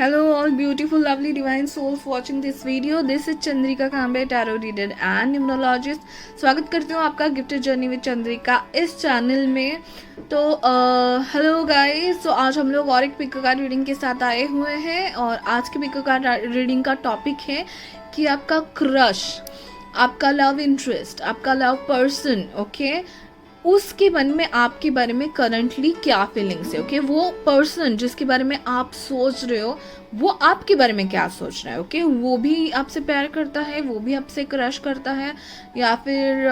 Hello, all beautiful, lovely, divine souls watching this video. This is Chandrika Kambe, tarot reader and numerologist. स्वागत करती हूँ आपका gifted journey with Chandrika इस channel में. तो हेलो गाइस, तो आज हम लोग और एक पिक कार्ड रीडिंग के साथ आए हुए हैं और आज के पिक कार्ड रीडिंग का टॉपिक है कि आपका क्रश, आपका लव इंटरेस्ट, आपका लव पर्सन, ओके, उसके मन में आपके बारे में करंटली क्या फीलिंग्स है. ओके, वो पर्सन जिसके बारे में आप सोच रहे हो वो आपके बारे में क्या सोच रहा है. ओके, वो भी आपसे प्यार करता है, वो भी आपसे क्रश करता है, या फिर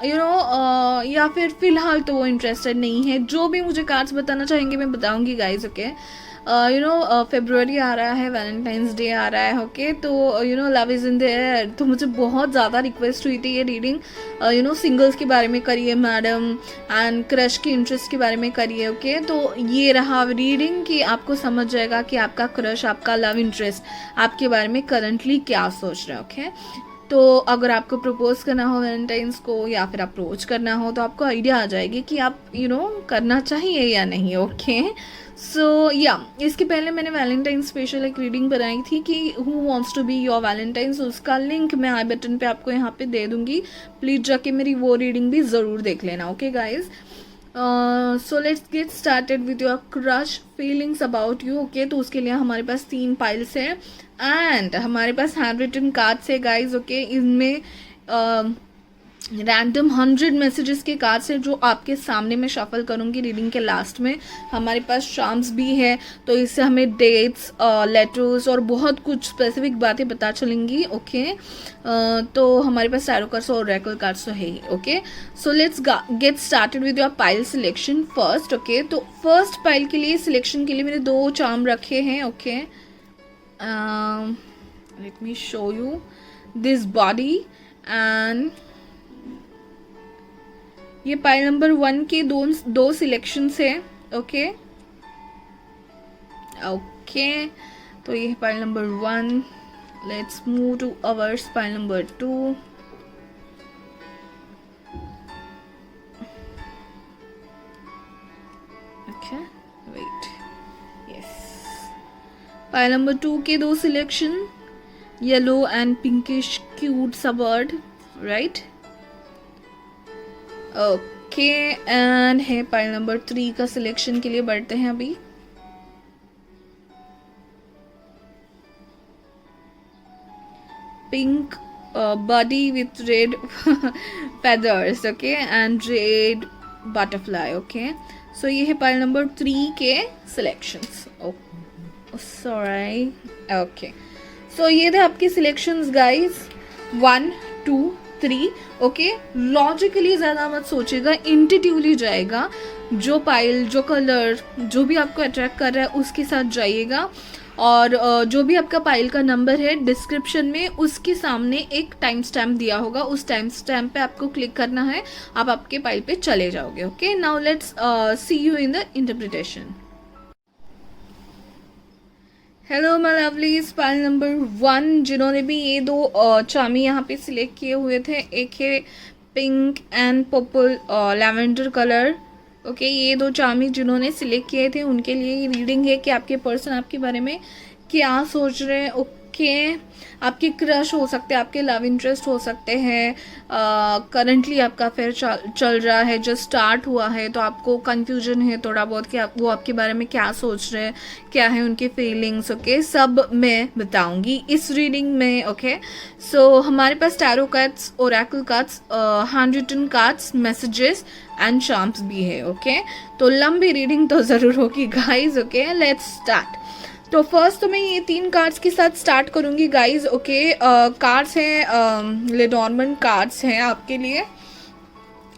या फिर फिलहाल तो वो इंटरेस्टेड नहीं है. जो भी मुझे कार्ड्स बताना चाहेंगे मैं बताऊंगी गाइज. ओके, फेब्रुअरी आ रहा है, वैलेंटाइंस डे आ रहा है. ओके, तो love is in the air. तो मुझे बहुत ज़्यादा रिक्वेस्ट हुई थी ये रीडिंग सिंगल्स के बारे में करिए मैडम, एंड क्रश के इंटरेस्ट के बारे में करिए. ओके, तो ये रहा रीडिंग कि आपको समझ जाएगा कि आपका क्रश, आपका लव इंटरेस्ट आपके बारे में करंटली क्या सोच रहे हैं. ओके, तो अगर आपको प्रपोज करना हो वैलेंटाइंस को या फिर अप्रोच करना हो तो आपको आइडिया आ जाएगी कि आप करना चाहिए या नहीं. ओके, सो इसके पहले मैंने वैलेंटाइन स्पेशल एक रीडिंग बनाई थी कि who wants to be your Valentines. उसका लिंक मैं आई बटन पे आपको यहाँ पे दे दूँगी. प्लीज़ जाके मेरी वो रीडिंग भी ज़रूर देख लेना. Okay guys, so let's get started with your crush feelings about you. Okay, तो उसके लिए हमारे पास 3 पाइल्स हैं एंड हमारे पास हैंड रिटन कार्ड्स है गाइज. ओके, इनमें रैंडम 100 मैसेजेस के कार्ड्स हैं जो आपके सामने मैं शफल करूँगी रीडिंग के लास्ट में. हमारे पास चार्म्स भी है, तो इससे हमें डेट्स, लेटर्स और बहुत कुछ स्पेसिफिक बातें पता चलेंगी. ओके, तो हमारे पास टैरो कार्ड्स और ओरेकल कार्ड्स तो है ही. Okay, so let's get started with your pile selection first. Okay, तो फर्स्ट पाइल के लिए सिलेक्शन के लिए मैंने 2 चार्म रखे हैं. Okay, let me show you this body. And ये पाइल नंबर 1 के दो सिलेक्शंस है. ओके ओके, तो ये है pile number 1. Let's move to ours pile number 2. Okay, wait, yes, pile number 2 के 2 selection, yellow and pinkish cute सा bird, right. Okay, and है पाइल नंबर 3 का सिलेक्शन के लिए बढ़ते हैं अभी. Pink body with red feathers. Okay, and red butterfly. Okay, so ये है पाइल नंबर 3 के सिलेक्शंस. सॉरी. ओके, सो ये थे आपके सिलेक्शंस गाइज, 1 2 3. ओके, लॉजिकली ज़्यादा मत सोचिएगा, इंट्यूटिवली जाएगा. जो पाइल, जो कलर, जो भी आपको अट्रैक्ट कर रहा है उसके साथ जाइएगा. और जो भी आपका पाइल का नंबर है डिस्क्रिप्शन में उसके सामने एक टाइम स्टैम्प दिया होगा, उस टाइम स्टैम्प पे आपको क्लिक करना है, आप आपके पाइल पे चले जाओगे. Okay, now let's see you in the interpretation. Hello my lovelies, pile number 1 जिन्होंने भी ये 2 चामी यहाँ पे सिलेक्ट किए हुए थे, एक है pink and purple lavender colour. Okay, ये 2 चामी जिन्होंने सिलेक्ट किए थे उनके लिए ये रीडिंग है कि आपके पर्सन आपके बारे में क्या सोच रहे हैं. ओके, आपके क्रश हो सकते हैं, आपके लव इंटरेस्ट हो सकते हैं, करंटली आपका अफेयर चल रहा है, जो स्टार्ट हुआ है, तो आपको कंफ्यूजन है थोड़ा बहुत कि वो आपके बारे में क्या सोच रहे हैं, क्या है उनके फीलिंग्स. ओके, सब मैं बताऊंगी इस रीडिंग में. ओके, सो हमारे पास tarot cards, oracle cards, hand written cards, messages and charms भी है. ओके, तो लंबी रीडिंग तो ज़रूर होगी गाइज. Okay, let's start. तो फर्स्ट तो मैं ये 3 कार्ड्स के साथ स्टार्ट करूँगी गाइज. ओके, कार्ड्स हैं, लेनॉर्मन कार्ड्स हैं आपके लिए.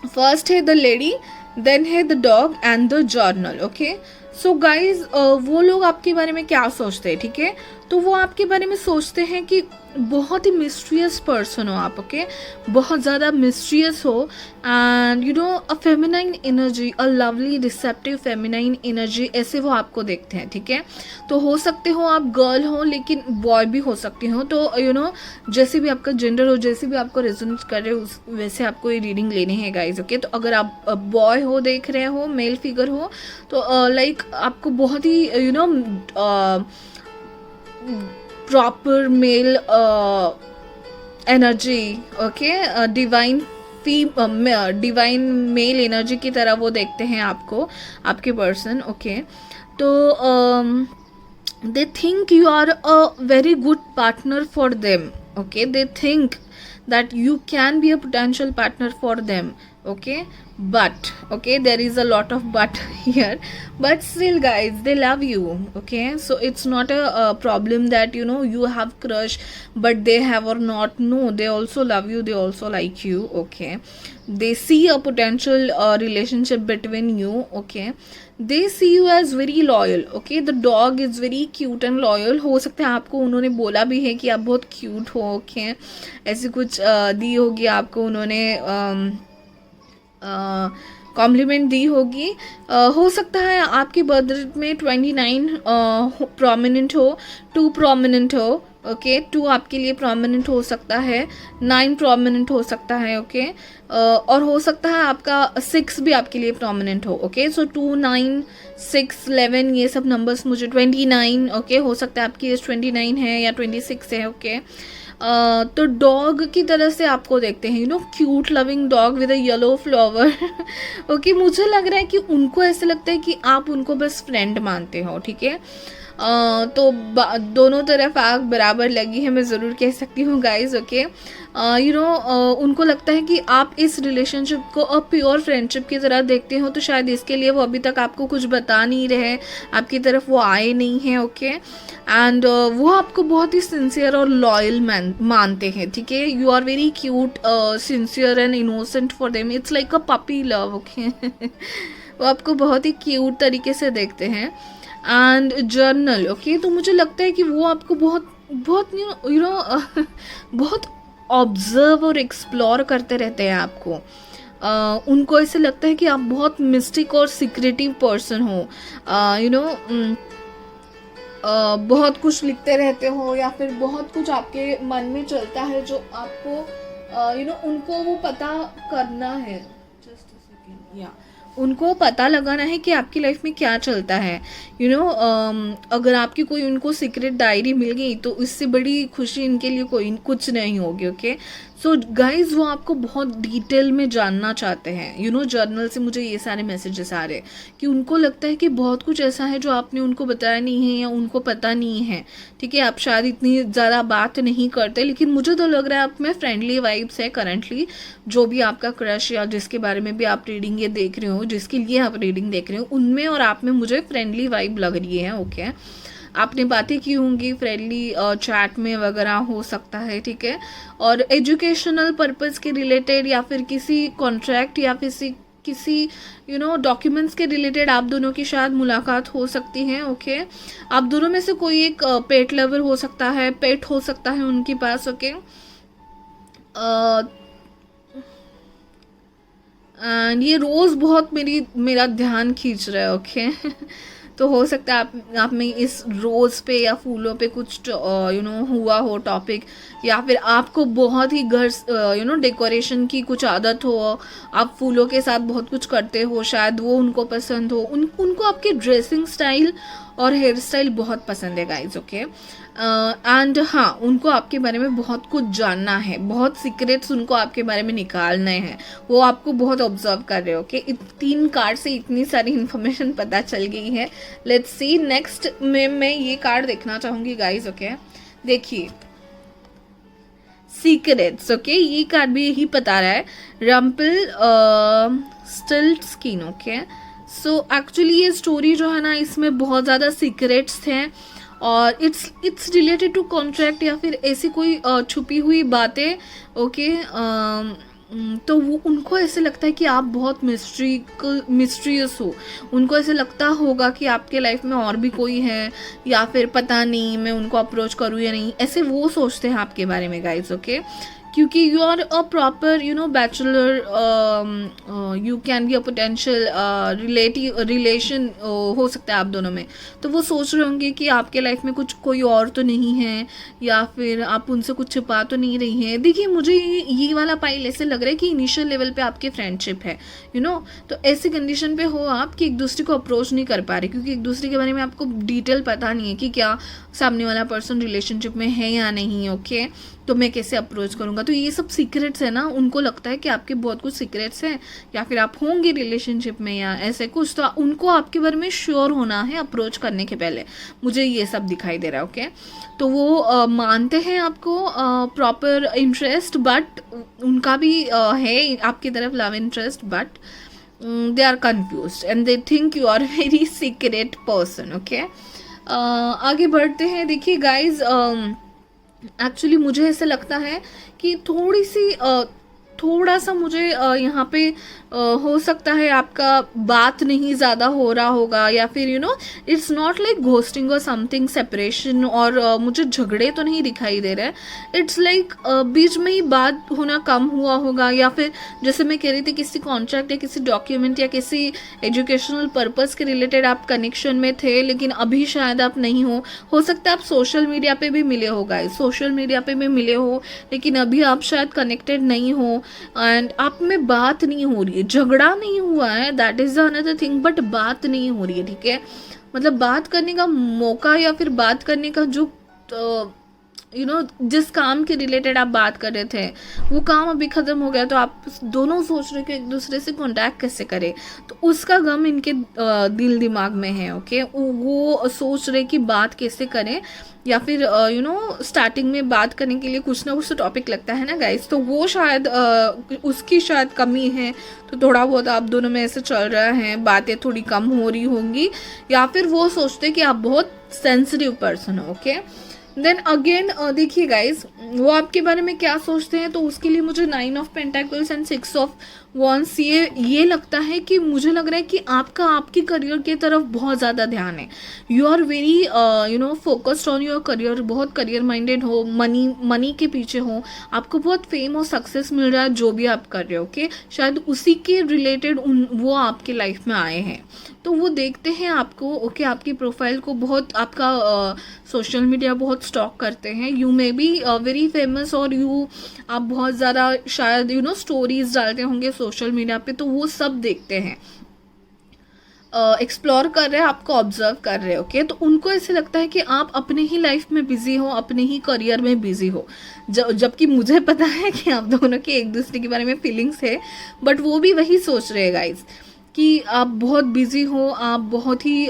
फर्स्ट है द लेडी, देन है the dog and the journal. Okay, so guys वो लोग आपके बारे में क्या सोचते हैं, ठीक है, तो वो आपके बारे में सोचते हैं कि बहुत ही मिस्ट्रियस पर्सन हो आप. ओके, बहुत ज़्यादा मिस्ट्रियस हो and a feminine energy, a lovely receptive feminine energy, ऐसे वो आपको देखते हैं. ठीक है, तो हो सकते हो आप गर्ल हो लेकिन बॉय भी हो सकते हो. तो जैसे भी आपका जेंडर हो, जैसे भी आपको रेजोनेट कर रहे हो वैसे आपको ये रीडिंग लेनी है गाइज. ओके, तो अगर आप बॉय हो, देख रहे हो, मेल फिगर हो, तो लाइक आपको बहुत ही proper male energy, okay, divine male energy की तरह वो देखते हैं आपको, आपके पर्सन, ओके। तो they think you are a very good partner for them, okay, they think that you can be a potential partner for them, okay, but okay, there is a lot of but here, but still guys, they love you, okay, so it's not a problem that you know you have crush but they have or not. No, they also love you, they also like you, okay, they see a potential relationship between you, okay, they see you as very loyal, okay, the dog is very cute and loyal। हो सकता है आपको उन्होंने बोला भी है कि आप बहुत क्यूट हो, ओके, ऐसी कुछ दी होगी आपको उन्होंने, कॉम्प्लीमेंट दी होगी। हो सकता है आपकी बर्थ में 29 प्रोमिनेंट हो, 2 प्रोमिनेंट हो, ओके, 2 आपके लिए प्रोमिनेंट हो सकता है, 9 प्रोमिनेंट हो सकता है, ओके, और हो सकता है आपका 6 भी आपके लिए प्रोमिनेंट हो, ओके, सो 2, 9, 6, 11 ये सब नंबर्स मुझे 29, ओके, हो सकता है आपकी एज 29 है या 26 है, ओके। तो डॉग की तरह से आपको देखते हैं, you know, cute loving dog with a yellow flower, okay, मुझे लग रहा है कि उनको ऐसे लगता है कि आप उनको बस फ्रेंड मानते हो, ठीक है। तो दोनों तरफ आग बराबर लगी है, मैं ज़रूर कह सकती हूँ गाइज, ओके, यू नो, उनको लगता है कि आप इस रिलेशनशिप को अ प्योर फ्रेंडशिप की तरह देखते हो, तो शायद इसके लिए वो अभी तक आपको कुछ बता नहीं रहे, आपकी तरफ वो आए नहीं हैं, ओके, एंड वो आपको बहुत ही सिंसियर और लॉयल मानते हैं, ठीक है, you are very cute, sincere and innocent for them, it's like a puppy love, okay, वो आपको बहुत ही क्यूट तरीके से देखते हैं। एंड जर्नल, ओके, तो मुझे लगता है कि वो आपको बहुत बहुत यू नो बहुत ऑब्जर्व और एक्सप्लोर करते रहते हैं आपको। उनको ऐसे लगता है कि आप बहुत मिस्टिक और सीक्रेटिव पर्सन हो, यू नो, बहुत कुछ लिखते रहते हो या फिर बहुत कुछ आपके मन में चलता है जो आपको यू नो उनको वो पता करना है, जस्ट अ सेकेंड, या उनको पता लगाना है कि आपकी लाइफ में क्या चलता है, यू नो, अगर आपकी कोई उनको सीक्रेट डायरी मिल गई तो इससे बड़ी खुशी इनके लिए कोई कुछ नहीं होगी, ओके। सो गाइज, वो आपको बहुत डिटेल में जानना चाहते हैं, यू नो, जर्नल से मुझे ये सारे मैसेजेस आ रहे हैं कि उनको लगता है कि बहुत कुछ ऐसा है जो आपने उनको बताया नहीं है या उनको पता नहीं है, ठीक है, आप शायद इतनी ज़्यादा बात नहीं करते, लेकिन मुझे तो लग रहा है आप में फ्रेंडली वाइब्स है करंटली, जो भी आपका क्रश या जिसके बारे में भी आप रीडिंग ये देख रहे हो, जिसके लिए आप रीडिंग देख रहे हो, उनमें और आप में मुझे फ्रेंडली वाइब लग रही है, ओके। आपने बातें की होंगी फ्रेंडली चैट में वगैरह, हो सकता है, ठीक है, और एजुकेशनल पर्पस के रिलेटेड या फिर किसी कॉन्ट्रैक्ट या फिर किसी यू नो डॉक्यूमेंट्स के रिलेटेड आप दोनों की शायद मुलाकात हो सकती है, ओके। आप दोनों में से कोई एक पेट लवर हो सकता है, पेट हो सकता है उनके पास, ओके। एंड ये रोज़ बहुत मेरा ध्यान खींच रहा है, ओके। तो हो सकता है आप में इस रोज़ पे या फूलों पे कुछ यू नो हुआ हो टॉपिक, या फिर आपको बहुत ही घर यू नो डेकोरेशन की कुछ आदत हो, आप फूलों के साथ बहुत कुछ करते हो, शायद वो उनको पसंद हो, उनको आपके ड्रेसिंग स्टाइल और हेयर स्टाइल बहुत पसंद है गाइज, ओके। एंड हाँ, उनको आपके बारे में बहुत कुछ जानना है, बहुत सीक्रेट्स उनको आपके बारे में निकालने हैं, वो आपको बहुत ऑब्जर्व कर रहे हो, ओके। 3 कार्ड से इतनी सारी इन्फॉर्मेशन पता चल गई है। लेट्स सी नेक्स्ट में मैं ये कार्ड देखना चाहूँगी गाइज, ओके। देखिए, सीक्रेट्स, ओके, ये कार्ड भी यही बता रहा है, Rumpelstiltskin, okay. So actually ये स्टोरी जो है ना, इसमें बहुत ज़्यादा सीक्रेट्स हैं और इट्स रिलेटेड टू कॉन्ट्रैक्ट या फिर ऐसी कोई छुपी हुई बातें, ओके। तो वो उनको ऐसे लगता है कि आप बहुत मिस्ट्रियस हो, उनको ऐसे लगता होगा कि आपके लाइफ में और भी कोई है, या फिर पता नहीं मैं उनको अप्रोच करूँ या नहीं, ऐसे वो सोचते हैं आपके बारे में गाइज, ओके। क्योंकि you are a proper bachelor, you can be a potential relation हो सकता है आप दोनों में। तो वो सोच रहे होंगे कि आपके लाइफ में कुछ कोई और तो नहीं है, या फिर आप उनसे कुछ छिपा तो नहीं रही हैं। देखिए मुझे ये वाला पाइल ऐसे लग रहा है कि इनिशियल लेवल पे आपकी फ्रेंडशिप है, तो ऐसी कंडीशन पे हो आप कि एक दूसरे को अप्रोच नहीं कर पा रहे, क्योंकि एक दूसरे के बारे में आपको डिटेल पता नहीं है कि क्या सामने वाला पर्सन रिलेशनशिप में है या नहीं। ओके, तो मैं कैसे अप्रोच करूँगा। तो ये सब सीक्रेट्स है ना, उनको लगता है कि आपके बहुत कुछ सीक्रेट्स हैं, या फिर आप होंगे रिलेशनशिप में या ऐसे कुछ, तो उनको आपके बारे में श्योर होना है अप्रोच करने के पहले। मुझे ये सब दिखाई दे रहा है। ओके, तो वो मानते हैं आपको प्रॉपर इंटरेस्ट, बट उनका भी है आपकी तरफ love interest, but they are confuse and they think you are very secret person. Okay, आगे बढ़ते हैं। देखिए गाइज, एक्चुअली मुझे ऐसा लगता है कि थोड़ा सा मुझे यहाँ पे हो सकता है आपका बात नहीं ज़्यादा हो रहा होगा, या फिर इट्स नॉट लाइक घोस्टिंग और समथिंग सेपरेशन, और मुझे झगड़े तो नहीं दिखाई दे रहे। इट्स लाइक बीच में ही बात होना कम हुआ होगा, या फिर जैसे मैं कह रही थी किसी कॉन्ट्रैक्ट या किसी डॉक्यूमेंट या किसी एजुकेशनल पर्पस के रिलेटेड आप कनेक्शन में थे, लेकिन अभी शायद आप नहीं हो सकता है आप सोशल मीडिया पे भी मिले हो गाइस, सोशल मीडिया पे भी मिले हो, लेकिन अभी आप शायद कनेक्टेड नहीं हो एंड आप में बात नहीं हो रही है। झगड़ा नहीं हुआ है, that is another thing, but बात नहीं हो रही है। ठीक है, मतलब बात करने का मौका या फिर बात करने का जो जिस काम के रिलेटेड आप बात कर रहे थे वो काम अभी ख़त्म हो गया, तो आप दोनों सोच रहे हो कि एक दूसरे से कांटेक्ट कैसे करें, तो उसका गम इनके दिल दिमाग में है। ओके, वो सोच रहे कि बात कैसे करें, या फिर स्टार्टिंग में बात करने के लिए कुछ ना कुछ तो टॉपिक लगता है ना गाइस, तो वो शायद उसकी शायद कमी है, तो थोड़ा बहुत आप दोनों में ऐसे चल रहा है, बातें थोड़ी कम हो रही होंगी, या फिर वो सोचते कि आप बहुत सेंसिटिव पर्सन हो। ओके, देन अगेन देखिए गाइज, वो आपके बारे में क्या सोचते हैं, तो उसके लिए मुझे 9 of pentacles and 6 of wands ये लगता है कि मुझे लग रहा है कि आपके करियर की तरफ बहुत ज़्यादा ध्यान है। You are very focused on your career, बहुत करियर माइंडेड हो, मनी के पीछे हो, आपको बहुत फेम और सक्सेस मिल रहा है जो भी आप कर रहे हो। ओके, शायद उसी के रिलेटेड वो आपके लाइफ में आए हैं, तो वो देखते हैं आपको। ओके, आपकी प्रोफाइल को बहुत, आपका सोशल मीडिया बहुत स्टॉक करते हैं। You may be very famous, और आप बहुत ज़्यादा शायद स्टोरीज डालते होंगे सोशल मीडिया पे, तो वो सब देखते हैं, एक्सप्लोर कर रहे हैं, आपको ऑब्जर्व कर रहे हैं। ओके, तो उनको ऐसे लगता है कि आप अपने ही लाइफ में बिजी हो, अपने ही करियर में बिजी हो, जबकि मुझे पता है कि आप दोनों के एक दूसरे के बारे में फीलिंग्स है, बट वो भी वही सोच रहे हैं गाइज कि आप बहुत बिजी हो, आप बहुत ही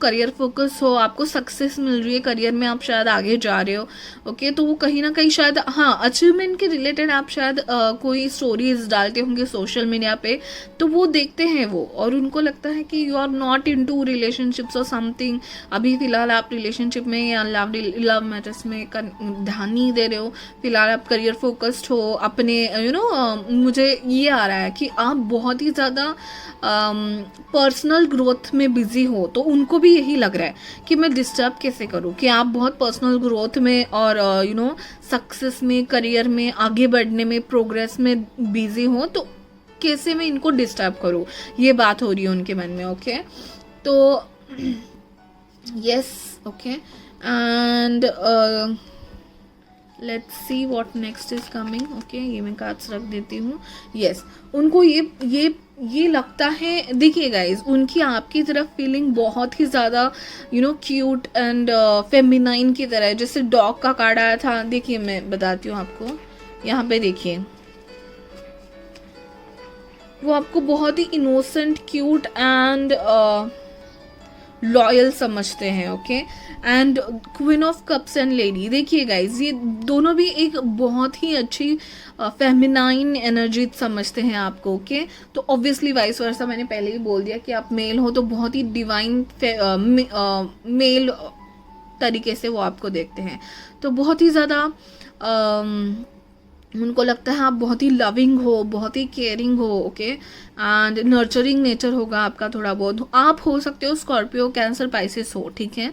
करियर फोकस हो, आपको सक्सेस मिल रही है करियर में, आप शायद आगे जा रहे हो। ओके, तो वो कहीं ना कहीं शायद अचीवमेंट के रिलेटेड आप शायद कोई स्टोरीज डालते होंगे सोशल मीडिया पे, तो वो देखते हैं वो, और उनको लगता है कि you are not into relationships और समथिंग। अभी फिलहाल आप रिलेशनशिप में या लव मैटर्स में ध्यान नहीं दे रहे हो, फिलहाल आप करियर फोकस्ड हो अपने मुझे ये आ रहा है कि आप बहुत ही ज़्यादा पर्सनल ग्रोथ में बिजी हो, तो उनको भी यही लग रहा है कि मैं डिस्टर्ब कैसे करूं, कि आप बहुत पर्सनल ग्रोथ में और सक्सेस में, करियर में आगे बढ़ने में, प्रोग्रेस में बिजी हो, तो कैसे मैं इनको डिस्टर्ब करूं, ये बात हो रही है उनके मन में। ओके, तो yes, okay, and let's see what next is coming. Okay, ये मैं कार्ड्स रख देती हूँ। यस, उनको ये लगता है, देखिए गाइज, उनकी आपकी तरफ फीलिंग बहुत ही ज़्यादा क्यूट एंड फेमिनाइन की तरह है, जैसे डॉग का कार्ड आया था। देखिए मैं बताती हूँ आपको, यहाँ पे देखिए, वो आपको बहुत ही इनोसेंट, क्यूट एंड लॉयल समझते हैं। Okay, and queen of cups and lady, देखिए गाइज, ये दोनों भी एक बहुत ही अच्छी फेमिनाइन एनर्जी समझते हैं आपको। ओके, तो ऑब्वियसली वाइस वर्सा, मैंने पहले ही बोल दिया कि आप मेल हो तो बहुत ही डिवाइन मेल तरीके से वो आपको देखते हैं, तो बहुत ही ज़्यादा उनको लगता है आप बहुत ही लविंग हो, बहुत ही केयरिंग हो, ओके, एंड नर्चरिंग नेचर होगा आपका थोड़ा बहुत। आप हो सकते हो स्कॉर्पियो, कैंसर, पाइसेस हो, ठीक है।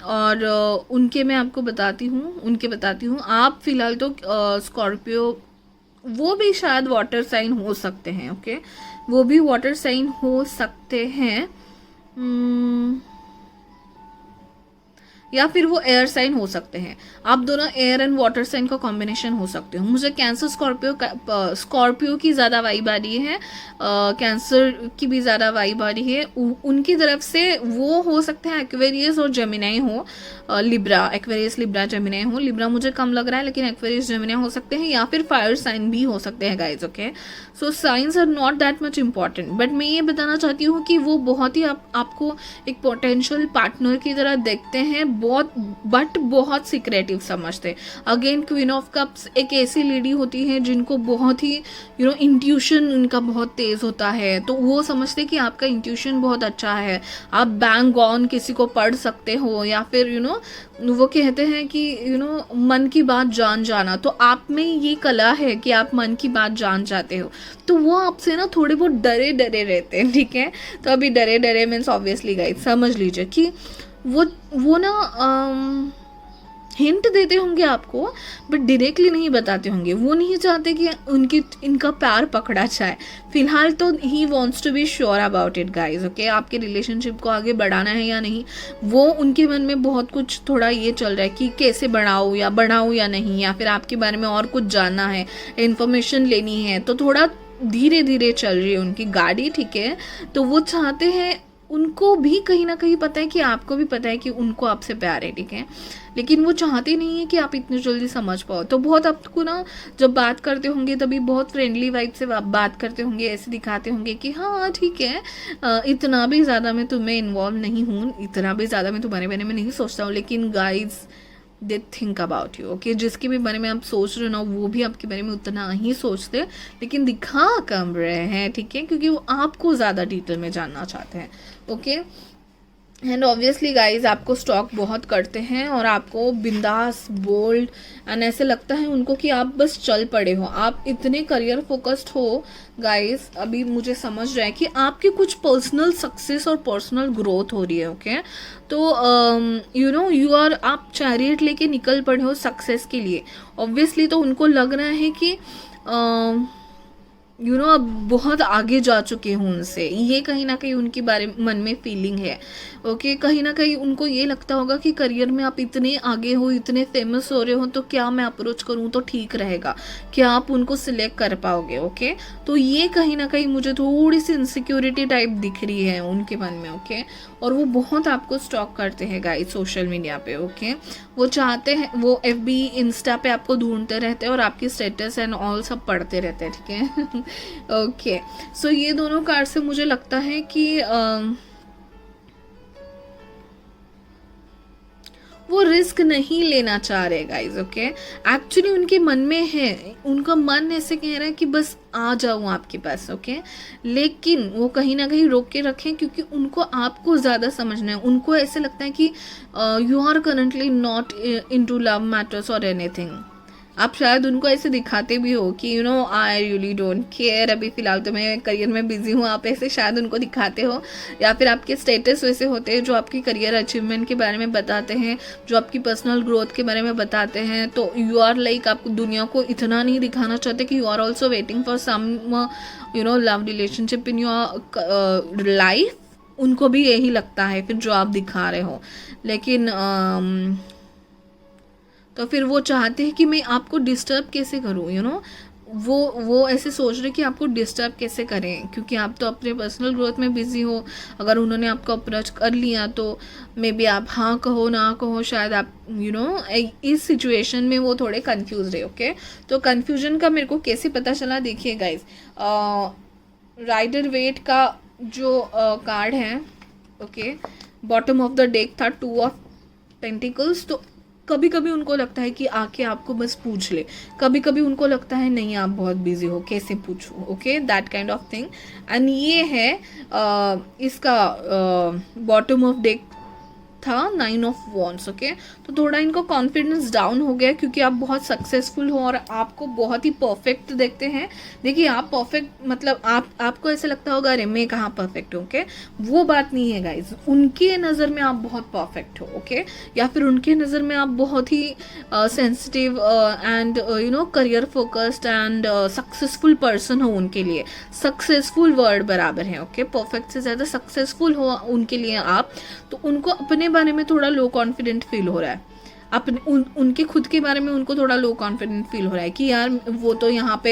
और उनके मैं आपको बताती हूँ। आप फिलहाल तो स्कॉर्पियो, वो भी शायद वाटर साइन हो सकते हैं, ओके, वो भी वाटर साइन हो सकते हैं, या फिर वो एयर साइन हो सकते हैं। आप दोनों एयर एंड वाटर साइन का कॉम्बिनेशन हो सकते हो। मुझे कैंसर स्कॉर्पियो की ज़्यादा वाइब आ रही है, कैंसर की भी ज़्यादा वाइब आ रही है। उनकी तरफ से वो हो सकते हैं एक्वेरियस और जेमिनाई हो, लिब्रा, एक्वेरियस, लिब्रा, जेमिनाई हो। लिब्रा मुझे कम लग रहा है, लेकिन एक्वेरियस, जेमिनाई हो सकते हैं, या फिर फायर साइन भी हो सकते हैं guys, okay. So signs are not that much important, but मैं ये बताना चाहती हूँ कि वो बहुत ही आपको एक पोटेंशियल पार्टनर की तरह देखते हैं, बहुत सीक्रेटिव समझते। अगेन क्वीन ऑफ कप्स एक ऐसी लेडी होती है जिनको बहुत ही इंट्यूशन उनका बहुत तेज होता है, तो वो समझते कि आपका इंट्यूशन बहुत अच्छा है, आप बैंग ऑन किसी को पढ़ सकते हो, या फिर वो कहते हैं कि मन की बात जान जाना, तो आप में ये कला है कि आप मन की बात जान जाते हो, तो वो आपसे ना थोड़े बहुत डरे डरे रहते हैं, ठीक है। तो अभी डरे डरे मीन्स ऑब्वियसली गाइस समझ लीजिए कि वो ना हिंट देते होंगे आपको, बट डायरेक्टली नहीं बताते होंगे। वो नहीं चाहते कि इनका प्यार पकड़ा जाए फिलहाल, तो he wants to be sure about it guys, okay. आपके रिलेशनशिप को आगे बढ़ाना है या नहीं, वो उनके मन में बहुत कुछ थोड़ा ये चल रहा है कि कैसे बढ़ाऊँ या नहीं, या फिर आपके बारे में और कुछ जानना है, इन्फॉर्मेशन लेनी है, तो थोड़ा धीरे धीरे चल रही है उनकी गाड़ी, ठीक है। तो वो चाहते हैं, उनको भी कहीं ना कहीं पता है कि आपको भी पता है कि उनको आपसे प्यार है, ठीक है, लेकिन वो चाहते नहीं है कि आप इतनी जल्दी समझ पाओ। तो बहुत आपको ना जब बात करते होंगे तभी बहुत फ्रेंडली वाइब से बात करते होंगे, ऐसे दिखाते होंगे कि हाँ ठीक है, इतना भी ज़्यादा मैं तुम्हें इन्वॉल्व नहीं हूँ, इतना भी ज़्यादा मैं तुम्हारे बारे में नहीं सोचता हूँ, लेकिन guys they think about you, okay. जिसके भी बारे में आप सोच रहे हो ना, वो भी आपके बारे में उतना ही सोचते, लेकिन दिखा कम रहे हैं, ठीक है, क्योंकि वो आपको ज़्यादा डिटेल में जानना चाहते हैं, ओके। एंड ऑब्वियसली गाइज आपको स्टॉक बहुत करते हैं, और आपको बिंदास, बोल्ड एंड ऐसे लगता है उनको कि आप बस चल पड़े हो, आप इतने करियर फोकस्ड हो गाइज। अभी मुझे समझ रहा है कि आपकी कुछ पर्सनल सक्सेस और पर्सनल ग्रोथ हो रही है, ओके। तो यू आर, आप चैरियट लेके निकल पड़े हो सक्सेस के लिए, ऑब्वियसली। तो उनको लग रहा है कि अब बहुत आगे जा चुके हूँ उनसे, ये कहीं ना कहीं उनके बारे मन में फीलिंग है, ओके। कहीं ना कहीं उनको ये लगता होगा कि करियर में आप इतने आगे हो, इतने फेमस हो रहे हो, तो क्या मैं अप्रोच करूँ तो ठीक रहेगा, क्या आप उनको सिलेक्ट कर पाओगे, ओके। तो ये कहीं ना कहीं मुझे थोड़ी सी इनसिक्योरिटी टाइप दिख रही है उनके मन में, ओके। और वो बहुत आपको स्टॉक करते हैं गाइस सोशल मीडिया पे, ओके। वो चाहते हैं, वो FB, इंस्टा पे आपको ढूंढते रहते हैं और आपकी स्टेटस एंड ऑल सब पढ़ते रहते हैं, ठीक है। ओके, सो ये दोनों कार्ड से मुझे लगता है कि वो रिस्क नहीं लेना चाह रहे गाइज, ओके। एक्चुअली उनके मन में है, उनका मन ऐसे कह रहा है कि बस आ जाऊँ आपके पास, ओके। लेकिन वो कहीं ना कहीं रोक के रखें, क्योंकि उनको आपको ज़्यादा समझना है। उनको ऐसे लगता है कि you are currently not into love matters और एनीथिंग। आप शायद उनको ऐसे दिखाते भी हो कि आई रियली डोंट केयर, अभी फ़िलहाल तो मैं करियर में बिजी हूँ, आप ऐसे शायद उनको दिखाते हो, या फिर आपके स्टेटस वैसे होते हैं जो आपकी करियर अचीवमेंट के बारे में बताते हैं, जो आपकी पर्सनल ग्रोथ के बारे में बताते हैं। तो यू आर लाइक, आप दुनिया को इतना नहीं दिखाना चाहते कि you are also waiting for some love relationship in your life. उनको भी यही लगता है फिर जो आप दिखा रहे हो, लेकिन तो फिर वो चाहते हैं कि मैं आपको डिस्टर्ब कैसे करूँ, वो ऐसे सोच रहे कि आपको डिस्टर्ब कैसे करें, क्योंकि आप तो अपने पर्सनल ग्रोथ में बिजी हो। अगर उन्होंने आपको अप्रोच कर लिया तो मे बी आप हाँ कहो ना कहो, शायद आप इस सिचुएशन में वो थोड़े कंफ्यूज रहे, ओके। तो कंफ्यूजन का मेरे को कैसे पता चला, देखिए गाइज, राइडर वेट का जो कार्ड है, okay, bottom of the deck था 2 ऑफ पेंटिकल्स। तो कभी कभी उनको लगता है कि आके आपको बस पूछ ले, कभी कभी उनको लगता है नहीं आप बहुत बिजी हो, कैसे पूछूं, okay, that kind of thing. And ये है इसका बॉटम ऑफ डेक था 9 ऑफ वॉन्ड्स। ओके, तो थोड़ा इनको कॉन्फिडेंस डाउन हो गया क्योंकि आप बहुत सक्सेसफुल हो और आपको बहुत ही परफेक्ट देखते हैं। देखिए आप परफेक्ट मतलब आपको ऐसा लगता होगा अरे मैं कहाँ परफेक्ट हूँ। ओके, वो बात नहीं है गाइज, उनके नज़र में आप बहुत परफेक्ट हो। ओके, या फिर उनके नज़र में आप बहुत ही sensitive and career focused and successful person हो। उनके लिए सक्सेसफुल वर्ड बराबर है। ओके, परफेक्ट से ज़्यादा सक्सेसफुल हो उनके लिए आप, तो उनको अपने बारे में थोड़ा लो कॉन्फिडेंट फील हो रहा है। अपने उनके खुद के बारे में उनको थोड़ा लो कॉन्फिडेंट फील हो रहा है कि यार वो तो यहाँ पे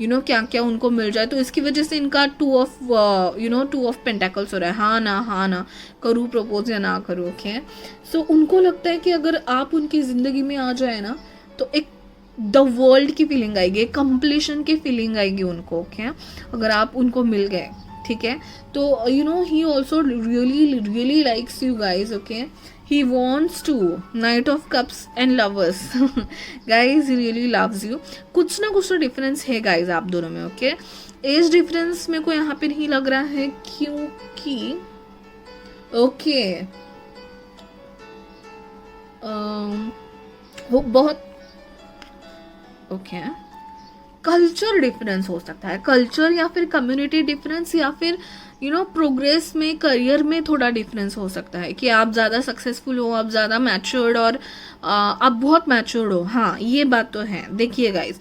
क्या क्या उनको मिल जाए, तो इसकी वजह से इनका 2 ऑफ पेंटेकल्स हो रहा है। हाँ ना करूँ प्रपोज या ना करूँ। ओके, सो उनको लगता है कि अगर आप उनकी ज़िंदगी में आ जाए ना तो एक द वर्ल्ड की फीलिंग आएगी, कंप्लीशन की फीलिंग आएगी उनको। ओके, अगर आप उनको मिल गए, ठीक है, तो he also really likes you guys. Okay, he wants to knight of cups and lovers guys, he really loves you। कुछ ना कुछ तो डिफरेंस है गाइज आप दोनों में। ओके, एज डिफरेंस मेरे को यहाँ पे नहीं लग रहा है क्योंकि ओके वो बहुत ओके कल्चर डिफरेंस हो सकता है, कल्चर या फिर कम्युनिटी डिफरेंस या फिर प्रोग्रेस में करियर में थोड़ा डिफरेंस हो सकता है कि आप ज़्यादा सक्सेसफुल हो, आप ज़्यादा मैच्योर्ड और आप बहुत मैच्योर्ड हो। हाँ, ये बात तो है। देखिए गाइज,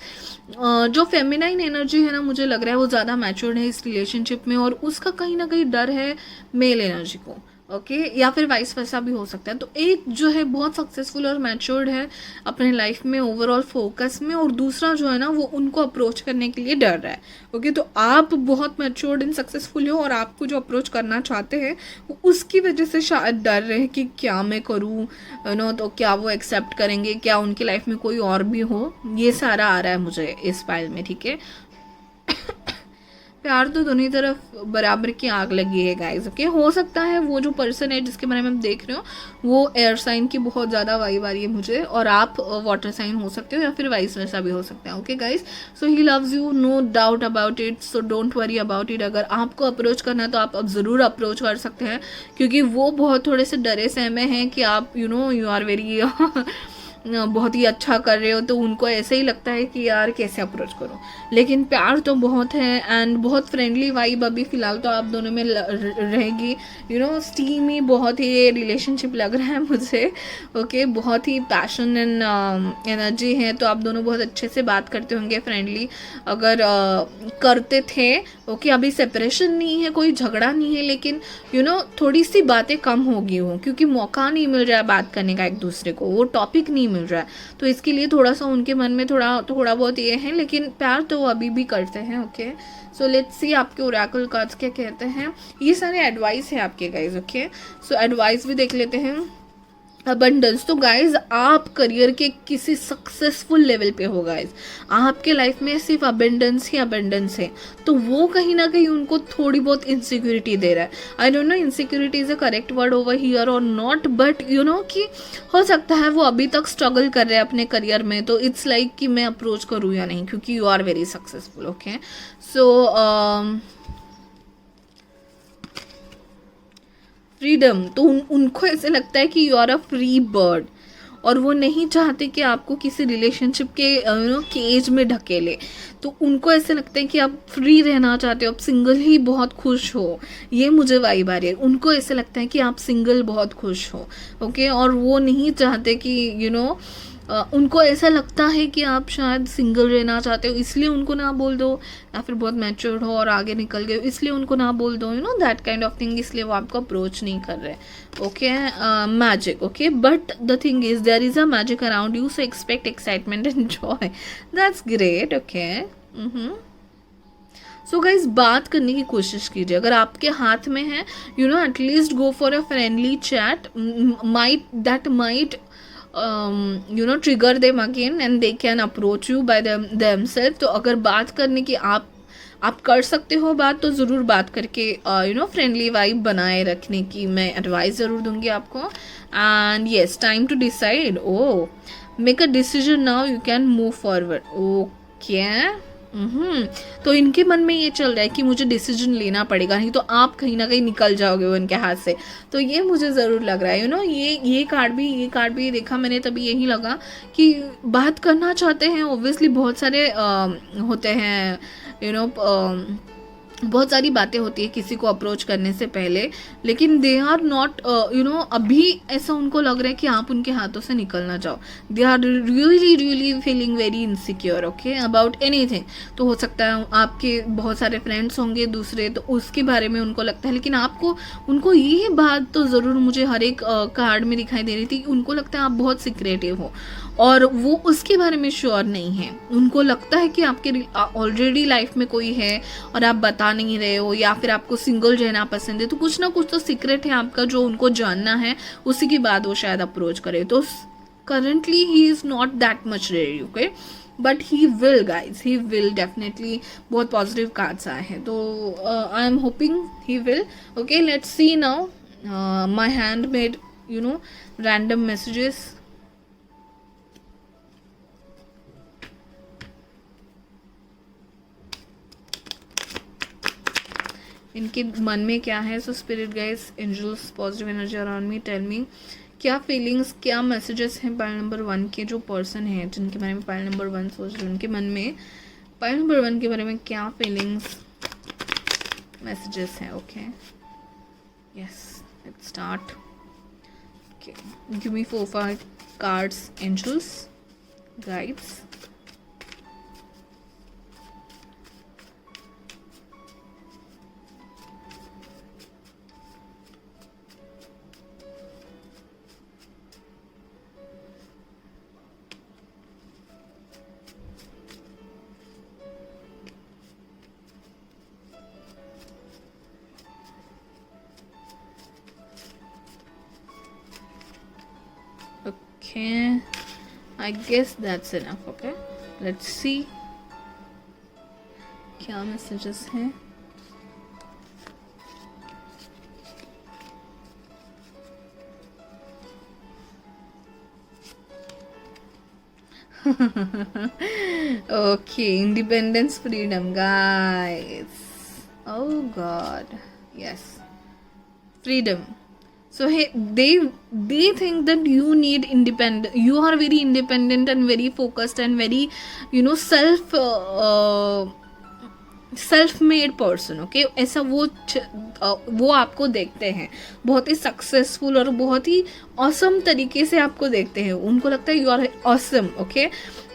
जो फेमिनाइन एनर्जी है ना, मुझे लग रहा है वो ज़्यादा मैच्योर्ड है इस रिलेशनशिप में और उसका कहीं ना कहीं डर है मेल एनर्जी को। ओके, या फिर वाइस वर्सा भी हो सकता है। तो एक जो है बहुत सक्सेसफुल और मैच्योर्ड है अपने लाइफ में ओवरऑल फोकस में, और दूसरा जो है ना वो उनको अप्रोच करने के लिए डर रहा है। ओके, तो आप बहुत मैच्योर्ड एंड सक्सेसफुल हो और आपको जो अप्रोच करना चाहते हैं वो उसकी वजह से शायद डर रहे हैं कि क्या मैं करूँ, तो क्या वो एक्सेप्ट करेंगे, क्या उनकी लाइफ में कोई और भी हो। ये सारा आ रहा है मुझे इस फाइल में। ठीक है, प्यार तो दोनों तरफ बराबर की आग लगी है गाइस। ओके, हो सकता है वो जो पर्सन है जिसके बारे में हम देख रहे हो वो एयर साइन की बहुत ज़्यादा वाइब आ रही है मुझे, और आप वाटर साइन हो सकते हो या फिर वाइस वैसा भी हो सकता है। Okay guys, so he loves you, no doubt about it, so don't worry about it. अगर आपको अप्रोच करना है तो आप अब ज़रूर अप्रोच कर सकते हैं क्योंकि वो बहुत थोड़े से डरे सहमे हैं कि आप यू आर वेरी बहुत ही अच्छा कर रहे हो, तो उनको ऐसे ही लगता है कि यार कैसे अप्रोच करो। लेकिन प्यार तो बहुत है एंड बहुत फ्रेंडली वाइब अभी फ़िलहाल तो आप दोनों में रहेगी। स्टीमी बहुत ही रिलेशनशिप लग रहा है मुझे। ओके, बहुत ही पैशन एंड एनर्जी है, तो आप दोनों बहुत अच्छे से बात करते होंगे, फ्रेंडली अगर करते थे। ओके, अभी सेपरेशन नहीं है, कोई झगड़ा नहीं है, लेकिन थोड़ी सी बातें कम हो गई हो क्योंकि मौका नहीं मिल रहा है बात करने का एक दूसरे को, वो टॉपिक नहीं मिल रहा है, तो इसके लिए थोड़ा सा उनके मन में थोड़ा बहुत ये है, लेकिन प्यार तो वो अभी भी करते हैं। ओके, सो लेट्स सी आपके ओरेकल कार्ड्स क्या कहते हैं। ये सारे एडवाइस है आपके गाइज। ओके, सो एडवाइस भी देख लेते हैं। अबंडेंस, तो गाइज आप करियर के किसी सक्सेसफुल लेवल पे हो गाइज, आपके लाइफ में सिर्फ अबंडेंस ही अबंडेंस है, तो वो कहीं ना कहीं उनको थोड़ी बहुत इनसिक्योरिटी दे रहा है। I don't know insecurity is a correct word over here और नॉट, बट कि हो सकता है वो अभी तक स्ट्रगल कर रहे हैं अपने करियर में, तो इट्स लाइक कि मैं अप्रोच करूँ या नहीं क्योंकि you are very successful. Okay, so freedom, तो उनको ऐसे लगता है कि you are a free bird और वो नहीं चाहते कि आपको किसी रिलेशनशिप के केज में ढकेले, तो उनको ऐसे लगता है कि आप फ्री रहना चाहते हो, आप सिंगल ही बहुत खुश हो। ये मुझे वाइब आ रही है, उनको ऐसे लगता है कि आप सिंगल बहुत खुश हो। ओके, और वो नहीं चाहते कि उनको ऐसा लगता है कि आप शायद सिंगल रहना चाहते हो, इसलिए उनको ना बोल दो, या फिर बहुत मैच्योर्ड हो और आगे निकल गए इसलिए उनको ना बोल दो, दैट काइंड ऑफ थिंग, इसलिए वो आपको अप्रोच नहीं कर रहे। Okay, magic. Okay, but the thing is there is a magic around you, so expect excitement and joy, that's great. Okay, so guys बात करने की कोशिश कीजिए, अगर आपके हाथ में है at least go for a friendly chat, might trigger them again and they can approach you by themselves। तो अगर बात करने की आप कर सकते हो बात, तो ज़रूर बात करके फ्रेंडली वाइब बनाए रखने की मैं एडवाइस ज़रूर दूंगी आपको। And yes, time to decide, make a decision now, you can move forward. Okay, तो इनके मन में ये चल रहा है कि मुझे डिसीजन लेना पड़ेगा, नहीं तो आप कहीं ना कहीं निकल जाओगे उनके हाथ से। तो ये मुझे ज़रूर लग रहा है, ये कार्ड भी देखा मैंने, तभी यही लगा कि बात करना चाहते हैं। ऑब्वियसली बहुत सारे होते हैं, बहुत सारी बातें होती है किसी को अप्रोच करने से पहले, लेकिन दे आर नॉट अभी ऐसा उनको लग रहा है कि आप उनके हाथों से निकल ना जाओ। They are really really feeling very insecure, okay, about anything. तो हो सकता है आपके बहुत सारे फ्रेंड्स होंगे दूसरे, तो उसके बारे में उनको लगता है, लेकिन आपको उनको ये बात तो ज़रूर मुझे हर एक कार्ड में दिखाई दे रही थी कि उनको लगता है आप बहुत सिक्रेटिव हो और वो उसके बारे में श्योर नहीं है। उनको लगता है कि आपके ऑलरेडी लाइफ में कोई है और आप बता नहीं रहे हो, या फिर आपको सिंगल रहना पसंद है। तो कुछ ना कुछ तो सीक्रेट है आपका जो उनको जानना है, उसी के बाद वो शायद अप्रोच करे। तो currently he is not that much ready, okay, but he will guys, he will definitely. बहुत पॉजिटिव कार्ड्स आए हैं, तो I am hoping he will. Okay, let's see now my hand made random messages. इनके मन में क्या है? So spirit guides, angels, positive energy around me, tell me क्या फीलिंग्स, क्या मैसेजेस हैं पाइल नंबर 1 के जो पर्सन है जिनके बारे में पाइल नंबर 1 सोच रहे हैं, उनके मन में पाइल नंबर 1 के बारे में क्या फीलिंग्स, मैसेजेस हैं। Okay, yes, let's start. Okay, give me 4-5 cards, angels, guides. Okay, I guess that's enough. Okay, let's see क्या मैसेजेस हैं। Okay, independence, freedom, guys. Oh God, yes, freedom. So hey, they think that you need independent. You are very independent and very focused and very self made person, okay, ऐसा वो आपको देखते हैं बहुत ही successful और बहुत ही awesome तरीके से आपको देखते हैं। उनको लगता है you are awesome, okay,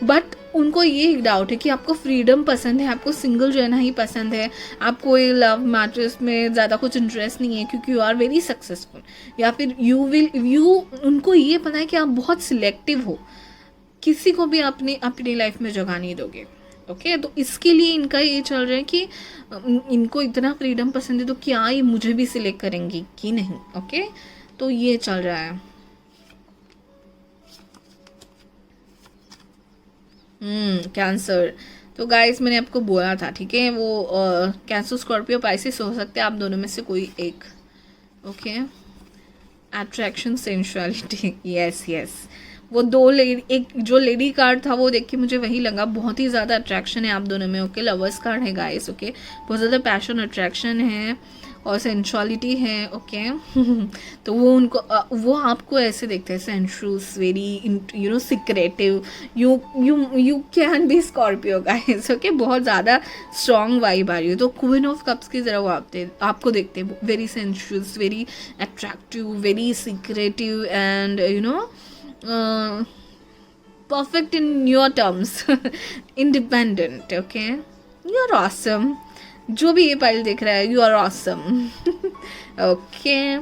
but उनको ये एक डाउट है कि आपको फ्रीडम पसंद है, आपको सिंगल रहना ही पसंद है, आपको ये लव मैटर्स में ज़्यादा कुछ इंटरेस्ट नहीं है क्योंकि यू आर वेरी सक्सेसफुल, या फिर उनको ये पता है कि आप बहुत सिलेक्टिव हो, किसी को भी अपनी लाइफ में जगह नहीं दोगे। ओके, तो इसके लिए इनका ये चल रहा है कि इनको इतना फ्रीडम पसंद है तो क्या ये मुझे भी सिलेक्ट करेंगी कि नहीं। ओके, तो ये चल रहा है। कैंसर। तो गाइस मैंने आपको बोला था, ठीक है, वो कैंसर, स्कॉर्पियो, पाइसिस हो सकते हैं, आप दोनों में से कोई एक। Okay, attraction, sensuality, yes yes, वो दो लेडी, एक जो लेडी कार्ड था वो देख के मुझे वही लगा, बहुत ही ज़्यादा अट्रैक्शन है आप दोनों में। ओके, लवर्स कार्ड है गाइस, ओके, बहुत ज़्यादा पैशन, अट्रैक्शन है और सेंसुअलिटी है। ओके, तो वो आपको ऐसे देखते हैं sensuous, very secretive, you can B Scorpio guys. Okay, बहुत ज़्यादा स्ट्रॉन्ग वाइब आ रही है। तो क्वीन ऑफ कप्स की तरह वो आपको देखते हैं, very sensuous, very attractive, very secretive and perfect in your terms, independent, okay, you are awesome। जो भी ये पाइल देख रहा है, you are awesome। okay,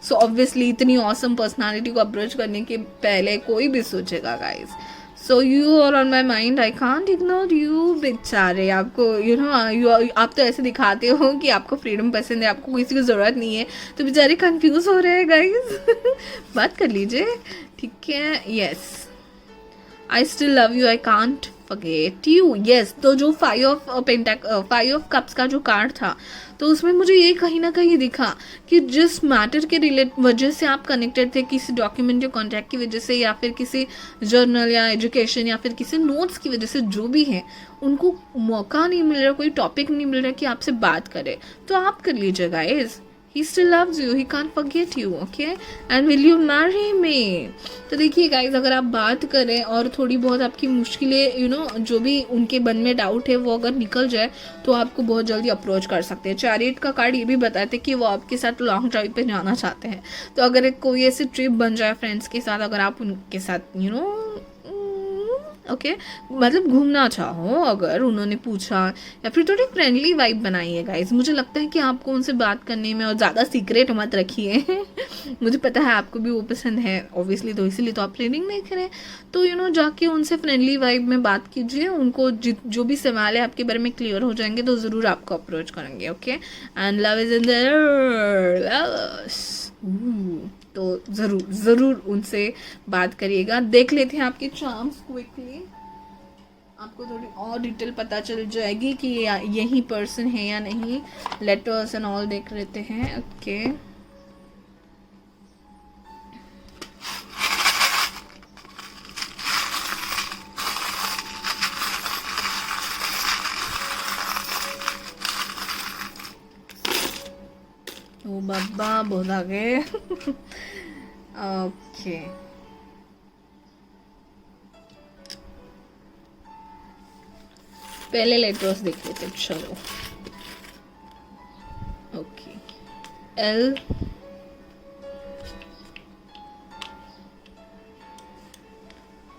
so obviously इतनी awesome personality को अप्रोच करने के पहले कोई भी सोचेगा guys। so you are on my mind, I can't ignore you। बेचारे आपको आप तो ऐसे दिखाते हो कि आपको फ्रीडम पसंद है, आपको किसी की ज़रूरत नहीं है, तो बेचारे कंफ्यूज हो रहे हैं गाइस। बात कर लीजिए, ठीक है। Yes, I still love you, I can't forget you. Yes, तो जो 5 ऑफ कप्स का जो कार्ड था, तो उसमें मुझे ये कहीं ना कहीं दिखा कि जिस मैटर के वजह से आप कनेक्टेड थे, किसी डॉक्यूमेंट या कॉन्टैक्ट की वजह से, या फिर किसी जर्नल या एजुकेशन या फिर किसी नोट्स की वजह से, जो भी है, उनको मौका नहीं मिल रहा, कोई टॉपिक नहीं मिल रहा कि आपसे बात करे, तो आप कर लीजिए guys. He still loves you, he can't forget you, okay? And will you marry me? तो देखिए गाइज, अगर आप बात करें और थोड़ी बहुत आपकी मुश्किलें जो भी उनके मन में डाउट है वो अगर निकल जाए, तो आपको बहुत जल्दी अप्रोच कर सकते हैं। चैरियट का कार्ड ये भी बताते हैं कि वो आपके साथ लॉन्ग ड्राइव पे जाना चाहते हैं। तो अगर एक कोई ऐसी ट्रिप बन जाए फ्रेंड्स के साथ, अगर आप उनके साथ ओके मतलब घूमना चाहो, अगर उन्होंने पूछा, या फिर थोड़ी फ्रेंडली वाइब बनाइए गाइज। मुझे लगता है कि आपको उनसे बात करने में, और ज़्यादा सीक्रेट मत रखिए मुझे पता है आपको भी वो पसंद है ऑब्वियसली, तो इसीलिए तो आप रीडिंग नहीं करें। तो जाके उनसे फ्रेंडली वाइब में बात कीजिए, उनको जो भी सवाल है आपके बारे में क्लियर हो जाएंगे तो ज़रूर आपको अप्रोच करेंगे, okay? And love is in the तो ज़रूर उनसे बात करिएगा। देख लेते हैं आपके चार्म्स क्विकली, आपको थोड़ी और डिटेल पता चल जाएगी कि यही पर्सन है या नहीं। लेटर्स एंड ऑल देख लेते हैं, ओके? ओ बाबा बहुत आ गए ओके पहले लेटर्स देख लेते, चलो। Okay, L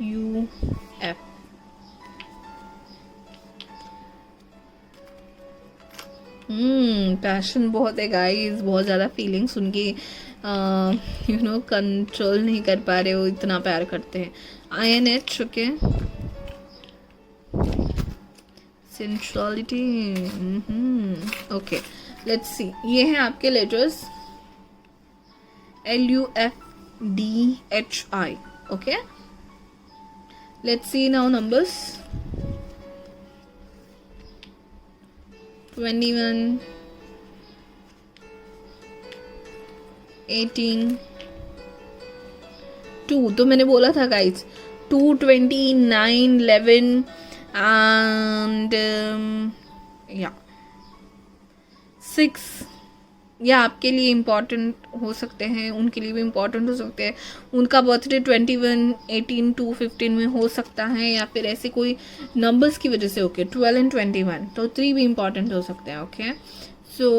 U F। Passion बहुत है गाइस, बहुत ज़्यादा फीलिंग्स उनकी कंट्रोल नहीं कर पा रहे, वो इतना प्यार करते हैं। INH, okay, sensuality, okay, let's सी। ये हैं आपके letters LUFDHI, okay. Let's see now numbers 21, 18, 2 तो मैंने बोला था गाइज, 2, 29, 11 एंड 6 ये आपके लिए इम्पॉर्टेंट हो सकते हैं, उनके लिए भी इम्पॉर्टेंट हो सकते हैं। उनका बर्थडे 21, 18, 2, 15 में हो सकता है, या फिर ऐसे कोई नंबर्स की वजह से, ओके, 12 एंड 21, तो 3 भी इम्पॉर्टेंट हो सकते हैं, ओके। सो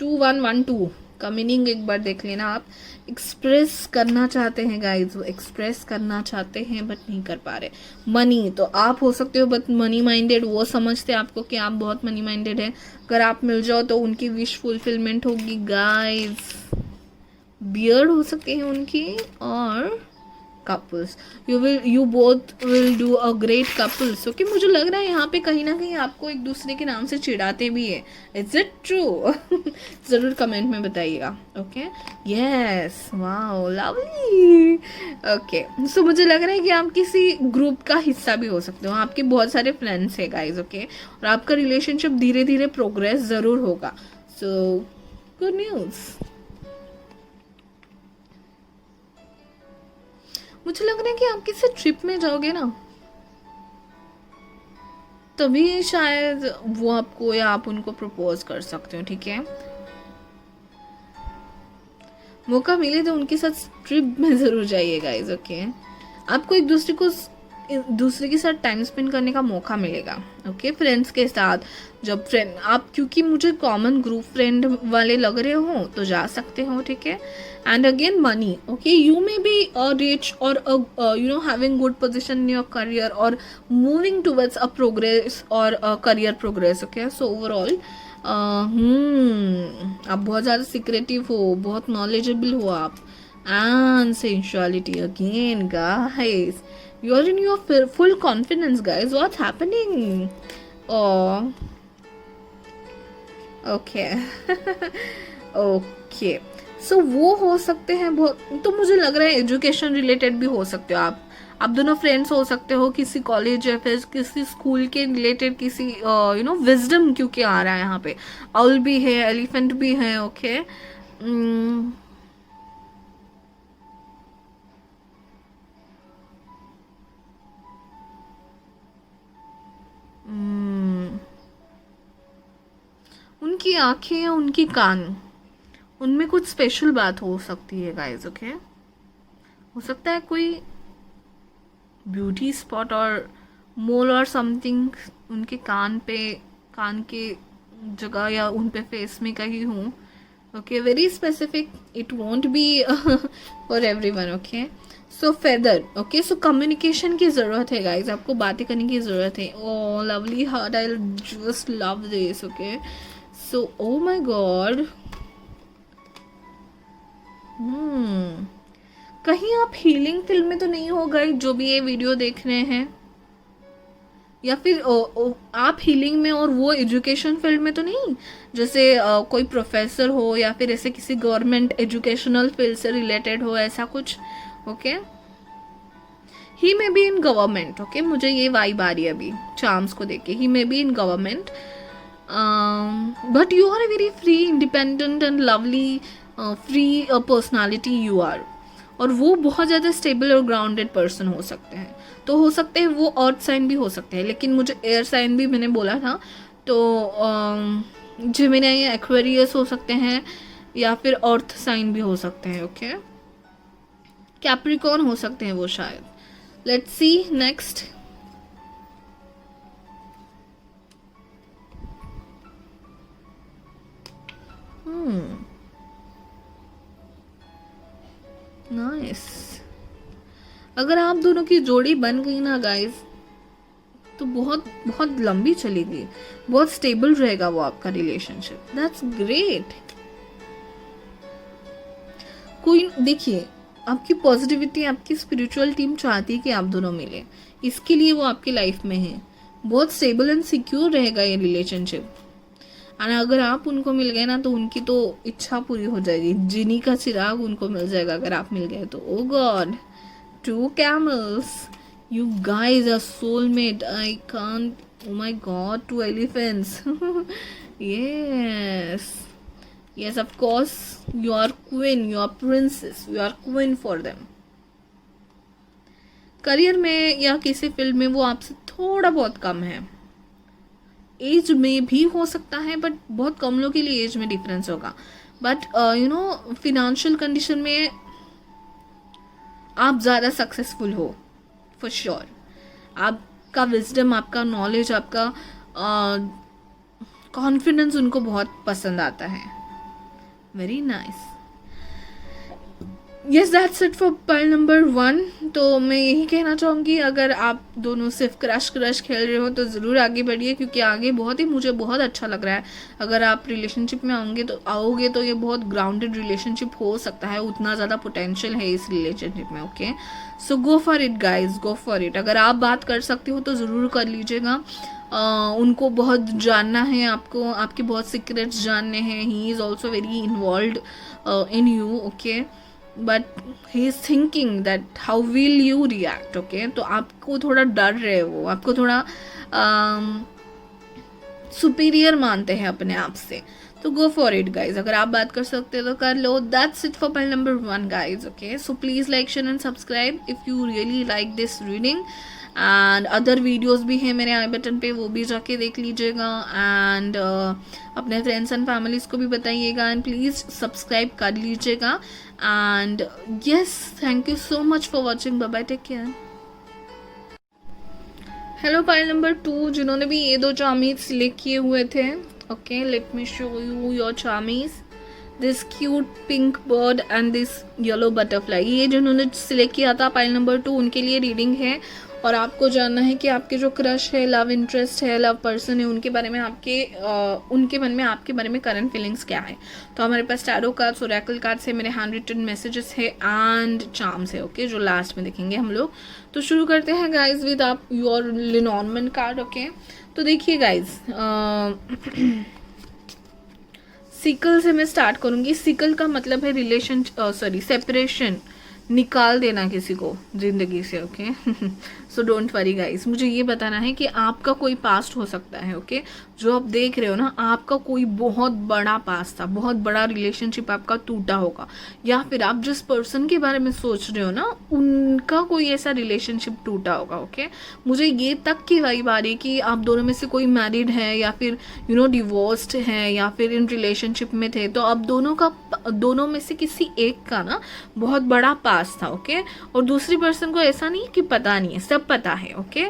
2112 का मीनिंग एक बार देख लेना आप। एक्सप्रेस करना चाहते हैं गाइज, वो एक्सप्रेस करना चाहते हैं बट नहीं कर पा रहे। मनी, तो आप हो सकते हो बट मनी माइंडेड, वो समझते हैं आपको कि आप बहुत मनी माइंडेड है। अगर आप मिल जाओ तो उनकी विश फुलफिलमेंट होगी गाइज। बियर्ड हो सकते हैं उनकी, और couples, you both will do a great couples, okay. मुझे लग रहा है यहाँ पे कहीं ना कहीं आपको एक दूसरे के नाम से चिढ़ाते भी है। Is it true? ज़रूर कमेंट में बताइएगा, okay. Yes, wow, lovely, okay. So मुझे लग रहा है कि आप किसी ग्रुप का हिस्सा भी हो सकते हो, आपके बहुत सारे फ्रेंड्स है गाइज, ओके। और आपका रिलेशनशिप धीरे धीरे प्रोग्रेस ज़रूर होगा। So good news. मुझे लग रहा है कि आप किसी ट्रिप में जाओगे ना, तभी शायद वो आपको या आप उनको प्रपोज कर सकते हो, ठीक है। मौका मिले तो उनके साथ ट्रिप में ज़रूर जाइए गाइज, ओके। आपको एक दूसरे के साथ टाइम स्पेंड करने का मौका मिलेगा, ओके। फ्रेंड्स के साथ, जब फ्रेंड आप, क्योंकि मुझे कॉमन ग्रुप फ्रेंड वाले लग रहे हो तो जा सकते हो, ठीक है। And again money, okay, you may be rich और having good position in your career और मूविंग टूवर्ड्स अ प्रोग्रेस और career progress, okay. So overall आप बहुत ज़्यादा सिक्रेटिव हो, बहुत नॉलेजेबल हो आप। And sensuality again guys, you are in your full confidence guys, what's happening? Oh, okay. okay, so वो हो सकते हैं बहुत, तो मुझे लग रहा है एजुकेशन रिलेटेड भी हो सकते हो आप। आप दोनों फ्रेंड्स हो सकते हो किसी कॉलेज या फिर किसी स्कूल के रिलेटेड, किसी विजडम, क्योंकि आ रहा है यहाँ पे। आउल भी है, एलिफेंट भी है, ओके। उनकी आंखें, उनकी कान, उनमें कुछ स्पेशल बात हो सकती है गाइस, ओके। हो सकता है कोई ब्यूटी स्पॉट और मोल और समथिंग उनके कान पे, कान के जगह या उन पे फेस में कहीं हूँ, okay. Very specific, it won't be for everyone, okay. So feather, okay. So communication की ज़रूरत है गाइज, आपको बातें करने की ज़रूरत है। Oh lovely heart, I just love this, okay. So oh my God, कहीं आप हीलिंग फील्ड में तो नहीं हो गए जो भी ये वीडियो देख रहे हैं, या फिर आप हीलिंग में और वो एजुकेशन फील्ड में तो नहीं, जैसे कोई प्रोफेसर हो या फिर ऐसे किसी गवर्नमेंट एजुकेशनल फील्ड से रिलेटेड हो, ऐसा कुछ, okay. He may be in government, okay. मुझे ये वाइब आ रही है अभी चार्म्स को देख के, he may be in government, but you are a very free, independent and lovely, free personality you are. और वो बहुत ज़्यादा स्टेबल और ग्राउंडेड पर्सन हो सकते हैं। तो हो सकते हैं वो अर्थ साइन भी हो सकते हैं, लेकिन मुझे एयर साइन भी मैंने बोला था, तो जेमिनी या एक्वेरियस हो सकते हैं, या फिर अर्थ साइन भी हो सकते हैं, ओके। कैप्रिकॉर्न हो सकते हैं वो शायद। Let's see next. नाइस। अगर आप दोनों की जोड़ी बन गई ना गाइस, तो बहुत बहुत लंबी चलेगी, बहुत स्टेबल रहेगा वो आपका रिलेशनशिप। That's great. कोई देखिए, आपकी पॉजिटिविटी, आपकी स्पिरिचुअल टीम चाहती है कि आप दोनों मिले, इसके लिए वो आपकी लाइफ में है। बहुत स्टेबल एंड सिक्योर रहेगा ये रिलेशनशिप। और अगर आप उनको मिल गए ना, तो उनकी तो इच्छा पूरी हो जाएगी, जिनी का चिराग उनको मिल जाएगा अगर आप मिल गए तो। ओ God, 2 camels, you guys are soulmate, I can't, oh my god, 2 elephants. yes, yes, of course, you are queen, you are princess, you are queen for them. Career में या किसी फील्ड में वो आपसे थोड़ा बहुत कम है, एज में भी हो सकता है, बट बहुत कम लोगों के लिए एज में डिफरेंस होगा। बट फिनेंशियल कंडीशन में आप ज़्यादा सक्सेसफुल हो फॉर श्योर। आपका विजडम, आपका नॉलेज, आपका कॉन्फिडेंस उनको बहुत पसंद आता है। Very nice. Yes, that's it for pile number 1। तो मैं यही कहना चाहूँगी, अगर आप दोनों सिर्फ क्रश खेल रहे हो तो ज़रूर आगे बढ़िए, क्योंकि आगे मुझे बहुत अच्छा लग रहा है। अगर आप रिलेशनशिप में आओगे तो ये बहुत ग्राउंडेड रिलेशनशिप हो सकता है, उतना ज़्यादा पोटेंशियल है इस रिलेशनशिप में, okay. So go for it guys, go for it. अगर आप बात कर सकते हो तो ज़रूर कर लीजिएगा। उनको बहुत जानना है, आपको आपके बहुत सीक्रेट्स जानने हैं। He is also very involve in you, okay, but he is thinking that how will you react, okay. तो आपको थोड़ा डर रहे, वो आपको थोड़ा सुपीरियर मानते हैं अपने आप से। तो गो फॉर इट गाइज, अगर आप बात कर सकते हो तो कर लो। That's it for pile number 1 guys, okay. So please like, share and subscribe if you really like this reading. And other videos भी हैं मेरे आई बटन पे, वो भी जाके देख लीजिएगा। एंड अपने फ्रेंड्स एंड फैमिलीज को भी बताइएगा, एंड प्लीज़ सब्सक्राइब कर लीजिएगा। And yes, thank you so much for watching. Bye bye, take care. Hello pile number 2, जिन्होंने भी ये 2 चामीज सिलेक्ट किए हुए थे, okay, let me show you your charms. This cute pink bird and this yellow butterfly, ये जिन्होंने select किया था पाइल नंबर 2, उनके लिए रीडिंग है। और आपको जानना है कि आपके जो क्रश है, लव इंटरेस्ट है, लव पर्सन है, उनके बारे में उनके मन में आपके बारे में करंट फीलिंग्स क्या है। तो हमारे पास टैरो कार्ड्स, ओरेकल कार्ड्स है, मेरे हैंड रिटन मैसेजेस है एंड चार्म्स है, ओके, जो लास्ट में देखेंगे हम लोग। तो शुरू करते हैं गाइज विद आप योर लेनॉर्मन कार्ड, ओके। तो देखिए गाइज, सिकल से मैं स्टार्ट करूँगी। सिकल का मतलब है सेपरेशन, निकाल देना किसी को जिंदगी से, okay. So don't worry guys, मुझे ये बताना है कि आपका कोई पास्ट हो सकता है, ओके। जो आप देख रहे हो ना, आपका कोई बहुत बड़ा पास्ट था, बहुत बड़ा रिलेशनशिप आपका टूटा होगा, या फिर आप जिस पर्सन के बारे में सोच रहे हो ना, उनका कोई ऐसा रिलेशनशिप टूटा होगा, ओके। मुझे ये तक की वाइब आ रही है कि आप दोनों में से कोई मैरिड है या फिर डिवोर्स्ड है या फिर इन रिलेशनशिप में थे, तो अब दोनों में से किसी एक का ना बहुत बड़ा पास्ट था, ओके। और दूसरी पर्सन को ऐसा नहीं कि पता नहीं है, सब पता है, ओके।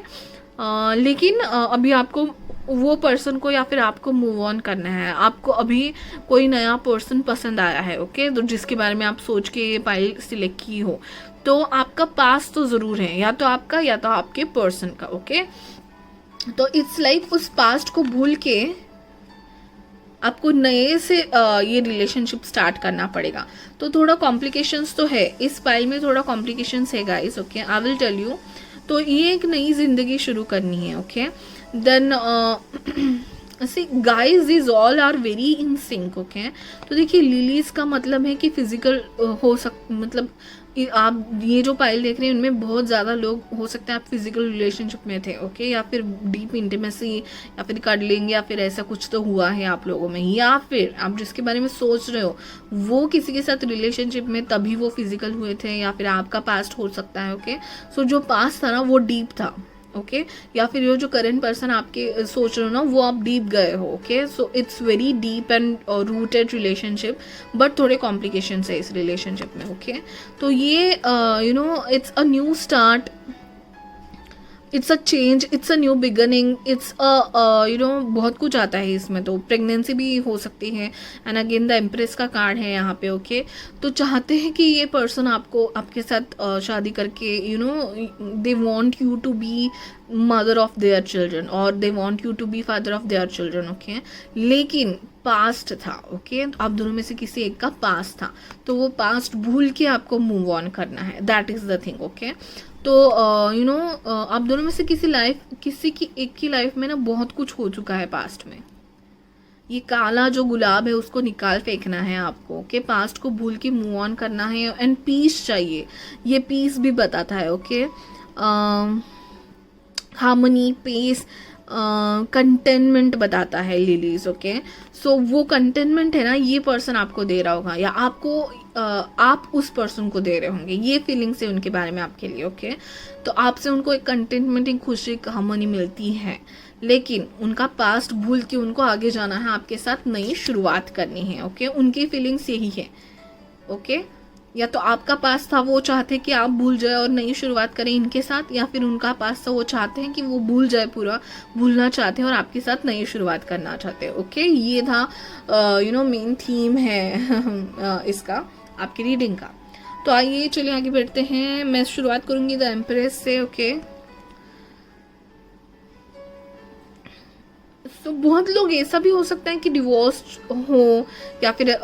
लेकिन अभी आपको वो पर्सन को या फिर आपको मूव ऑन करना है, आपको अभी कोई नया पर्सन पसंद आया है, ओके, तो जिसके बारे में आप सोच के ये फाइल सिलेक्ट की हो, तो आपका पास तो ज़रूर है, या तो आपका या तो आपके पर्सन का, ओके। तो इट्स लाइक उस पास्ट को भूल के आपको नए से ये रिलेशनशिप स्टार्ट करना पड़ेगा। तो थोड़ा कॉम्प्लिकेशंस तो है इस फाइल में, थोड़ा कॉम्प्लिकेशंस है guys, okay, I will tell you. तो ये एक नई जिंदगी शुरू करनी है, okay. Then see guys, this all are very in sync, okay. तो देखिए, लिलीज का मतलब है कि फिजिकल मतलब आप ये जो पाइल देख रहे हैं उनमें बहुत ज़्यादा लोग हो सकते हैं आप फिजिकल रिलेशनशिप में थे, ओके, या फिर डीप इंटीमेसी या फिर कडलिंग या फिर ऐसा कुछ तो हुआ है आप लोगों में, या फिर आप जिसके बारे में सोच रहे हो वो किसी के साथ रिलेशनशिप में तभी वो फिजिकल हुए थे, या फिर आपका पास्ट हो सकता है, ओके। सो जो पास्ट था ना वो डीप था, ओके, या फिर ये जो करंट पर्सन आपके सोच रहे हो ना वो आप डीप गए हो, okay. So it's very deep and rooted relationship, but थोड़े कॉम्प्लिकेशंस है इस रिलेशनशिप में, ओके। तो ये it's a new start, it's a change, it's a new beginning, it's बहुत कुछ आता है इसमें। तो प्रेगनेंसी भी हो सकती है, एंड अगेन द एम्प्रेस का कार्ड है यहाँ पे, ओके। तो चाहते हैं कि ये पर्सन आपको आपके साथ शादी करके they want you to be mother of their children और they want you to be father of their children, okay. लेकिन पास्ट था, ओके, आप दोनों में से किसी एक का पास्ट था, तो वो पास्ट भूल के आपको मूव ऑन करना है, that is the thing, okay. तो आप दोनों में से किसी की एक की लाइफ में ना बहुत कुछ हो चुका है पास्ट में। ये काला जो गुलाब है उसको निकाल फेंकना है आपको, ओके। पास्ट को भूल के मूव ऑन करना है, एंड पीस चाहिए, ये पीस भी बताता है, ओके। हार्मनी, पीस, कंटेनमेंट बताता है लिलीज, ओके। सो वो कंटेनमेंट है ना, ये पर्सन आपको दे रहा होगा, या आप उस पर्सन को दे रहे होंगे, ये फीलिंग्स है उनके बारे में आपके लिए, ओके। तो आपसे उनको एक कंटेनमेंट, एक खुशी, एक हार्मनी मिलती है, लेकिन उनका पास्ट भूल के उनको आगे जाना है, आपके साथ नई शुरुआत करनी है, ओके। उनकी फीलिंग्स यही है, ओके। या तो आपका पास था, वो चाहते हैं कि आप भूल जाए और नई शुरुआत करें इनके साथ, या फिर उनका पास था, वो चाहते हैं कि वो भूल जाए, पूरा भूलना चाहते हैं और आपके साथ नई शुरुआत करना चाहते हैं, ओके। ये था मेन थीम है इसका, आपकी रीडिंग का। तो आइए चलिए आगे बढ़ते हैं। मैं शुरुआत करूंगी द एम्प्रेस से, ओके। तो बहुत लोग ऐसा भी हो सकता है कि डिवोर्स हो, या फिर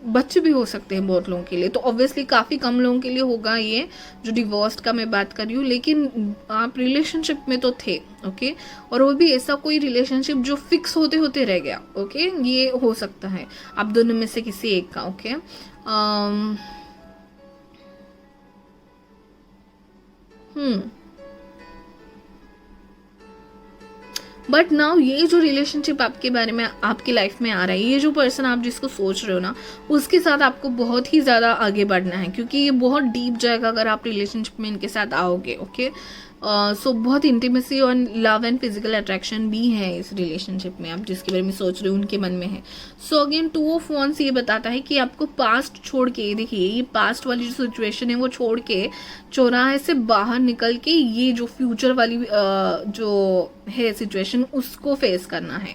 बच्चे भी हो सकते हैं बहुत लोगों के लिए। तो ऑब्वियसली काफ़ी कम लोगों के लिए होगा ये जो डिवोर्स का मैं बात कर रही हूँ, लेकिन आप रिलेशनशिप में तो थे, ओके। और वो भी ऐसा कोई रिलेशनशिप जो फिक्स होते होते रह गया, ओके। ये हो सकता है आप दोनों में से किसी एक का, ओके। बट नाउ ये जो रिलेशनशिप आपके बारे में आपकी लाइफ में आ रहा है, ये जो पर्सन आप जिसको सोच रहे हो ना, उसके साथ आपको बहुत ही ज़्यादा आगे बढ़ना है, क्योंकि ये बहुत डीप जाएगा अगर आप रिलेशनशिप में इनके साथ आओगे, ओके। सो बहुत इंटीमेसी और लव एंड फिजिकल अट्रैक्शन भी है इस रिलेशनशिप में, आप जिसके बारे में सोच रहे हो उनके मन में है। सो अगेन 2 ऑफ वॉन्ड्स ये बताता है कि आपको पास्ट छोड़ के, देखिए ये पास्ट वाली जो सिचुएशन है वो छोड़ के चौराहे से बाहर निकल के ये जो फ्यूचर वाली जो है सिचुएशन उसको फेस करना है,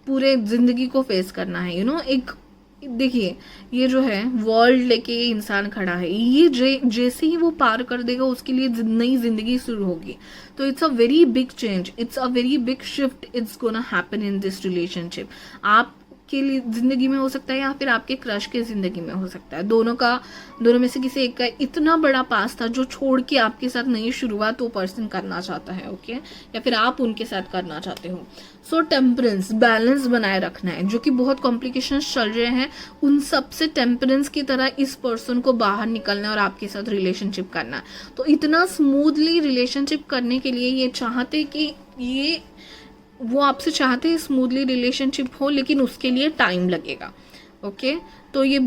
पूरे जिंदगी को फेस करना है, एक देखिए ये जो है वर्ल्ड लेके इंसान खड़ा है, ये जैसे ही वो पार कर देगा उसके लिए नई जिंदगी शुरू होगी। तो it's a very big change, it's a very big shift, it's gonna happen in this relationship. आप के लिए ज़िंदगी में हो सकता है या फिर आपके क्रश के ज़िंदगी में हो सकता है। दोनों में से किसी एक का इतना बड़ा पास था जो छोड़ के आपके साथ नई शुरुआत वो पर्सन करना चाहता है, ओके, या फिर आप उनके साथ करना चाहते हो। सो टेम्परेंस, बैलेंस बनाए रखना है। जो कि बहुत कॉम्प्लिकेशंस चल रहे हैं उन सब से टेम्परेंस की तरह इस पर्सन को बाहर निकलना और आपके साथ रिलेशनशिप करना है। तो इतना स्मूथली रिलेशनशिप करने के लिए ये चाहते कि वो आपसे चाहते हैं स्मूथली रिलेशनशिप हो, लेकिन उसके लिए टाइम लगेगा, ओके। तो ये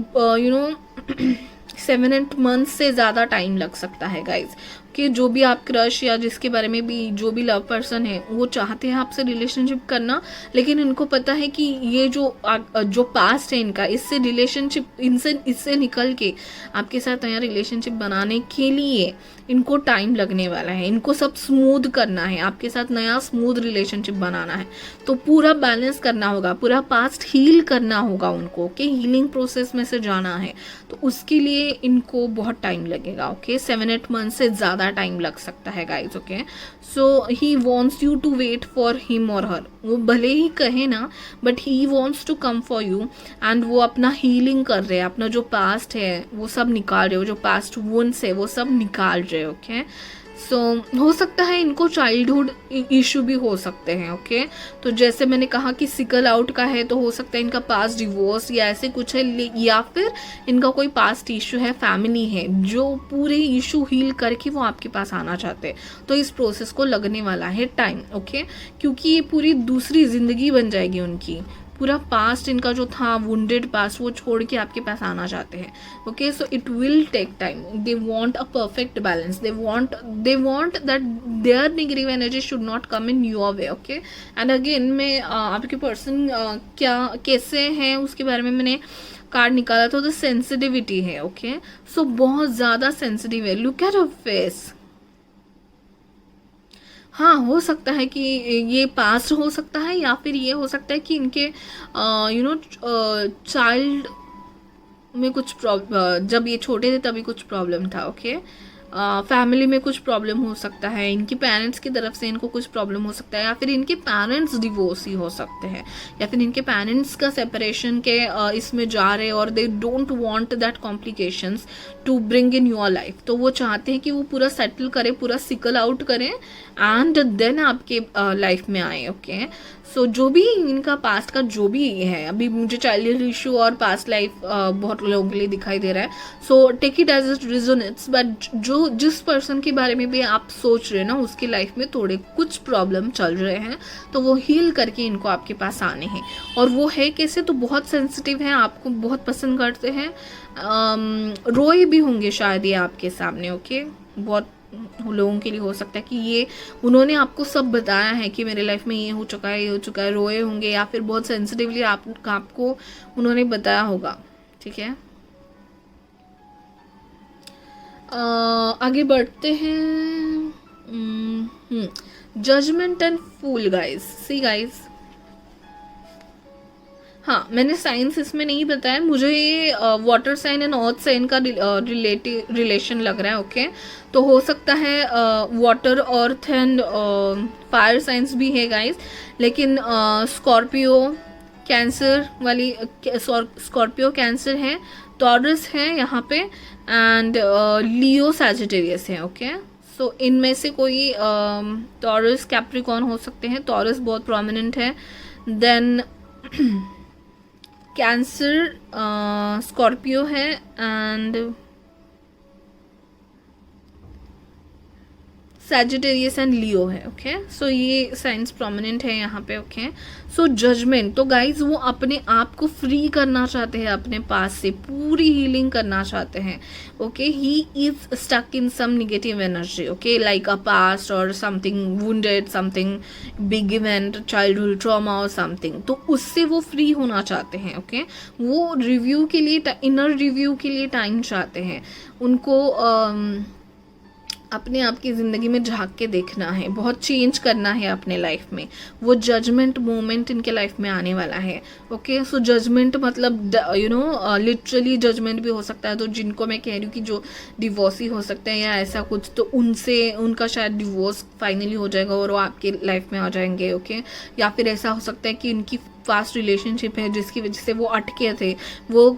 7-8 मंथ्स से ज़्यादा टाइम लग सकता है गाइज, कि जो भी आप क्रश या जिसके बारे में भी जो भी लव पर्सन है वो चाहते हैं आपसे रिलेशनशिप करना, लेकिन इनको पता है कि ये जो पास्ट है इनका, इससे रिलेशनशिप इससे निकल के आपके साथ नया रिलेशनशिप बनाने के लिए इनको टाइम लगने वाला है। इनको सब स्मूथ करना है, आपके साथ नया स्मूथ रिलेशनशिप बनाना है। तो पूरा बैलेंस करना होगा, पूरा पास्ट हील करना होगा उनको, ओके, हीलिंग प्रोसेस में से जाना है। तो उसके लिए इनको बहुत टाइम लगेगा, ओके, 7-8 मंथ से ज़्यादा टाइम लग सकता है guys, okay. So he wants you to wait for him और हर। वो भले ही कहे ना, but he wants to come for you and वो अपना हीलिंग कर रहे हैं, अपना जो पास्ट है वो सब निकाल रहे हो, जो पास्ट वुंड्स है वो सब निकाल रहे हो, ओके। सो हो सकता है इनको चाइल्डहुड इशू भी हो सकते हैं, ओके। तो जैसे मैंने कहा कि सिकल आउट का है, तो हो सकता है इनका पास्ट डिवोर्स या ऐसे कुछ है, या फिर इनका कोई पास्ट इशू है, फैमिली है जो पूरे इशू हील करके वो आपके पास आना चाहते हैं। तो इस प्रोसेस को लगने वाला है टाइम, ओके, क्योंकि ये पूरी दूसरी जिंदगी बन जाएगी उनकी। पूरा पास्ट इनका जो था वुंडेड पास्ट वो छोड़ के आपके पास आना चाहते हैं, okay. So it will take time. They want a perfect balance, they want that there negative energy should not come in your way, okay. And again मैं आपके पर्सन कैसे हैं उसके बारे में मैंने कार्ड निकाला था, तो सेंसिटिविटी है, ओके। सो बहुत ज़्यादा सेंसिटिव है। Look at your face. हाँ, हो सकता है कि ये पास्ट हो सकता है, या फिर ये हो सकता है कि इनके चाइल्ड में कुछ जब ये छोटे थे तभी कुछ प्रॉब्लम था, ओके। फैमिली में कुछ प्रॉब्लम हो सकता है, इनकी पेरेंट्स की तरफ से इनको कुछ प्रॉब्लम हो सकता है, या फिर इनके पेरेंट्स डिवोर्स ही हो सकते हैं, या फिर इनके पेरेंट्स का सेपरेशन के इसमें जा रहे हैं और they don't want that complications to bring in your life. तो वो चाहते हैं कि वो पूरा सेटल करें, पूरा सिकल आउट करें एंड देन आपके लाइफ में आए, ओके। सो जो भी इनका पास्ट का जो भी है, अभी मुझे चाइल्डहुड इशू और पास्ट लाइफ बहुत लोगों के लिए दिखाई दे रहा है। So take it as it resonates, but जिस पर्सन के बारे में भी आप सोच रहे हैं ना, उसकी लाइफ में थोड़े कुछ प्रॉब्लम चल रहे हैं, तो वो हील करके इनको आपके पास आने हैं। और वो है कैसे, तो बहुत सेंसिटिव है, आपको बहुत पसंद करते हैं, रोए भी होंगे शायद ये आपके सामने, ओके। बहुत लोगों के लिए हो सकता है कि ये उन्होंने आपको सब बताया है कि मेरे लाइफ में ये हो चुका है, ये हो चुका है, रोए होंगे, या फिर बहुत सेंसिटिवली आपको उन्होंने बताया होगा, ठीक है। आगे बढ़ते हैं। Judgement and fool guys. See guys, हाँ, मैंने साइंस इसमें नहीं बताया, मुझे ये water sign and earth sign का रिलेशन लग रहा है, ओके। तो हो सकता है water, earth and fire signs भी है गाइज, लेकिन स्कॉर्पियो कैंसर वाली, स्कॉर्पियो कैंसर है, टॉरस है यहाँ पे, एंड लियो सैजिटेरियस है, ओके। सो इनमें से कोई टॉरस कैप्रिकॉर्न हो सकते हैं। टॉरस बहुत प्रोमिनेंट है, देन कैंसर, स्कॉर्पियो है, एंड सैजिटेरियस एंड लियो है, ओके। सो ये साइंस प्रोमिनेंट है यहाँ पे, ओके। सो जजमेंट, तो गाइज वो अपने आप को फ्री करना चाहते हैं, अपने पास से पूरी हीलिंग करना चाहते हैं, okay. He is stuck in some negative energy, okay, like a past और something wounded, something big event, childhood trauma और समथिंग। तो उससे वो फ्री होना चाहते हैं, ओके। वो रिव्यू के लिए, इनर रिव्यू के लिए टाइम चाहते हैं। उनको अपने आप की ज़िंदगी में झांक के देखना है, बहुत चेंज करना है अपने लाइफ में। वो जजमेंट मोमेंट इनके लाइफ में आने वाला है, ओके। सो जजमेंट मतलब लिटरली जजमेंट भी हो सकता है, तो जिनको मैं कह रही हूँ कि जो डिवोर्सी हो सकते हैं या ऐसा कुछ, तो उनसे उनका शायद डिवोर्स फाइनली हो जाएगा और वो आपके लाइफ में आ जाएंगे, ओके। या फिर ऐसा हो सकता है कि उनकी पास्ट रिलेशनशिप है जिसकी वजह से वो अटके थे, वो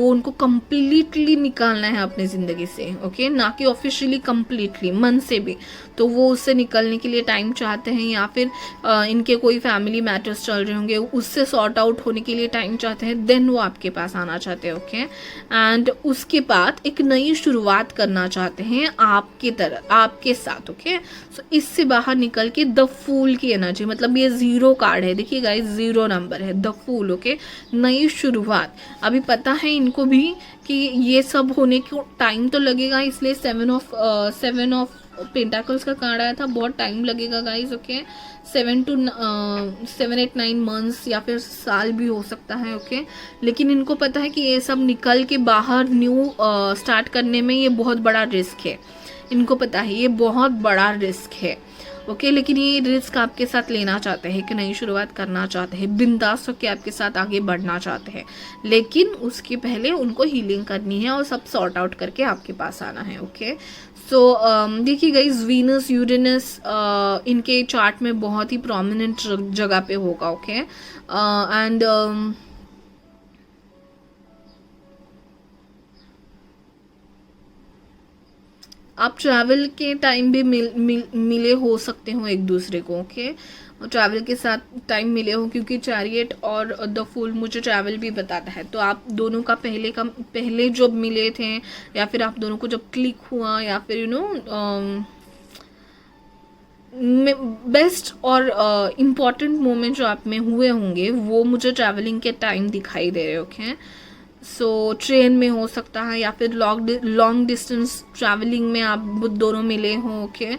उनको कम्प्लीटली निकालना है अपनी ज़िंदगी से, ओके, ना कि ऑफिशियली, कम्प्लीटली मन से भी। तो वो उससे निकलने के लिए टाइम चाहते हैं, या फिर इनके कोई फैमिली मैटर्स चल रहे होंगे उससे सॉर्ट आउट होने के लिए टाइम चाहते हैं, देन वो आपके पास आना चाहते हैं, ओके। एंड उसके बाद एक नई शुरुआत करना चाहते हैं आपकी तरह, आपके साथ, ओके। सो इससे बाहर निकल के द फूल की एनर्जी, मतलब ये 0 कार्ड है, देखिए गाइस 0 नंबर है, द फूल, ओके। नई शुरुआत, अभी पता है इनको भी कि ये सब होने को टाइम तो लगेगा, इसलिए 7 ऑफ पेंटाकल्स का कार्ड आया था, बहुत टाइम लगेगा गाइस, ओके। 7 8 9 मंथ्स या फिर साल भी हो सकता है, ओके। लेकिन इनको पता है कि ये सब निकल के बाहर न्यू स्टार्ट करने में ये बहुत बड़ा रिस्क है, इनको पता है ये बहुत बड़ा रिस्क है, ओके। लेकिन ये रिस्क आपके साथ लेना चाहते हैं, कि नई शुरुआत करना चाहते हैं, बिंदास होकर आपके साथ आगे बढ़ना चाहते हैं, लेकिन उसके पहले उनको हीलिंग करनी है और सब सॉर्ट आउट करके आपके पास आना है, ओके। सो देखिए गाइस, वीनस यूरेनस इनके चार्ट में बहुत ही प्रोमिनेंट जगह पे होगा, ओके। एंड आप ट्रैवल के टाइम भी मिले हो सकते हो एक दूसरे को, ओके। ट्रैवल के साथ टाइम मिले हो, क्योंकि चैरियट और द फूल मुझे ट्रैवल भी बताता है। तो आप दोनों का पहले जब मिले थे, या फिर आप दोनों को जब क्लिक हुआ, या फिर बेस्ट और इम्पॉर्टेंट मोमेंट जो आप में हुए होंगे, वो मुझे ट्रैवलिंग के टाइम दिखाई दे रहे, ओके। सो ट्रेन में हो सकता है, या फिर लॉन्ग डिस्टेंस ट्रैवलिंग में आप दोनों मिले हों, ओके।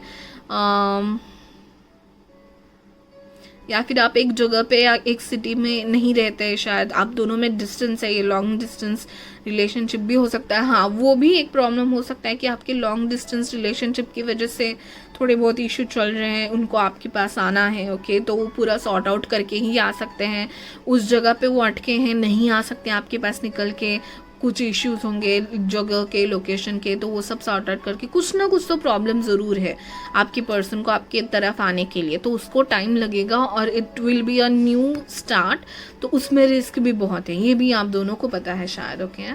या फिर आप एक जगह पे या एक सिटी में नहीं रहते हैं, शायद आप दोनों में डिस्टेंस है, ये लॉन्ग डिस्टेंस रिलेशनशिप भी हो सकता है। हाँ, वो भी एक प्रॉब्लम हो सकता है कि आपके लॉन्ग डिस्टेंस रिलेशनशिप की वजह से थोड़े बहुत इशू चल रहे हैं, उनको आपके पास आना है, ओके। तो वो पूरा सॉर्ट आउट करके ही आ सकते हैं, उस जगह पे वो अटके हैं, नहीं आ सकते आपके पास निकल के, कुछ इश्यूज होंगे जगह के, लोकेशन के, तो वो सब सॉर्ट आउट करके, कुछ ना कुछ तो प्रॉब्लम ज़रूर है आपकी पर्सन को आपके तरफ आने के लिए, तो उसको टाइम लगेगा और it will be a new start. तो उसमें रिस्क भी बहुत है, ये भी आप दोनों को पता है शायद, ओके।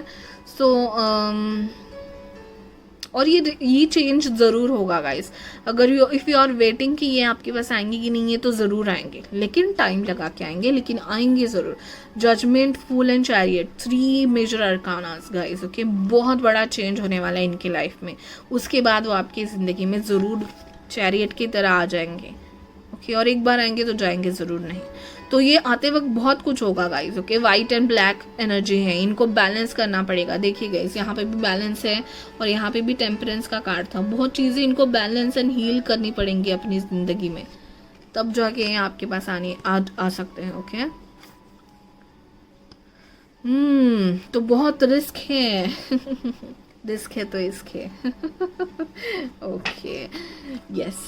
सो और ये चेंज ज़रूर होगा गाइस। अगर इफ़ यू आर वेटिंग कि ये आपके पास आएंगे कि नहीं, ये तो ज़रूर आएंगे, लेकिन टाइम लगा के आएंगे, लेकिन आएंगे ज़रूर। Judgement, fool and chariot, 3 major arcanas guys, okay. बहुत बड़ा चेंज होने वाला है इनकी लाइफ में, उसके बाद वो आपकी ज़िंदगी में ज़रूर चैरियट की तरह आ जाएंगे, ओके। और एक बार आएंगे तो जाएंगे ज़रूर नहीं। तो ये आते वक्त बहुत कुछ होगा guys, okay. White and black energy है, इनको बैलेंस करना पड़ेगा। देखिए गाइस, यहाँ पे भी बैलेंस है और यहाँ पे भी टेम्परेंस का कार्ड था। बहुत चीज़ें इनको बैलेंस एंड हील करनी पड़ेंगी अपनी ज़िंदगी में, तब जाके आपके पास आ सकते हैं, ओके। तो बहुत रिस्क है रिस्क है तो इसके okay, yes,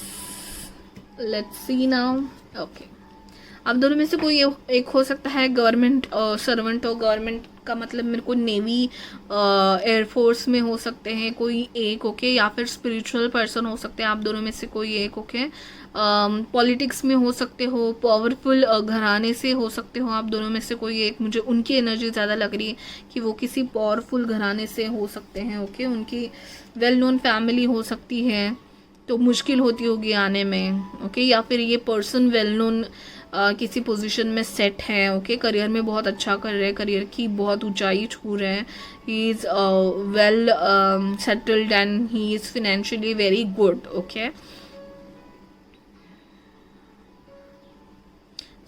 let's see now, okay. आप दोनों में से कोई एक हो सकता है गवर्नमेंट सर्वेंट हो, गवर्नमेंट का मतलब मेरे को नेवी, एयरफोर्स में हो सकते हैं कोई एक, ओके। या फिर स्पिरिचुअल पर्सन हो सकते हैं आप दोनों में से कोई एक, ओके। पॉलिटिक्स में हो सकते हो, पावरफुल घराने से हो सकते हो आप दोनों में से कोई एक। मुझे उनकी एनर्जी ज़्यादा लग रही है कि वो किसी पावरफुल घराने से हो सकते हैं, ओके। उनकी वेल नोन फैमिली हो सकती है, तो मुश्किल होती होगी आने में, ओके। या फिर ये पर्सन वेल नोन किसी पोजीशन में सेट है, ओके। करियर में बहुत अच्छा कर रहे हैं, करियर की बहुत ऊंचाई छू रहे हैं। He is well settled and he is financially very good, okay.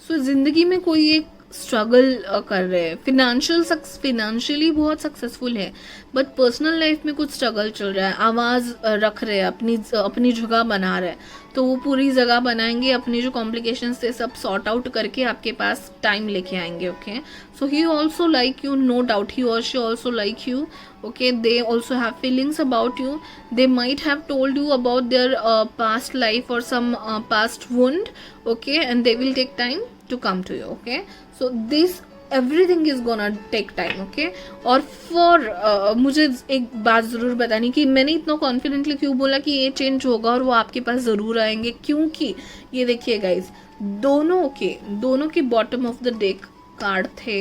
So जिंदगी में कोई एक स्ट्रगल कर रहे हैं, फिनेंशियली बहुत सक्सेसफुल है, बट पर्सनल लाइफ में कुछ स्ट्रगल चल रहा है। आवाज़ रख रहे हैं, अपनी जगह बना रहे हैं, तो वो पूरी जगह बनाएंगे, अपनी जो कॉम्प्लिकेशन से सब सॉर्ट आउट करके आपके पास टाइम लेके आएंगे, okay. So he also like you, no doubt, he और she also like you, okay. They also have feelings about you. They might have told you about their past life or some past wound, okay, and they will take time to come to you, okay. So this everything is gonna take time, okay. और for मुझे एक बात ज़रूर बतानी कि मैंने इतना confidently क्यों बोला कि ये चेंज होगा और वो आपके पास ज़रूर आएंगे, क्योंकि ये देखिए गाइज, दोनों के bottom of the deck card थे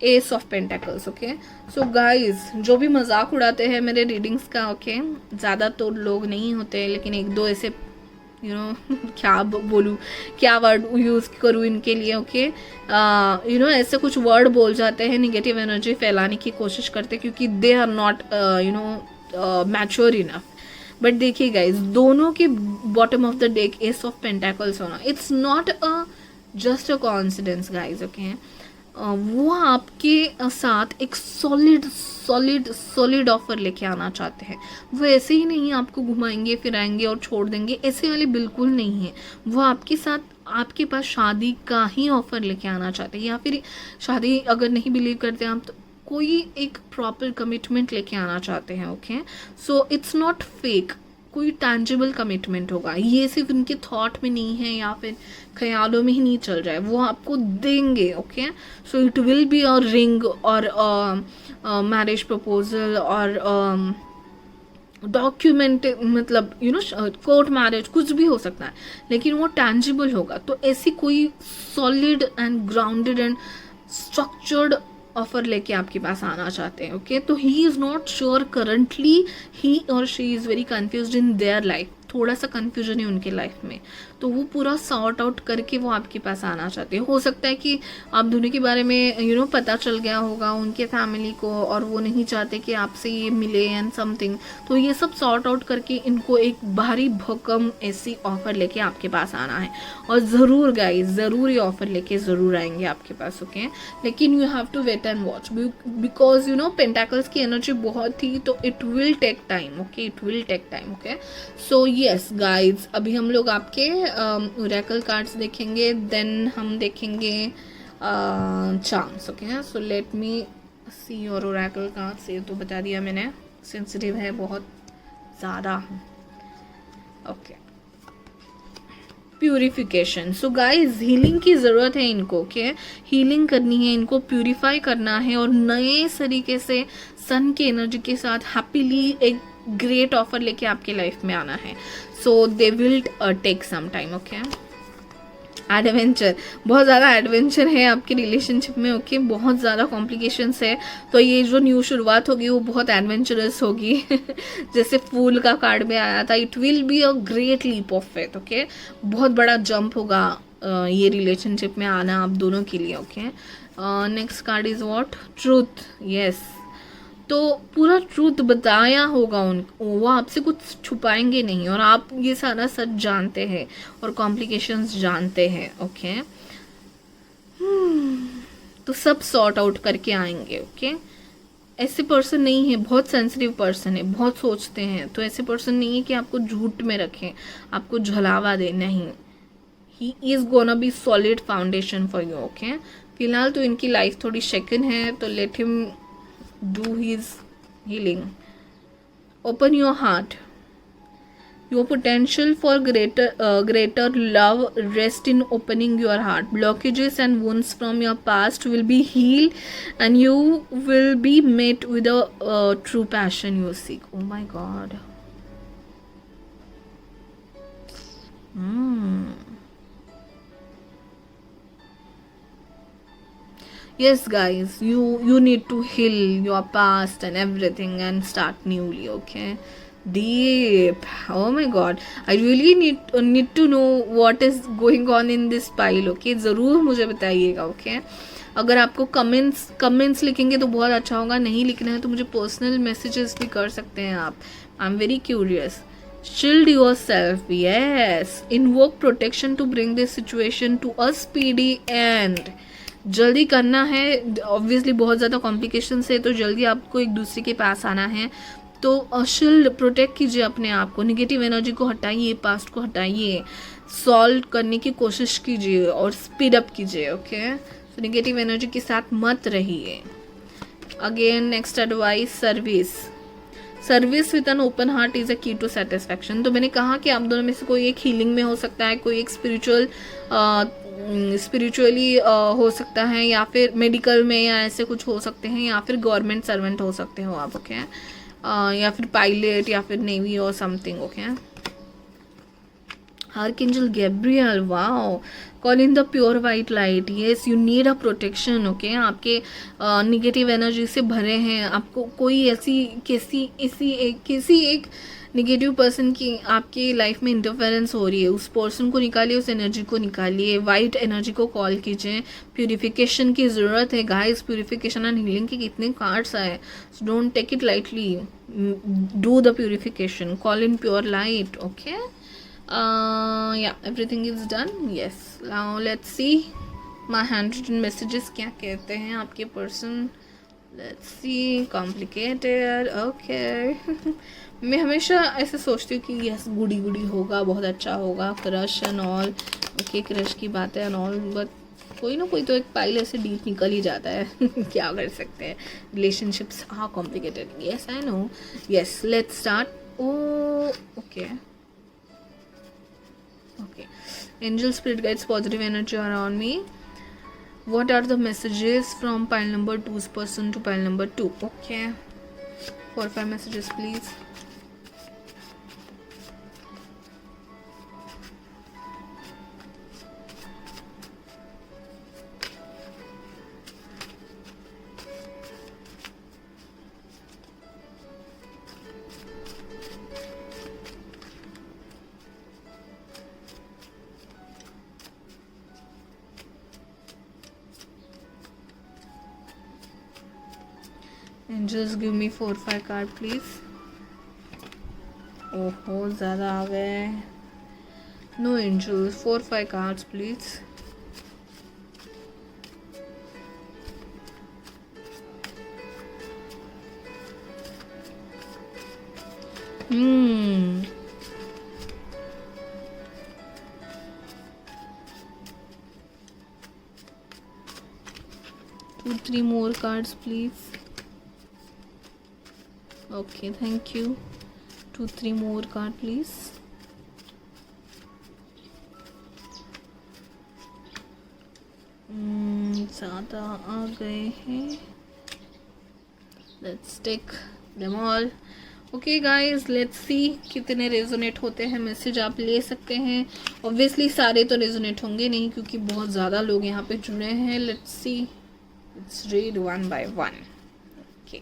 ace of pentacles. Okay, so guys जो भी मजाक उड़ाते हैं मेरे रीडिंग्स का, ओके, ज़्यादा तो लोग नहीं होते, लेकिन एक दो ऐसे क्या बोलूँ, क्या वर्ड यूज़ करूँ इनके लिए, ओके, ऐसे कुछ वर्ड बोल जाते हैं, निगेटिव एनर्जी फैलाने की कोशिश करते, क्योंकि they are not mature enough. But देखिए गाइज, दोनों के bottom of the deck ace of pentacles होना, it's not just a coincidence guys. Okay, वो आपके साथ एक सॉलिड ऑफर लेके आना चाहते हैं। वो ऐसे ही नहीं आपको घुमाएंगे फिराएंगे और छोड़ देंगे, ऐसे वाले बिल्कुल नहीं है। वो आपके साथ आपके पास शादी का ही ऑफर लेके आना चाहते हैं, या फिर शादी अगर नहीं बिलीव करते आप तो कोई एक प्रॉपर कमिटमेंट लेके आना चाहते हैं। Okay, so it's not fake, कोई टैंजिबल कमिटमेंट होगा, ये सिर्फ उनके थॉट में नहीं है या फिर ख्यालों में ही नहीं चल रहा है, वो आपको देंगे। Okay, so it will be a ring और मैरिज प्रपोजल और डॉक्यूमेंट, मतलब कोर्ट मैरिज, कुछ भी हो सकता है, लेकिन वो टैंजिबल होगा। तो ऐसी कोई solid and grounded and structured offer लेके आपके पास आना चाहते हैं। ओके, तो he is not sure currently, he और she is very confused in their life, थोड़ा सा कंफ्यूजन है उनके लाइफ में, तो वो पूरा सॉर्ट आउट करके वो आपके पास आना चाहते हैं। हो सकता है कि आप दोनों के बारे में पता चल गया होगा उनके फैमिली को, और वो नहीं चाहते कि आपसे ये मिले एंड समथिंग, तो ये सब सॉर्ट आउट करके इनको एक भारी भरकम ऐसी ऑफर लेके आपके पास आना है। और ज़रूर गाइस, ज़रूर ये ऑफर लेके ज़रूर आएंगे आपके पास। ओके, लेकिन you have to wait and watch, because pentacles की एनर्जी बहुत थी, तो it will take time. Okay, it will take time. Okay, so yes guys, अभी हम लोग आपके ओरेकल कार्ड्स देखेंगे, देन हम देखेंगे charms. Okay, so let me C your oracle cards. ये तो बता दिया मैंने, सेंसिटिव है बहुत ज़्यादा। Okay, purification. So guys, healing की ज़रूरत है इनको। ओके, हीलिंग करनी है इनको, प्यूरिफाई करना है, और नए तरीके से सन की एनर्जी के साथ हैप्पीली एक ग्रेट ऑफर लेके आपके लाइफ में आना है। So they will take some time. Okay, adventure, बहुत ज़्यादा एडवेंचर है आपके रिलेशनशिप में। ओके, बहुत ज़्यादा कॉम्प्लिकेशंस है, तो ये जो न्यू शुरुआत होगी वो बहुत एडवेंचरस होगी। जैसे फूल का कार्ड में आया था, it will be a great leap of faith. Okay, बहुत बड़ा जंप होगा ये रिलेशनशिप में आना आप दोनों के लिए। Okay, next card is what, truth. Yes, तो पूरा ट्रूथ बताया होगा उनको, वो आपसे कुछ छुपाएंगे नहीं, और आप ये सारा सच जानते हैं और कॉम्प्लिकेशंस जानते हैं। ओके, तो सब सॉर्ट आउट करके आएंगे। ओके, ऐसे पर्सन नहीं है, बहुत सेंसिटिव पर्सन है, बहुत सोचते हैं, तो ऐसे पर्सन नहीं है कि आपको झूठ में रखें, आपको झलावा दे, नहीं। He is gonna be solid foundation for you. Okay, फिलहाल तो इनकी लाइफ थोड़ी शेकन है, तो let him do his healing. Open your heart. Your potential for greater love rest in opening your heart. Blockages and wounds from your past will be healed, and you will be met with a true passion you seek. Oh my God. Yes guys, you need to heal your past and everything and start newly. Okay, deep. Oh my God, I really need to know what is going on in this pile. Okay, ज़रूर मुझे बताइएगा। Okay, अगर आपको comments लिखेंगे तो बहुत अच्छा होगा, नहीं लिखना है तो मुझे पर्सनल मैसेजेस भी कर सकते हैं आप। I am very curious. Shield yourself. Yes, invoke protection to bring this situation to a speedy end. जल्दी करना है, ऑब्वियसली बहुत ज़्यादा कॉम्प्लिकेशंस है, तो जल्दी आपको एक दूसरे के पास आना है। तो शील्ड, प्रोटेक्ट कीजिए अपने आप को, निगेटिव एनर्जी को हटाइए, पास्ट को हटाइए, सॉल्व करने की कोशिश कीजिए और स्पीड अप कीजिए। ओके, तो निगेटिव एनर्जी के साथ मत रहिए। Again next advice, service with an open heart is a की टू सेटिस्फैक्शन। तो मैंने कहा कि आप दोनों में से कोई एक हीलिंग में हो सकता है, कोई एक स्पिरिचुअली हो सकता है, या फिर मेडिकल में, या ऐसे कुछ हो सकते हैं, या फिर गवर्नमेंट सर्वेंट हो सकते हो आप। ओके, या फिर पायलट, या फिर नेवी और something. Okay, Archangel Gabriel, wow. Call in the pure white light. Yes, you need a protection. Okay, आपके निगेटिव एनर्जी से भरे हैं. आपको कोई ऐसी किसी एक निगेटिव पर्सन की आपकी लाइफ में इंटरफेरेंस हो रही है. उस पर्सन को निकालिए, उस एनर्जी को निकालिए. वाइट एनर्जी को कॉल कीजिए. प्यूरिफिकेशन की ज़रूरत है गाइस. प्यूरिफिकेशन एंड हीलिंग के कितने कार्ड्स आए. So don't take it lightly. Do the purification. Call in pure light. Okay. Yeah, everything is done. Yes, now let's see my handwritten messages क्या कहते हैं आपके person. Let's see. Complicated. Okay. मैं हमेशा ऐसे सोचती हूँ कि यस गुडी गुडी होगा, बहुत अच्छा होगा, crush and all. Okay, crush की बात है एंड ऑल, बट कोई ना कोई तो एक पाइल ऐसे डीप निकल ही जाता है. क्या कर सकते हैं. Relationships are complicated. Yes I know. Yes, let's start. Okay. Okay, angel spirit guides positive energy around me. What are the messages from pile number 2's person to pile number 2? Okay, 4-5 messages please. Angels give me 4-5 card please. ओहो ज़्यादा आ गए. No angels, 4-5 cards please. Two, three more cards please. Okay, thank you. 2-3 more card please. ज़्यादा आ गए हैं. Let's take them all. Okay guys, let's see कितने resonate होते हैं. Message आप ले सकते हैं. ऑब्वियसली सारे तो रेजोनेट होंगे नहीं क्योंकि बहुत ज़्यादा लोग यहाँ पे जुड़े हैं. Let's see. Let's read one by one. Okay.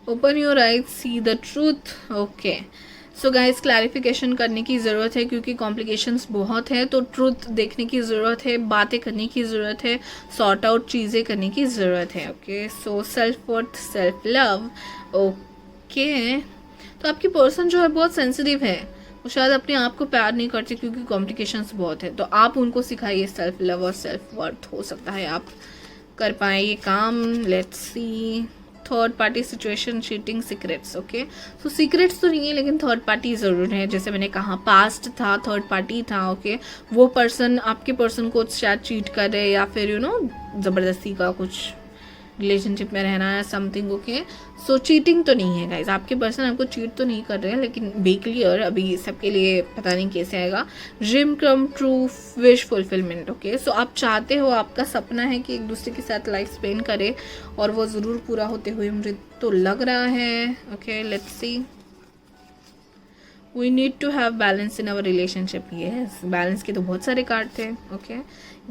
Open your eyes, see the truth. Okay, so guys clarification करने की ज़रूरत है क्योंकि कॉम्प्लिकेशंस बहुत है. तो ट्रूथ देखने की ज़रूरत है, बातें करने की ज़रूरत है, सॉर्ट आउट चीज़ें करने की ज़रूरत है. Okay, so self worth, self love. Okay, तो आपकी पर्सन जो है बहुत सेंसिटिव है. वो शायद अपने आप को प्यार नहीं करते क्योंकि कॉम्प्लिकेशंस बहुत है. तो आप उनको सिखाइए सेल्फ लव और सेल्फ वर्थ. हो सकता है आप कर पाए ये काम. Let's see. Third party situation, cheating, secrets. Okay, so secrets तो नहीं है लेकिन थर्ड पार्टी ज़रूर है. जैसे मैंने कहा पास्ट था, थर्ड पार्टी था. ओके, वो पर्सन आपके पर्सन को शायद चीट कर रहे या फिर यू नो ज़बरदस्ती का कुछ रिलेशनशिप में रहना है समथिंग. ओके, सो चीटिंग तो नहीं है गाइज. आपके पर्सन आपको चीट तो नहीं कर रहे हैं लेकिन बी क्लियर, अभी सबके लिए पता नहीं कैसे आएगा. Dream come true, wish fulfilment. Okay, so आप चाहते हो, आपका सपना है कि एक दूसरे के साथ लाइफ स्पेंड करे और वो ज़रूर पूरा होते हुए मुझे तो लग रहा है. Okay, let's see. We need to have balance in our relationship. Yes, balance के तो बहुत सारे कार्ड थे. ओके,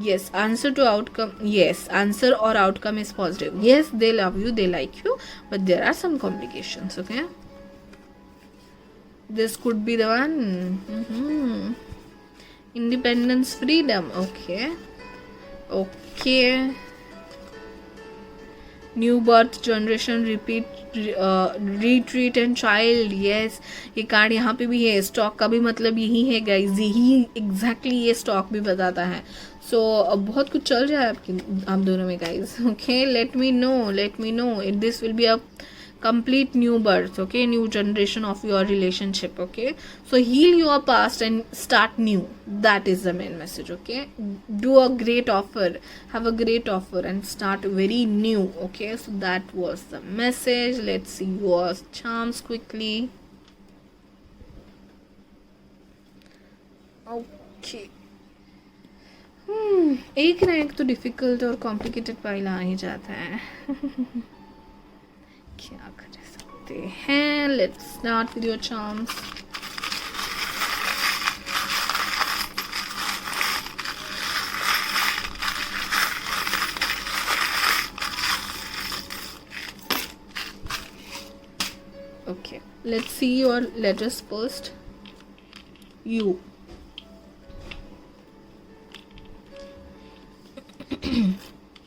yes, answer to outcome. Yes, answer or outcome is positive. Yes, they love you, they like you, but there are some complications. Okay, this could be the one. Independence, freedom. Okay, new birth, generation, repeat, retreat and child. Yes, ये card यहाँ पे भी है. Stock का भी मतलब यही है गाइज, यही एग्जैक्टली ये स्टॉक भी बताता है. सो बहुत कुछ चल रहा है आप दोनों में guys. Okay, let me know this will be a complete new birth. Okay, new generation of your relationship. Okay, so heal your past and start new. That is the main message. Okay, do a great offer, have a great offer and start very new. Okay, so that was the message. Let's see your charms quickly. Okay, एक ना एक तो difficult और complicated pile आ ही जाता है. क्या कर सकते करते हैं. Let's start with your charms. Okay, let's see your letters first. U.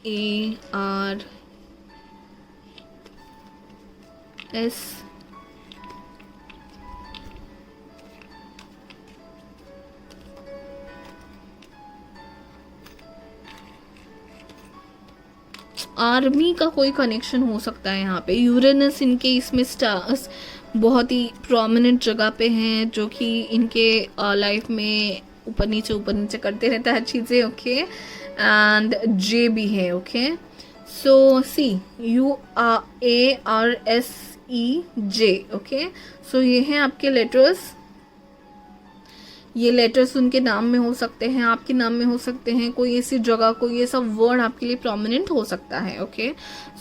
A R S army का कोई कनेक्शन हो सकता है यहाँ पे. यूरेनस इनके इसमें स्टार्स बहुत ही प्रोमिनेंट जगह पे हैं, जो कि इनके लाइफ में ऊपर नीचे करते रहता है चीज़ें. ओके, एंड जे भी है. ओके, सो सी UARSEJ. ओके, सो ये हैं आपके लेटर्स. ये लेटर्स उनके नाम में हो सकते हैं, आपके नाम में हो सकते हैं, कोई ऐसी जगह कोई ऐसा वर्ड आपके लिए प्रोमिनेंट हो सकता है. Okay,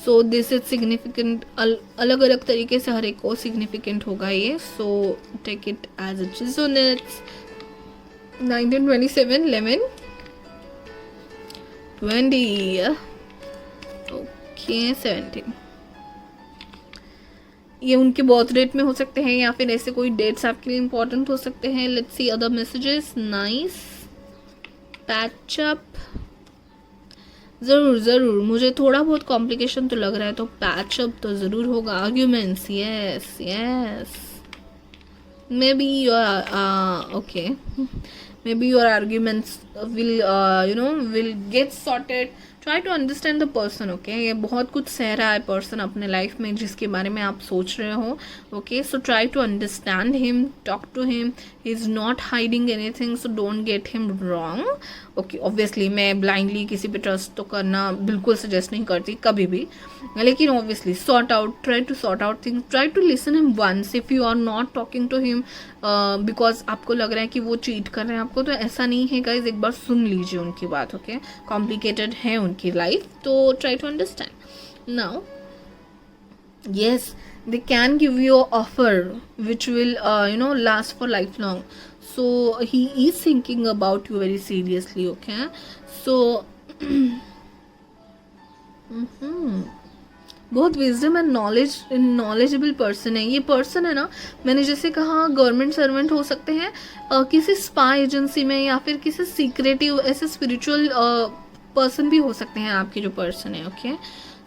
so this is significant. अलग अलग तरीके से हर एक को सिग्निफिकेंट होगा ये. So take it as it is. So next 1927 11 20 okay 17. ये उनके बर्थ डेट में हो सकते हैं या फिर ऐसे कोई डेट्स आपके लिए इंपॉर्टेंट हो सकते हैं. Let's see other messages. Nice, patch up. ज़रूर मुझे थोड़ा बहुत कॉम्प्लिकेशन तो लग रहा है, तो पैचअप तो ज़रूर होगा. Arguments, yes maybe your okay, maybe your arguments will get sorted. Try to understand the person. Okay, ये बहुत कुछ सह रहा है पर्सन अपने लाइफ में जिसके बारे में आप सोच रहे हो. Okay, so try to understand him, talk to him. He is not hiding anything, so don't get him wrong. Okay, obviously मैं ब्लाइंडली किसी पे ट्रस्ट तो करना बिल्कुल सजेस्ट नहीं करती कभी भी, लेकिन obviously try to sort out things. Try to listen him once if you are not talking to him because आपको लग रहा है कि वो चीट कर रहे हैं आपको. तो ऐसा नहीं है गाइज, एक बार सुन लीजिए उनकी बात. ओके, कॉम्प्लिकेटेड है उनकी लाइफ, तो try to understand. Now yes, they can give you an offer which will last for lifelong. So he is thinking about you very seriously. Okay, so बहुत विजडम एंड नॉलेजेबल पर्सन है ये person है ना. मैंने जैसे कहा government servant हो सकते हैं, किसी स्पाई एजेंसी में, या फिर किसी सीक्रेटिव ऐसे स्पिरिचुअल पर्सन भी हो सकते हैं आपके जो पर्सन है. Okay,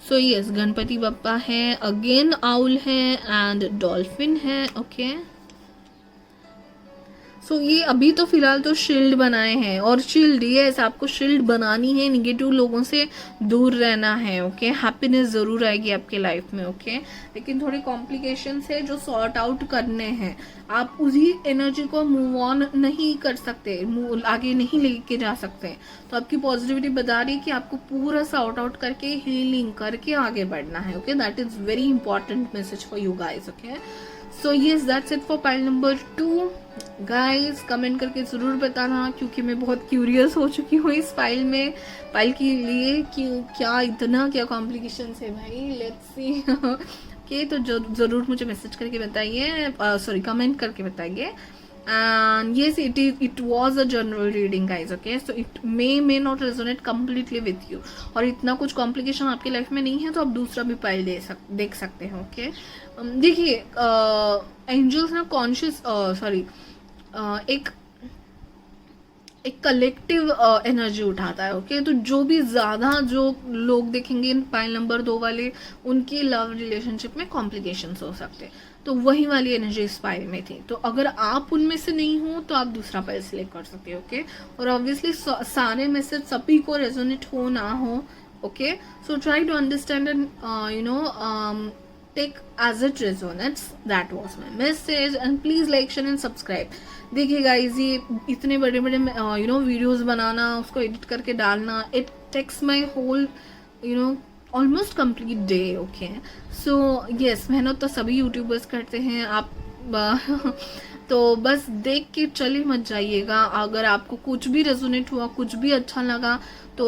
so yes, Ganpati Bappa है, अगेन आउल है एंड डॉल्फिन है. ओके, सो ये अभी तो फिलहाल तो शील्ड बनाए हैं, और शील्ड यस आपको शील्ड बनानी है, निगेटिव लोगों से दूर रहना है. ओके, हैप्पीनेस ज़रूर आएगी आपके लाइफ में. ओके, लेकिन थोड़ी कॉम्प्लिकेशंस है जो सॉर्ट आउट करने हैं. आप उसी एनर्जी को मूव ऑन नहीं कर सकते, आगे नहीं लेके जा सकते. तो आपकी पॉजिटिविटी बता रही है कि आपको पूरा सॉर्ट आउट करके हीलिंग करके आगे बढ़ना है. Okay, that is very important message for you guys. Okay, so yes that's it for pile number 2. Guys comment करके ज़रूर बताना, क्योंकि मैं बहुत क्यूरियस हो चुकी हूँ इस पाइल के लिए कि क्या कॉम्प्लिकेशंस है भाई. Let's see. ओके, तो ज़रूर मुझे मैसेज करके बताइए, सॉरी कमेंट करके बताइए. and yes, it was a general reading guys. Okay, so it may not resonate completely with you, और इतना कुछ कॉम्प्लिकेशन आपकी लाइफ में नहीं है तो आप दूसरा भी पाइल देख सकते हैं. ओके, देखिए एंजल्स ना कॉन्शियस एक कलेक्टिव एनर्जी उठाता है. ओके, तो जो भी ज़्यादा जो लोग देखेंगे पाइल नंबर 2 वाले, उनकी लव रिलेशनशिप में कॉम्प्लिकेशंस हो सकते हैं. तो वही वाली एनर्जी इस पाइल में थी. तो अगर आप उनमें से नहीं हो तो आप दूसरा पाइल सिलेक्ट कर सकते हो. ओके, और ऑब्वियसली सारे मैसेज सभी को रेजोनेट हो ना हो. Okay, so try to understand and take as it resonates. That was my message, and please like, share and subscribe. देखिए गाइज, ये इतने बड़े वीडियोस बनाना, उसको एडिट करके डालना, it takes my whole almost complete day. Okay, so yes, मेहनत तो सभी यूट्यूबर्स करते हैं. आप तो बस देख के चले मत जाइएगा। अगर आपको कुछ भी रेजोनेट हुआ, कुछ भी अच्छा लगा, तो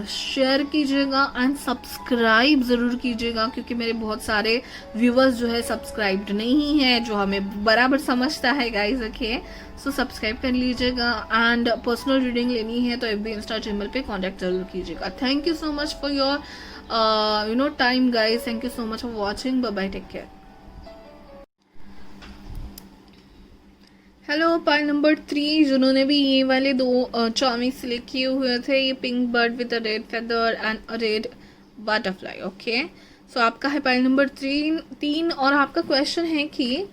शेयर कीजिएगा एंड सब्सक्राइब ज़रूर कीजिएगा, क्योंकि मेरे बहुत सारे व्यूवर्स जो है सब्सक्राइब्ड नहीं है, जो हमें बराबर समझता है गाइस। ओके, सो सब्सक्राइब कर लीजिएगा एंड पर्सनल रीडिंग लेनी है तो FB इंस्टा जीमेल पे कांटेक्ट जरूर कीजिएगा। Thank you so much for your time guys. Thank you so much for watching. Bye bye, take care. Hello pile number 3, जिन्होंने भी ये वाले दो चामी सिलेक्ट किए हुए थे, ये pink bird with a red feather and a red butterfly. Okay, so आपका है पाइल नंबर 3 और आपका क्वेश्चन है कि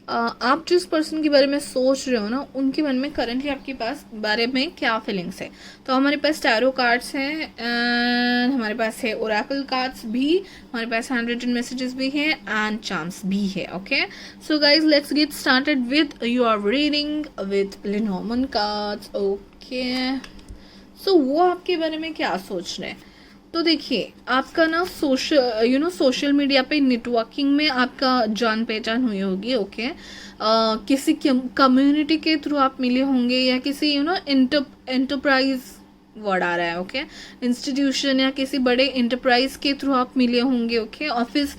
आप जिस पर्सन के बारे में सोच रहे हो ना, उनके मन में करंटली आपके पास बारे में क्या फीलिंग्स है। तो हमारे पास टैरो कार्ड्स हैं एंड हमारे पास है ओरेकल कार्ड्स भी, हमारे पास हैंड रिटन मैसेजेस भी हैं एंड चार्म्स भी है। Okay, so guys let's get started with your reading with Lenormand cards. Okay, so वो आपके बारे में क्या सोच रहे हैं। तो देखिए, आपका ना सोशल मीडिया पे नेटवर्किंग में आपका जान पहचान हुई होगी। ओके, किसी कम्युनिटी के थ्रू आप मिले होंगे, या किसी एंटरप्राइज वर्ड आ रहा है। ओके, इंस्टीट्यूशन या किसी बड़े एंटरप्राइज के थ्रू आप मिले होंगे। ओके, ऑफिस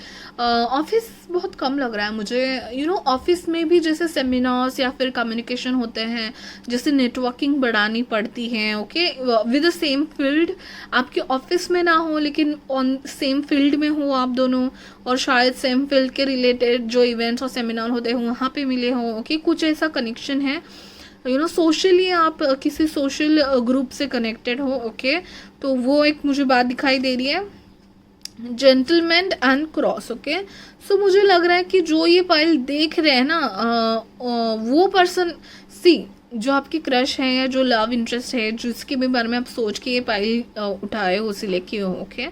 बहुत कम लग रहा है मुझे। ऑफिस में भी जैसे सेमिनार्स या फिर कम्युनिकेशन होते हैं, जैसे नेटवर्किंग बढ़ानी पड़ती है। Okay, with the same field, आपके ऑफिस में ना हो लेकिन ऑन सेम फील्ड में हो आप दोनों, और शायद सेम फील्ड के रिलेटेड जो इवेंट्स और सेमिनार होते हैं वहाँ पे मिले हों। ओके, कुछ ऐसा कनेक्शन है। सोशली आप किसी सोशल ग्रुप से कनेक्टेड हो। ओके, तो वो एक मुझे बात दिखाई दे रही है, gentleman and cross. Okay, so मुझे लग रहा है कि जो ये पाइल देख रहे हैं ना, वो पर्सन जो आपकी क्रश है या जो लव इंटरेस्ट है, जिसके भी बारे में आप सोच के ये पाइल उठाए हो, सिलेक्ट किए हो। ओके,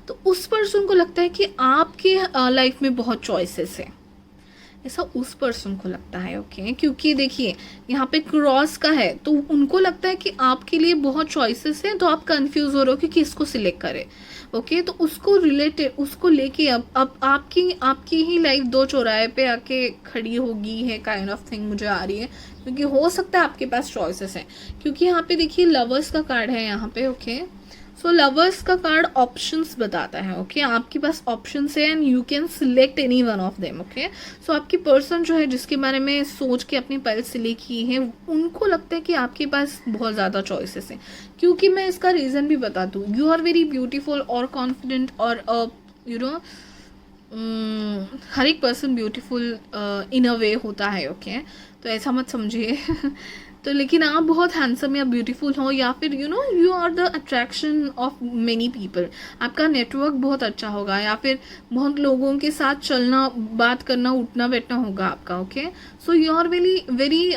तो उस पर्सन को लगता है कि आपके लाइफ में बहुत चॉइसेस है, ऐसा उस पर्सन को लगता है। ओके, क्योंकि देखिए यहाँ पे क्रॉस का है, तो उनको लगता है कि आपके लिए बहुत चॉइसेस हैं, तो आप कंफ्यूज हो रहे हो कि किसको सिलेक्ट करें। ओके, तो उसको रिलेटेड, उसको लेके अब आपकी ही लाइफ दो चौराहे पे आके खड़ी होगी है, काइंड ऑफ थिंग मुझे आ रही है, क्योंकि हो सकता है आपके पास चॉइसेस हैं। क्योंकि यहाँ पे देखिए लवर्स का कार्ड है यहाँ पे। ओके, सो लवर्स का कार्ड ऑप्शंस बताता है। ओके, आपके पास ऑप्शंस है and you can select any one of them. Okay, so आपकी पर्सन जो है, जिसके बारे में सोच के अपनी पाइल सिलेक्ट की है, उनको लगता है कि आपके पास बहुत ज़्यादा चॉइसेस हैं। क्योंकि मैं इसका रीज़न भी बता दूँ, यू आर वेरी ब्यूटीफुल और कॉन्फिडेंट, और हर एक पर्सन ब्यूटीफुल इन अ वे होता है। ओके, तो ऐसा मत समझिए तो लेकिन आप बहुत हैंडसम या ब्यूटीफुल हो, या फिर you are the attraction of many people. आपका नेटवर्क बहुत अच्छा होगा, या फिर बहुत लोगों के साथ चलना, बात करना, उठना बैठना होगा आपका। Okay, so you are very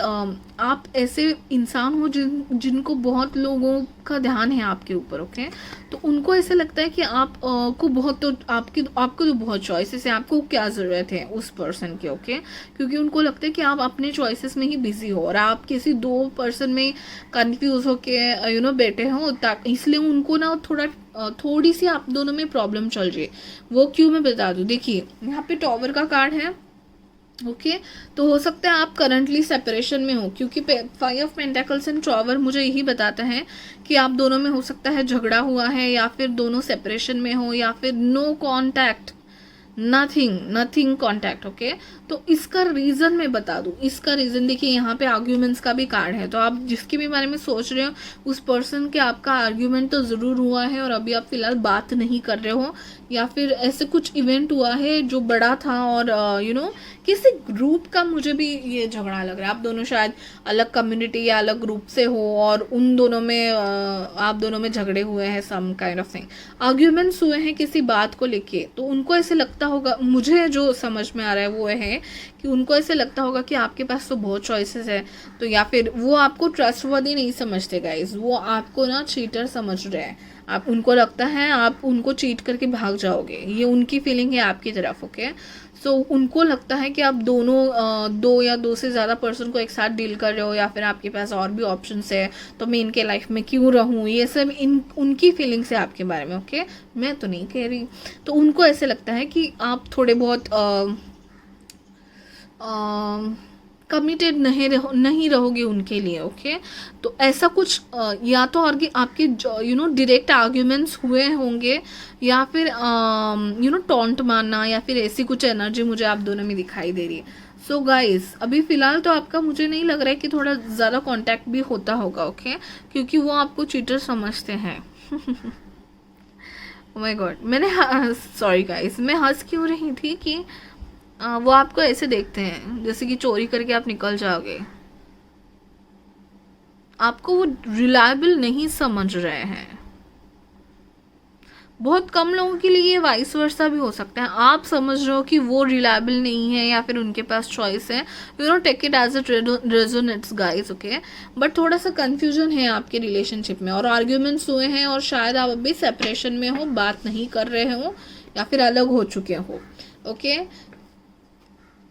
आप ऐसे इंसान हो जिनको बहुत लोगों का ध्यान है आपके ऊपर। ओके, तो उनको ऐसे लगता है कि आप को बहुत, तो आपको तो बहुत चॉइसेस है, आपको क्या ज़रूरत है उस पर्सन की। ओके, क्योंकि उनको लगता है कि आप अपने चॉइसेस में ही बिजी हो और आप किसी दो पर्सन में कंफ्यूज होके बैठे हो, इसलिए उनको ना थोड़ी सी आप दोनों में प्रॉब्लम चल रही है। वो क्यों, मैं बता दूँ। देखिए यहाँ पे टॉवर का कार्ड है। ओके, तो हो सकता है आप करंटली सेपरेशन में हो, क्योंकि 5 ऑफ पेंटाकल्स एंड टॉवर मुझे यही बताता है कि आप दोनों में हो सकता है झगड़ा हुआ है, या फिर दोनों सेपरेशन में हो, या फिर no contact, nothing contact. Okay, तो इसका रीज़न मैं बता दूँ। इसका रीज़न देखिए, यहाँ पे आर्ग्यूमेंट्स का भी कार्ड है, तो आप जिसके भी बारे में सोच रहे हो, उस पर्सन के आपका आर्ग्यूमेंट तो ज़रूर हुआ है और अभी आप फिलहाल बात नहीं कर रहे हो, या फिर ऐसे कुछ इवेंट हुआ है जो बड़ा था, और किसी ग्रुप का मुझे भी ये झगड़ा लग रहा है। आप दोनों शायद अलग कम्युनिटी या अलग ग्रुप से हो, और उन दोनों में आप दोनों में झगड़े हुए हैं, some kind of thing, arguments हुए हैं किसी बात को लेके। तो उनको ऐसे लगता होगा, मुझे जो समझ में आ रहा है वो है कि उनको ऐसे लगता होगा कि आपके पास तो बहुत चॉइसेस है, तो या फिर वो आपको ट्रस्टवर्दी नहीं समझते गाइज, वो आपको ना चीटर समझ रहे हैं। आप, उनको लगता है आप उनको चीट करके भाग जाओगे, ये उनकी फीलिंग है आपकी तरफ। ओके, सो उनको लगता है कि आप दोनों दो या दो से ज़्यादा पर्सन को एक साथ डील कर रहे हो, या फिर आपके पास और भी ऑप्शंस है, तो मैं इनके लाइफ में क्यों रहूँ, ये सब उनकी फीलिंग्स है आपके बारे में। ओके, मैं तो नहीं कह रही। तो उनको ऐसे लगता है कि आप थोड़े बहुत कमिटेड नहीं रहोगे उनके लिए, ओके। तो ऐसा कुछ या तो और आपके डायरेक्ट आर्ग्यूमेंट्स हुए होंगे, या फिर टॉन्ट मारना, या फिर ऐसी कुछ एनर्जी मुझे आप दोनों में दिखाई दे रही है। सो गाइस, अभी फ़िलहाल तो आपका मुझे नहीं लग रहा है कि थोड़ा ज़्यादा कांटेक्ट भी होता होगा, ओके, क्योंकि वो आपको चीटर समझते हैं। ओह माय गॉड, मैंने सॉरी गाइस, मैं हंस क्यों रही थी कि वो आपको ऐसे देखते हैं जैसे कि चोरी करके आप निकल जाओगे, आपको वो रिलायबल नहीं समझ रहे हैं। बहुत कम लोगों के लिए ये वाइस वर्सा भी हो सकता है, आप समझ रहे हो कि वो रिलायबल नहीं है या फिर उनके पास चॉइस है, take it as it resonates guys, okay. But थोड़ा सा कंफ्यूजन है आपके रिलेशनशिप में, और आर्ग्यूमेंट्स हुए हैं, और शायद आप अभी सेपरेशन में हो, बात नहीं कर रहे हो, या फिर अलग हो चुके हो, ओके।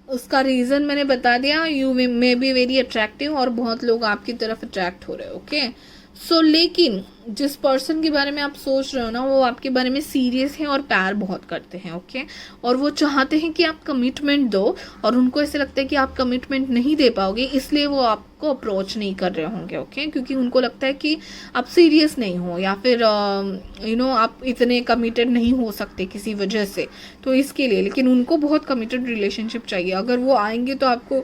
उसका रीज़न मैंने बता दिया, you may be very attractive, और बहुत लोग आपकी तरफ अट्रैक्ट हो रहे हो, ओके। सो लेकिन जिस पर्सन के बारे में आप सोच रहे हो ना, वो आपके बारे में सीरियस है और प्यार बहुत करते हैं, ओके। और वो चाहते हैं कि आप कमिटमेंट दो, और उनको ऐसे लगता है कि आप कमिटमेंट नहीं दे पाओगे, इसलिए वो आपको अप्रोच नहीं कर रहे होंगे, ओके। क्योंकि उनको लगता है कि आप सीरियस नहीं हो, या फिर आप इतने कमिटेड नहीं हो सकते किसी वजह से, तो इसके लिए। लेकिन उनको बहुत कमिटेड रिलेशनशिप चाहिए, अगर वो आएंगे तो आपको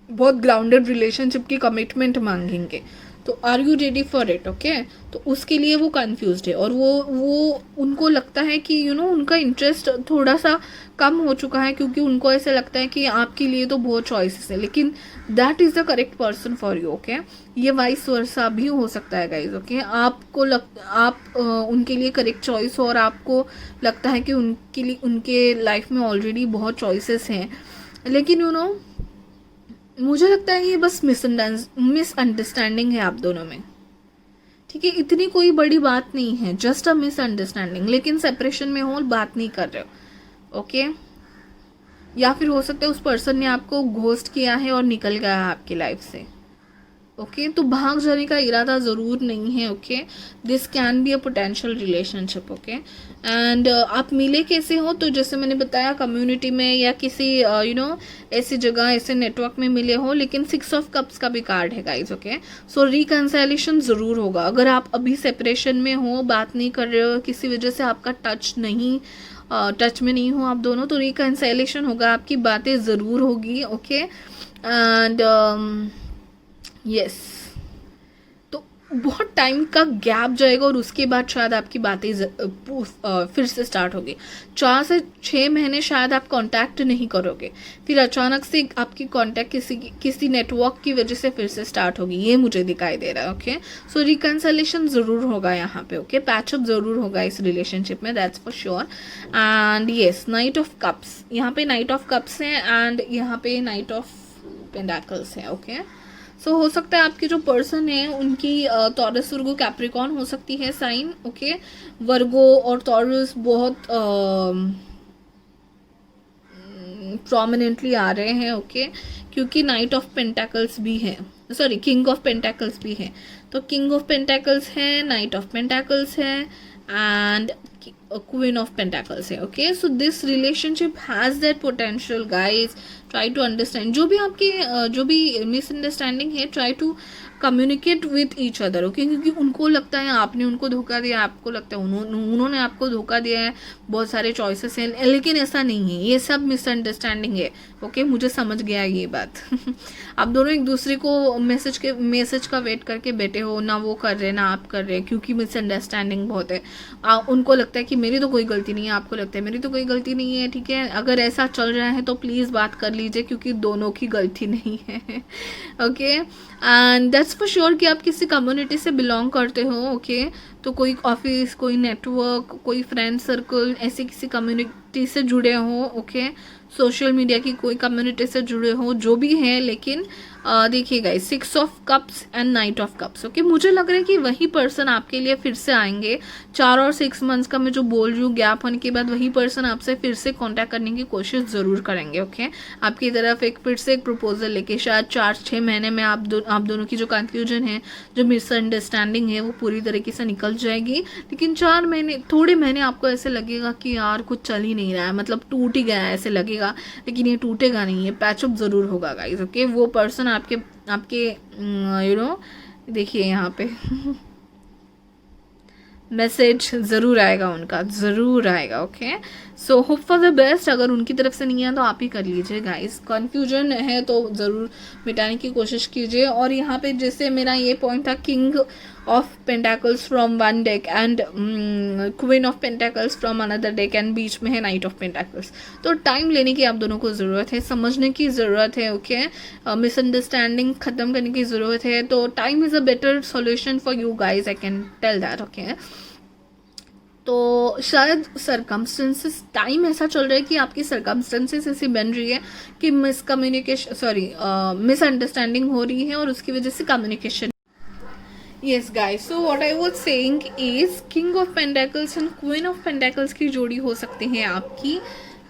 बहुत ग्राउंडेड रिलेशनशिप की कमिटमेंट मांगेंगे। तो are you ready for it, okay. तो उसके लिए वो कंफ्यूज्ड है, और वो उनको लगता है कि उनका इंटरेस्ट थोड़ा सा कम हो चुका है, क्योंकि उनको ऐसे लगता है कि आपके लिए तो बहुत चॉइसेस है, लेकिन that is the correct person for you, okay. ये वाइस वर्सा भी हो सकता है गाइज, ओके। आपको आप उनके लिए करेक्ट चॉइस हो, और आपको लगता है कि उनके लिए उनके लाइफ में ऑलरेडी बहुत चॉइसेस हैं, लेकिन मुझे लगता है ये बस मिसअंडरस्टैंडिंग है आप दोनों में, ठीक है। इतनी कोई बड़ी बात नहीं है, जस्ट अ मिसअंडरस्टैंडिंग, लेकिन सेपरेशन में हो, बात नहीं कर रहे हो, ओके। या फिर हो सकता है उस पर्सन ने आपको घोस्ट किया है और निकल गया है आपकी लाइफ से, ओके। तो भाग जाने का इरादा ज़रूर नहीं है, okay. This can be a potential relationship, okay. And आप मिले कैसे हो, तो जैसे मैंने बताया, कम्युनिटी में या किसी ऐसी जगह, ऐसे नेटवर्क में मिले हो, लेकिन 6 ऑफ कप्स का भी कार्ड है गाइज, ओके। सो रिकंसाइलेशन ज़रूर होगा, अगर आप अभी सेपरेशन में हो, बात नहीं कर रहे हो, किसी वजह से आपका टच में नहीं हो आप दोनों, तो रिकंसाइलेशन होगा, आपकी बातें ज़रूर होगी, ओके। एंड यस, तो बहुत टाइम का गैप जाएगा, और उसके बाद शायद आपकी बातें फिर से स्टार्ट होगी। 4 से 6 महीने शायद आप कांटेक्ट नहीं करोगे, फिर अचानक से आपकी कांटेक्ट किसी नेटवर्क की वजह से फिर से स्टार्ट होगी, ये मुझे दिखाई दे रहा है, ओके। सो रिकंसिलिएशन ज़रूर होगा यहाँ पे, ओके। पैचअप ज़रूर होगा इस रिलेशनशिप में, that's for sure. And yes, night of cups, यहाँ पे नाइट ऑफ कप्स है, एंड यहाँ पे नाइट ऑफ पेंटाकल्स है, ओके। सो हो सकता है आपके जो पर्सन है उनकी टॉरस, वर्गो, कैप्रिकॉर्न हो सकती है साइन, ओके। वर्गो और टॉरस बहुत प्रोमिनेंटली आ रहे हैं, ओके, क्योंकि नाइट ऑफ पेंटाकल्स भी है, सॉरी किंग ऑफ पेंटाकल्स भी है। तो किंग ऑफ पेंटाकल्स है, नाइट ऑफ पेंटाकल्स है, एंड क्वीन ऑफ पेंटाकल्स है, okay. So this relationship has that potential guys, try to understand जो भी मिसअंडरस्टैंडिंग है, try to communicate with each other, okay. क्योंकि उनको लगता है आपने उनको धोखा दिया, आपको लगता है उन्होंने आपको धोखा दिया है, बहुत सारे चॉइसेस हैं, लेकिन ऐसा नहीं है, ये सब मिसअंडरस्टैंडिंग है, ओके। मुझे समझ गया ये बात। आप दोनों एक दूसरे को मैसेज का वेट करके बैठे हो, ना वो कर रहे ना आप कर रहे, क्योंकि मिसअंडरस्टैंडिंग बहुत है। उनको लगता है कि मेरी तो कोई गलती नहीं है, आपको लगता है मेरी तो कोई गलती नहीं है, ठीक है। अगर ऐसा चल रहा है तो प्लीज़ बात कर लीजिए, क्योंकि दोनों की गलती नहीं है, okay. And that's for sure कि आप किसी कम्युनिटी से बिलोंग करते हो, ओके। तो कोई ऑफिस, कोई नेटवर्क, कोई फ्रेंड सर्कल, ऐसे किसी कम्युनिटी से जुड़े हो, ओके। सोशल मीडिया की कोई कम्युनिटी से जुड़े हो, जो भी है, लेकिन देखिए guys, 6 of cups and night of cups, okay. मुझे लग रहा है कि वही पर्सन आपके लिए फिर से आएंगे, 4 और 6 मंथ्स का मैं जो बोल रही हूँ गैप होने के बाद, वही पर्सन आपसे फिर से कांटेक्ट करने की कोशिश ज़रूर करेंगे, ओके। आपकी तरफ फिर से एक प्रपोजल लेके, शायद 4-6 महीने में आप दोनों की जो कन्फ्यूजन है, जो मिसअंडरस्टैंडिंग है, वो पूरी तरीके से निकल निकल जाएगी, लेकिन 4 महीने थोड़े महीने आपको ऐसे लगेगा कि यार कुछ चल ही नहीं रहा है, मतलब टूट ही गया है ऐसे लगेगा, लेकिन ये टूटेगा नहीं, ये पैचअप ज़रूर होगा गाइस। ओके, वो पर्सन आपके आपके यू नो देखिए यहाँ पे मैसेज ज़रूर आएगा, उनका ज़रूर आएगा। Okay, so hope for the best. अगर उनकी तरफ से नहीं है तो आप ही कर लीजिए गाइस, कन्फ्यूजन है तो ज़रूर मिटाने की कोशिश कीजिए। और यहाँ पे जैसे मेरा ये पॉइंट था, king of pentacles from one deck and queen of pentacles from another deck and बीच में है नाइट ऑफ पेंटाकल्स। तो टाइम लेने की आप दोनों को ज़रूरत है, समझने की ज़रूरत है। ओके, मिसअंडरस्टैंडिंग ख़त्म करने की ज़रूरत है। तो time is a better solution for you guys, I can tell that. Okay, तो शायद सरकमस्टेंसेस टाइम ऐसा चल रहा है कि आपकी सरकमस्टेंसेस ऐसी बन रही है कि मिसअंडरस्टैंडिंग हो रही है और उसकी वजह से communication. Yes guys, so what I was saying is king of pentacles and queen of pentacles की जोड़ी हो सकती है आपकी।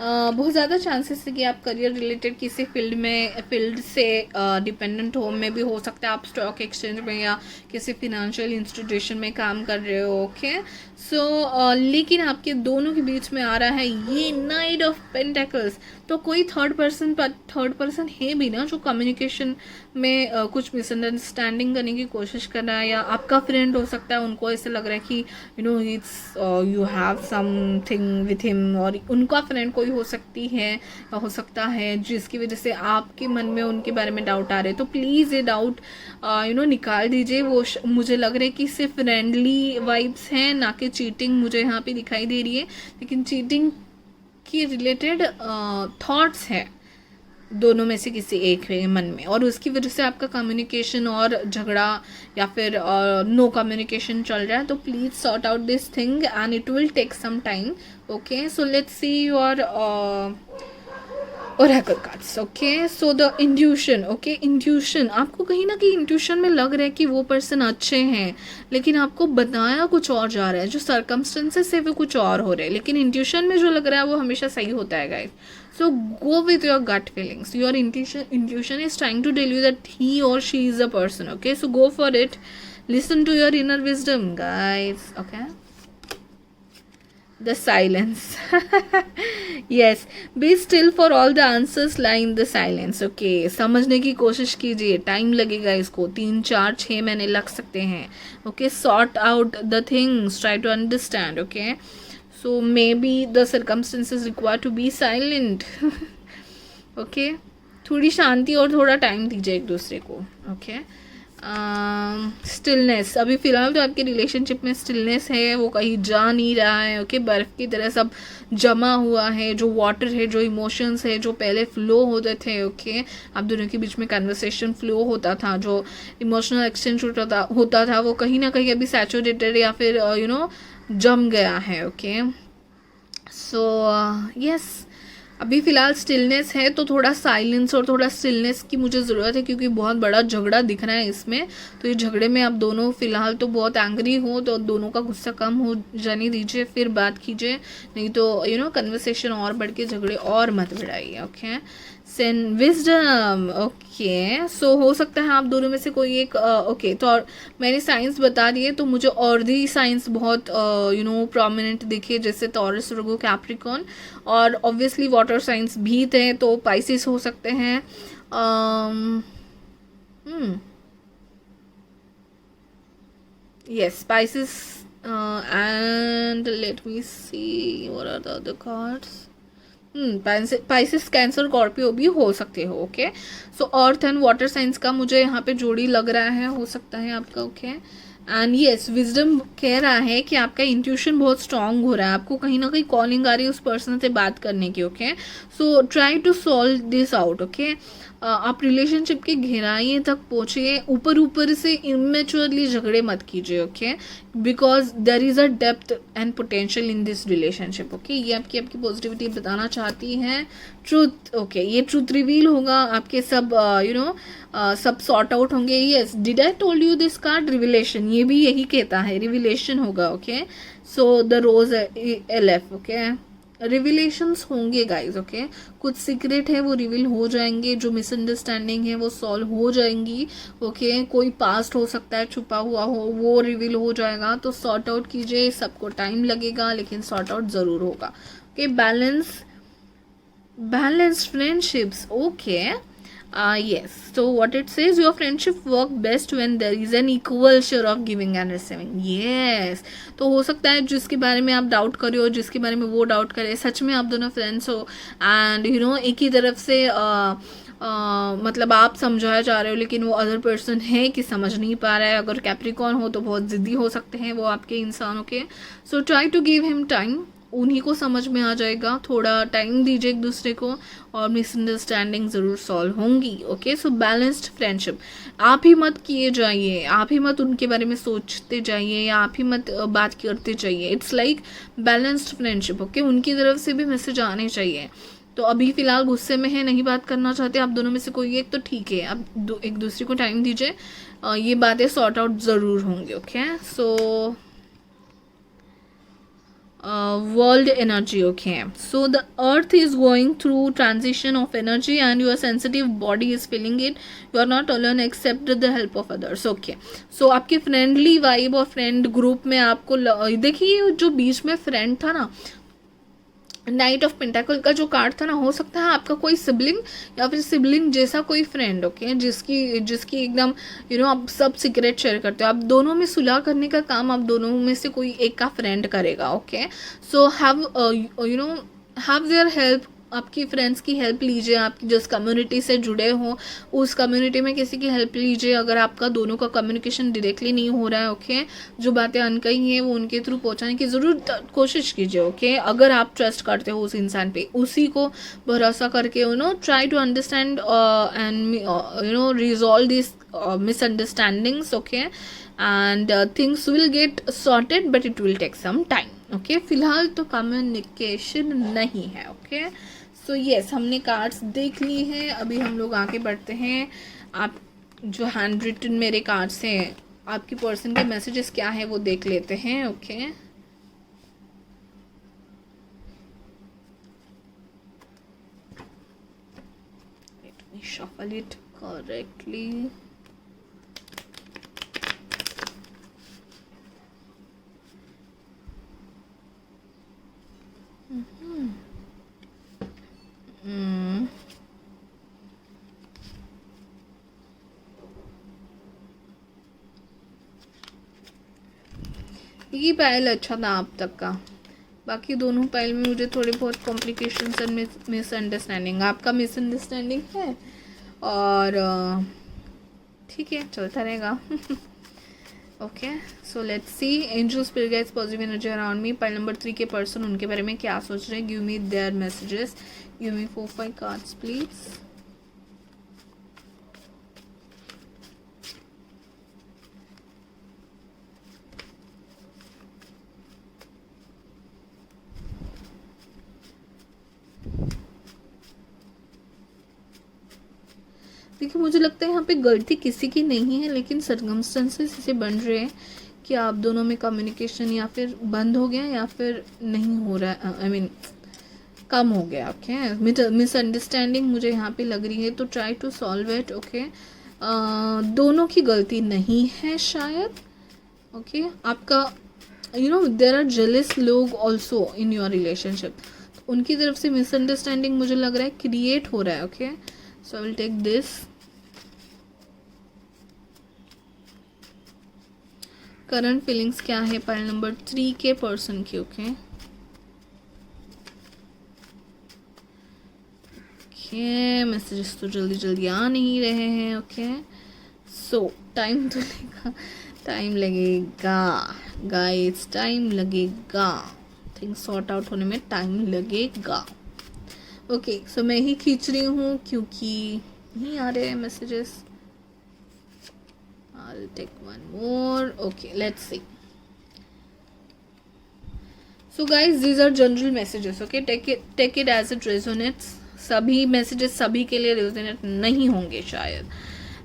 बहुत ज़्यादा चांसेस है कि आप करियर रिलेटेड किसी फील्ड से डिपेंडेंट हो में भी हो सकता है, आप स्टॉक एक्सचेंज में या किसी फिनेंशियल इंस्टीट्यूशन में काम कर रहे हो। ओके, सो लेकिन आपके दोनों के बीच में आ रहा है ये नाइट ऑफ पेंटाकल्स। तो कोई थर्ड पर्सन है भी ना जो कम्युनिकेशन में कुछ मिसअंडरस्टैंडिंग करने की कोशिश कर रहा है, या आपका फ्रेंड हो सकता है, उनको ऐसे लग रहा है कि you have something with him, और उनका फ्रेंड कोई हो सकता है जिसकी वजह से आपके मन में उनके बारे में डाउट आ रहे हैं। तो प्लीज़ ये डाउट निकाल दीजिए। वो मुझे लग रहा है कि सिर्फ फ्रेंडली वाइब्स हैं, ना कि चीटिंग मुझे यहाँ पे दिखाई दे रही है, लेकिन चीटिंग की रिलेटेड थॉट्स है दोनों में से किसी एक के मन में, और उसकी वजह से आपका कम्युनिकेशन और झगड़ा या फिर नो कम्युनिकेशन चल रहा है। तो please sort out this thing and it will take some time. Okay, so let's see your oracle cards. Okay, so the intuition. Okay, intuition, आपको कहीं ना कहीं इंट्यूशन में लग रहा है कि वो पर्सन अच्छे हैं, लेकिन आपको बताया कुछ और जा रहा है, जो सर्कमस्टेंसेस है वो कुछ और हो रहे हैं, लेकिन इंट्यूशन में जो लग रहा है वो हमेशा सही होता है guys. So go with your gut feelings. Your intuition is trying to tell you that he or she is a person. Okay, so go for it. Listen to your inner wisdom, guys. Okay. The silence. Yes, be still for all the answers lie in the silence. Okay, समझने की कोशिश कीजिए, time लगेगा इसको, 3, 4, 6 महीने लग सकते हैं। Okay, sort out the things, try to understand. Okay. So maybe the circumstances require to be silent. Okay, थोड़ी शांति और थोड़ा टाइम दीजिए एक दूसरे को। ओके, स्टिलनेस, अभी फ़िलहाल तो आपके रिलेशनशिप में स्टिलनेस है, वो कहीं जा नहीं रहा है। ओके, बर्फ़ की तरह सब जमा हुआ है, जो वाटर है, जो इमोशंस है, जो पहले फ्लो होते थे। ओके, आप दोनों के बीच में कन्वर्सेशन फ्लो होता था, जो इमोशनल एक्सचेंज होता था वो कहीं ना कहीं अभी सैचुरेटेड या फिर जम गया है। ओके, सो यस, अभी फ़िलहाल स्टिलनेस है, तो थोड़ा साइलेंस और थोड़ा स्टिलनेस की मुझे ज़रूरत है, क्योंकि बहुत बड़ा झगड़ा दिख रहा है इसमें। तो ये झगड़े में आप दोनों फ़िलहाल तो बहुत एंग्री हो, तो दोनों का गुस्सा कम हो जाने दीजिए, फिर बात कीजिए, नहीं तो कन्वर्सेशन और बढ़ के झगड़े और मत बढ़ाइए। Okay, Sen wisdom. ओके, सो हो सकता है आप दोनों में से कोई एक ओके, तो मैंने साइंस बता दिए, तो मुझे और भी साइंस बहुत प्रोमिनेंट दिखे, जैसे टॉरस, वर्गो, कैप्रिकॉर्न, और ऑब्वियसली वाटर साइंस भी थे, तो पाइसिस हो सकते हैं। Yes, Pisces and let me see what are the other cards. Pisces, Cancer, Scorpio भी हो सकते हो। Okay, so earth and water signs का मुझे यहाँ पे जोड़ी लग रहा है, हो सकता है आपका। ओके, एंड यस, विजडम कह रहा है कि आपका इंट्यूशन बहुत स्ट्रांग हो रहा है, आपको कहीं ना कहीं कॉलिंग आ रही है उस पर्सन से बात करने की। Okay, so try to solve this out. Okay, आप रिलेशनशिप की गहराई तक पहुँचिए, ऊपर से इमेच्योरली झगड़े मत कीजिए। Okay, because there is a depth and potential in this relationship. Okay, ये आपकी पॉजिटिविटी बताना चाहती है, ट्रूथ। ओके, ये ट्रूथ रिवील होगा, आपके सब सब सॉर्ट आउट होंगे। Yes, did I told you this card revelation, ये भी यही कहता है, रिविलेशन होगा। Okay, so the rose LF। Okay, revelations होंगे गाइज, ओके। कुछ सीक्रेट है वो रिवील हो जाएंगे, जो मिसअंडरस्टैंडिंग है वो सॉल्व हो जाएंगी, ओके। कोई पास्ट हो सकता है छुपा हुआ हो, वो रिवील हो जाएगा। तो सॉर्ट आउट कीजिए, सबको टाइम लगेगा लेकिन सॉर्ट आउट ज़रूर होगा, okay. Balanced friendships, okay. Yes, so what it says, your friendship work best when there is an equal share of giving and receiving. Yes, तो हो सकता है जिसके बारे में आप डाउट कर रहे हो, जिसके बारे में वो डाउट करे, सच में आप दोनों फ्रेंड्स हो एंड यू नो एक ही तरफ से मतलब आप समझाया जा रहे हो लेकिन वो अदर पर्सन है कि समझ नहीं पा रहा है। अगर कैप्रिकॉर्न हो तो बहुत ज़िद्दी हो सकते हैं वो आपके इंसानों के। So try to give him time, उन्हीं को समझ में आ जाएगा, थोड़ा टाइम दीजिए एक दूसरे को और मिसअंडरस्टैंडिंग ज़रूर सॉल्व होंगी, ओके। सो बैलेंस्ड फ्रेंडशिप, आप ही मत किए जाइए, आप ही मत उनके बारे में सोचते जाइए या आप ही मत बात करते जाइए। It's like balanced friendship, okay. उनकी तरफ से भी मैसेज आने चाहिए। तो अभी फ़िलहाल गुस्से में है, नहीं बात करना चाहते आप दोनों में से कोई एक, तो ठीक है, आप एक दूसरे को टाइम दीजिए, ये बातें सॉर्ट आउट ज़रूर होंगे, okay. So world energy, okay. So the earth is going through transition of energy and your sensitive body is feeling it. You are not alone, accept the help of others, okay. So आपके friendly vibe और friend group में आपको देखिए जो बीच में friend था ना, night of पेंटाकल का जो कार्ड था ना, हो सकता है आपका कोई सिबलिंग या फिर सिबलिंग जैसा कोई फ्रेंड, ओके, जिसकी एकदम यू नो आप सब सीक्रेट शेयर करते हो। आप दोनों में सुलह करने का काम आप दोनों में से कोई एक का फ्रेंड करेगा, okay. So have you know have their help, आपकी फ्रेंड्स की हेल्प लीजिए, आपकी जिस कम्युनिटी से जुड़े हो उस कम्युनिटी में किसी की हेल्प लीजिए। अगर आपका दोनों का कम्युनिकेशन डायरेक्टली नहीं हो रहा है, ओके, जो बातें अनकही हैं वो उनके थ्रू पहुंचाने की ज़रूर कोशिश कीजिए, ओके। अगर आप ट्रस्ट करते हो उस इंसान पे, उसी को भरोसा करके you know try to understand and you know resolve this misunderstandings, okay, and things will get sorted but it will take some time, okay. फिलहाल तो कम्युनिकेशन नहीं है, ओके। सो यस, हमने कार्ड्स देख ली हैं, अभी हम लोग आगे बढ़ते हैं। आप जो हैंड रिटन मेरे कार्ड्स हैं, आपकी पर्सन के मैसेजेस क्या है वो देख लेते हैं, okay. Let me shuffle it correctly. ये पायल अच्छा था आप तक का, बाकी दोनों पायल में मुझे थोड़े बहुत कॉम्प्लिकेशंस एंड मिसअंडरस्टैंडिंग, आपका मिसअंडरस्टैंडिंग है और ठीक है चलता रहेगा, okay. So let's C, angel spirit guides positive energy around me. Pile number 3 के पर्सन, उनके बारे में क्या सोच रहे हैं, give me there messages, give me 4-5 cards please. देखिए मुझे लगता है यहाँ पे गलती किसी की नहीं है, लेकिन सर्कमस्टेंसेस इसे बन रहे हैं कि आप दोनों में कम्युनिकेशन या फिर बंद हो गया या फिर नहीं हो रहा है, आई मीन कम हो गया, ओके। मिसअंडरस्टैंडिंग मुझे यहाँ पे लग रही है, तो try to solve it, okay. दोनों की गलती नहीं है शायद, ओके। आपका you know there are jealous लोग ऑल्सो इन योर रिलेशनशिप, उनकी तरफ से मिसअंडरस्टैंडिंग मुझे लग रहा है क्रिएट हो रहा है, okay. So I will take this. Current feelings क्या है पाइल नंबर 3 के पर्सन की, ओके। ओके, मैसेजेस तो जल्दी जल्दी आ नहीं रहे हैं, ओके। सो टाइम तो लगेगा, टाइम लगेगा गाइस, टाइम लगेगा, थिंग्स सॉर्ट आउट होने में टाइम लगेगा, ओके। सो मैं ही खींच रही हूँ क्योंकि नहीं आ रहे हैं messages. I'll take one more. Okay, let's see. So guys, these are general messages, okay. Take it as it resonates. सभी मैसेजेस सभी के लिए रेजोनेट नहीं होंगे शायद,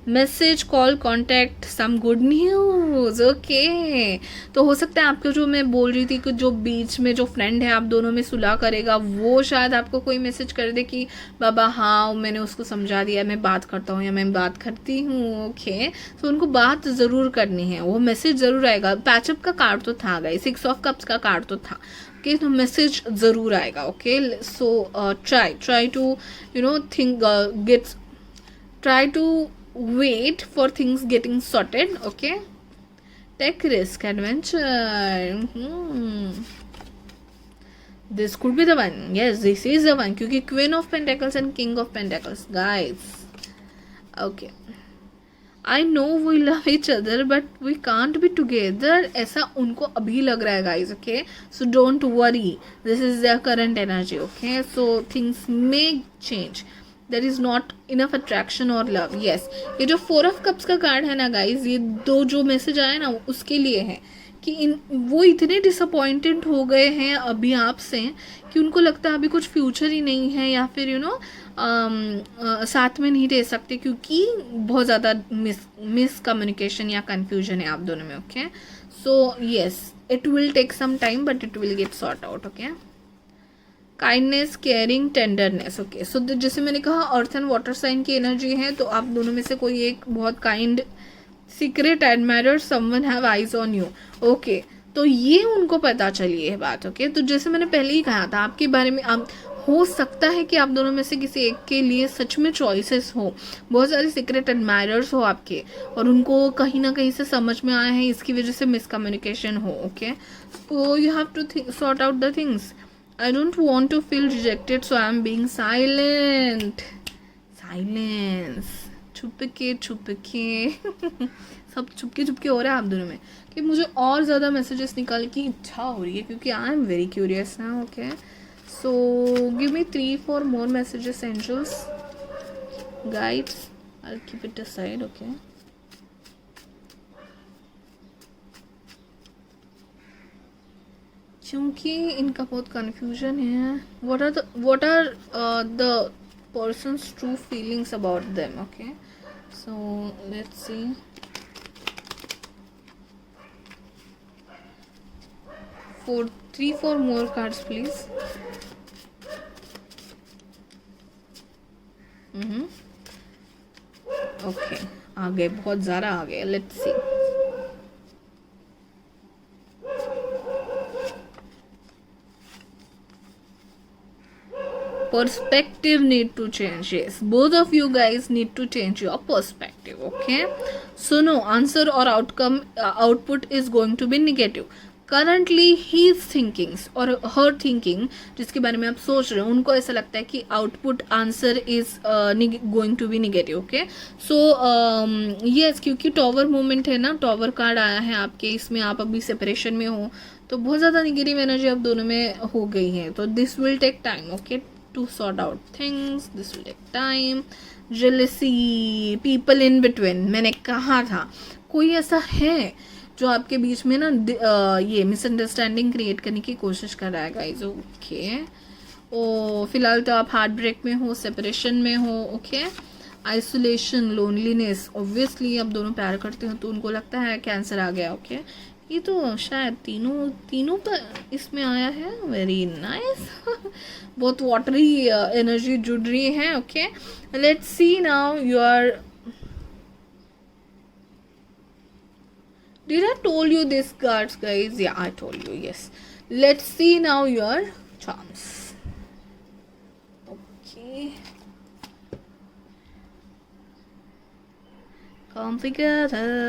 message, call, contact, some good news. Okay, तो हो सकता है आपको जो मैं बोल रही थी कि जो बीच में जो फ्रेंड है आप दोनों में सुलह करेगा, वो शायद आपको कोई मैसेज कर दे कि बाबा हाँ मैंने उसको समझा दिया, मैं बात करता हूँ या मैं बात करती हूँ। ओके, तो उनको बात ज़रूर करनी है, वो मैसेज ज़रूर आएगा। पैचअप का कार्ड तो था गाइस, 6 ऑफ कप्स का कार्ड तो था। ओके, तो मैसेज ज़रूर आएगा। Okay, so try to think gets try to wait for things getting sorted. Okay, take risk, adventure. This could be the one. Yes, this is the one, क्योंकि Queen of Pentacles and King of Pentacles, guys. Okay, I know we love each other but we can't be together, ऐसा उनको अभी लग रहा है guys. Okay, so don't worry, this is their current energy. Okay, so things may change. There is not enough attraction और love. Yes, ये जो 4 of cups का कार्ड है ना गाइज, ये दो जो मैसेज आए ना उसके लिए है कि वो इतने डिसअपॉइंटेड हो गए हैं अभी आपसे कि उनको लगता है अभी कुछ फ्यूचर ही नहीं है, या फिर साथ में नहीं रह सकते क्योंकि बहुत ज़्यादा मिस कम्युनिकेशन या कन्फ्यूजन है आप दोनों में. Okay, so yes, it will take some time but it will get sort out. Okay, kindness, caring, tenderness. Okay, so जैसे मैंने कहा अर्थ एंड वाटर साइन की एनर्जी है, तो आप दोनों में से कोई एक बहुत kind, secret admirer, someone have eyes on you. Okay, तो ये उनको पता चली है बात. ओके, तो जैसे मैंने पहले ही कहा था आपके बारे में, आप हो सकता है कि आप दोनों में से किसी एक के लिए सच में चॉइसेस हो, बहुत सारे सीक्रेट एडमायरर्स हो आपके, और उनको कहीं ना कहीं से समझ में आया है, इसकी वजह से मिसकम्युनिकेशन हो. Okay, so you have to sort out the things. I don't want to feel rejected, so I am being silent. Silence. छुपके सब छुपके हो रहा है आप दोनों में, कि मुझे और ज़्यादा मैसेजेस निकालने की इच्छा हो रही है क्योंकि आई एम वेरी क्यूरियस ना. Okay, so give me 3-4 more messages, angels, guides. I'll keep it aside. Okay. क्योंकि इनका बहुत कन्फ्यूजन है. what are the person's true feelings about them. Okay, so let's see. For 3-4 more cards please. Okay, आ गए, बहुत ज़्यादा आ गए. Let's see. Perspective need to change. Yes, both of you guys need to change your perspective. Okay, so no answer or outcome output is going to be negative. Currently his thinkings or her thinking, जिसके बारे में आप सोच रहे हो, उनको ऐसा लगता है कि output answer is going to be negative. Okay, so yes, क्योंकि टॉवर मोमेंट है ना, टॉवर कार्ड आया है आपके, इसमें आप अभी सेपरेशन में हो, तो बहुत ज़्यादा निगेटिव एनर्जी आप दोनों में हो गई है. तो this will take time. Okay, to sort out things. This will take time. Jealousy, people in between. मैंने कहा था कोई ऐसा है जो आपके बीच में ना ये मिसअंडरस्टैंडिंग क्रिएट करने की कोशिश कर रहा है गाइज. ओके, ओ फिलहाल तो आप हार्ट ब्रेक में हो, सेपरेशन में हो. Okay, isolation, loneliness. ऑब्वियसली आप दोनों प्यार करते हो तो उनको लगता है कैंसर आ गया. ओके, ये तो शायद तीनों पर इसमें आया है. Very nice. बहुत वाटरी एनर्जी जुड़ रही है. Okay, let's see now your, did I told you this cards guys? Yeah, I told you. Yes, let's see now your charms. Okay, complicated.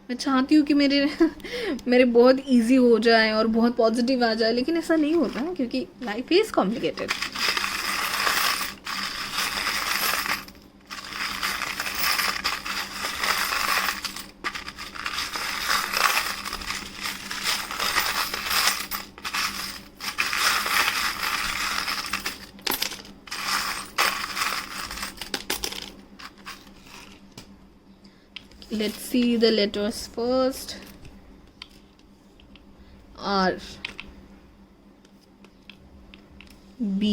मैं चाहती हूँ कि मेरे बहुत इजी हो जाए और बहुत पॉजिटिव आ जाए, लेकिन ऐसा नहीं होता ना क्योंकि life is complicated. Let's see the letters first. R, B,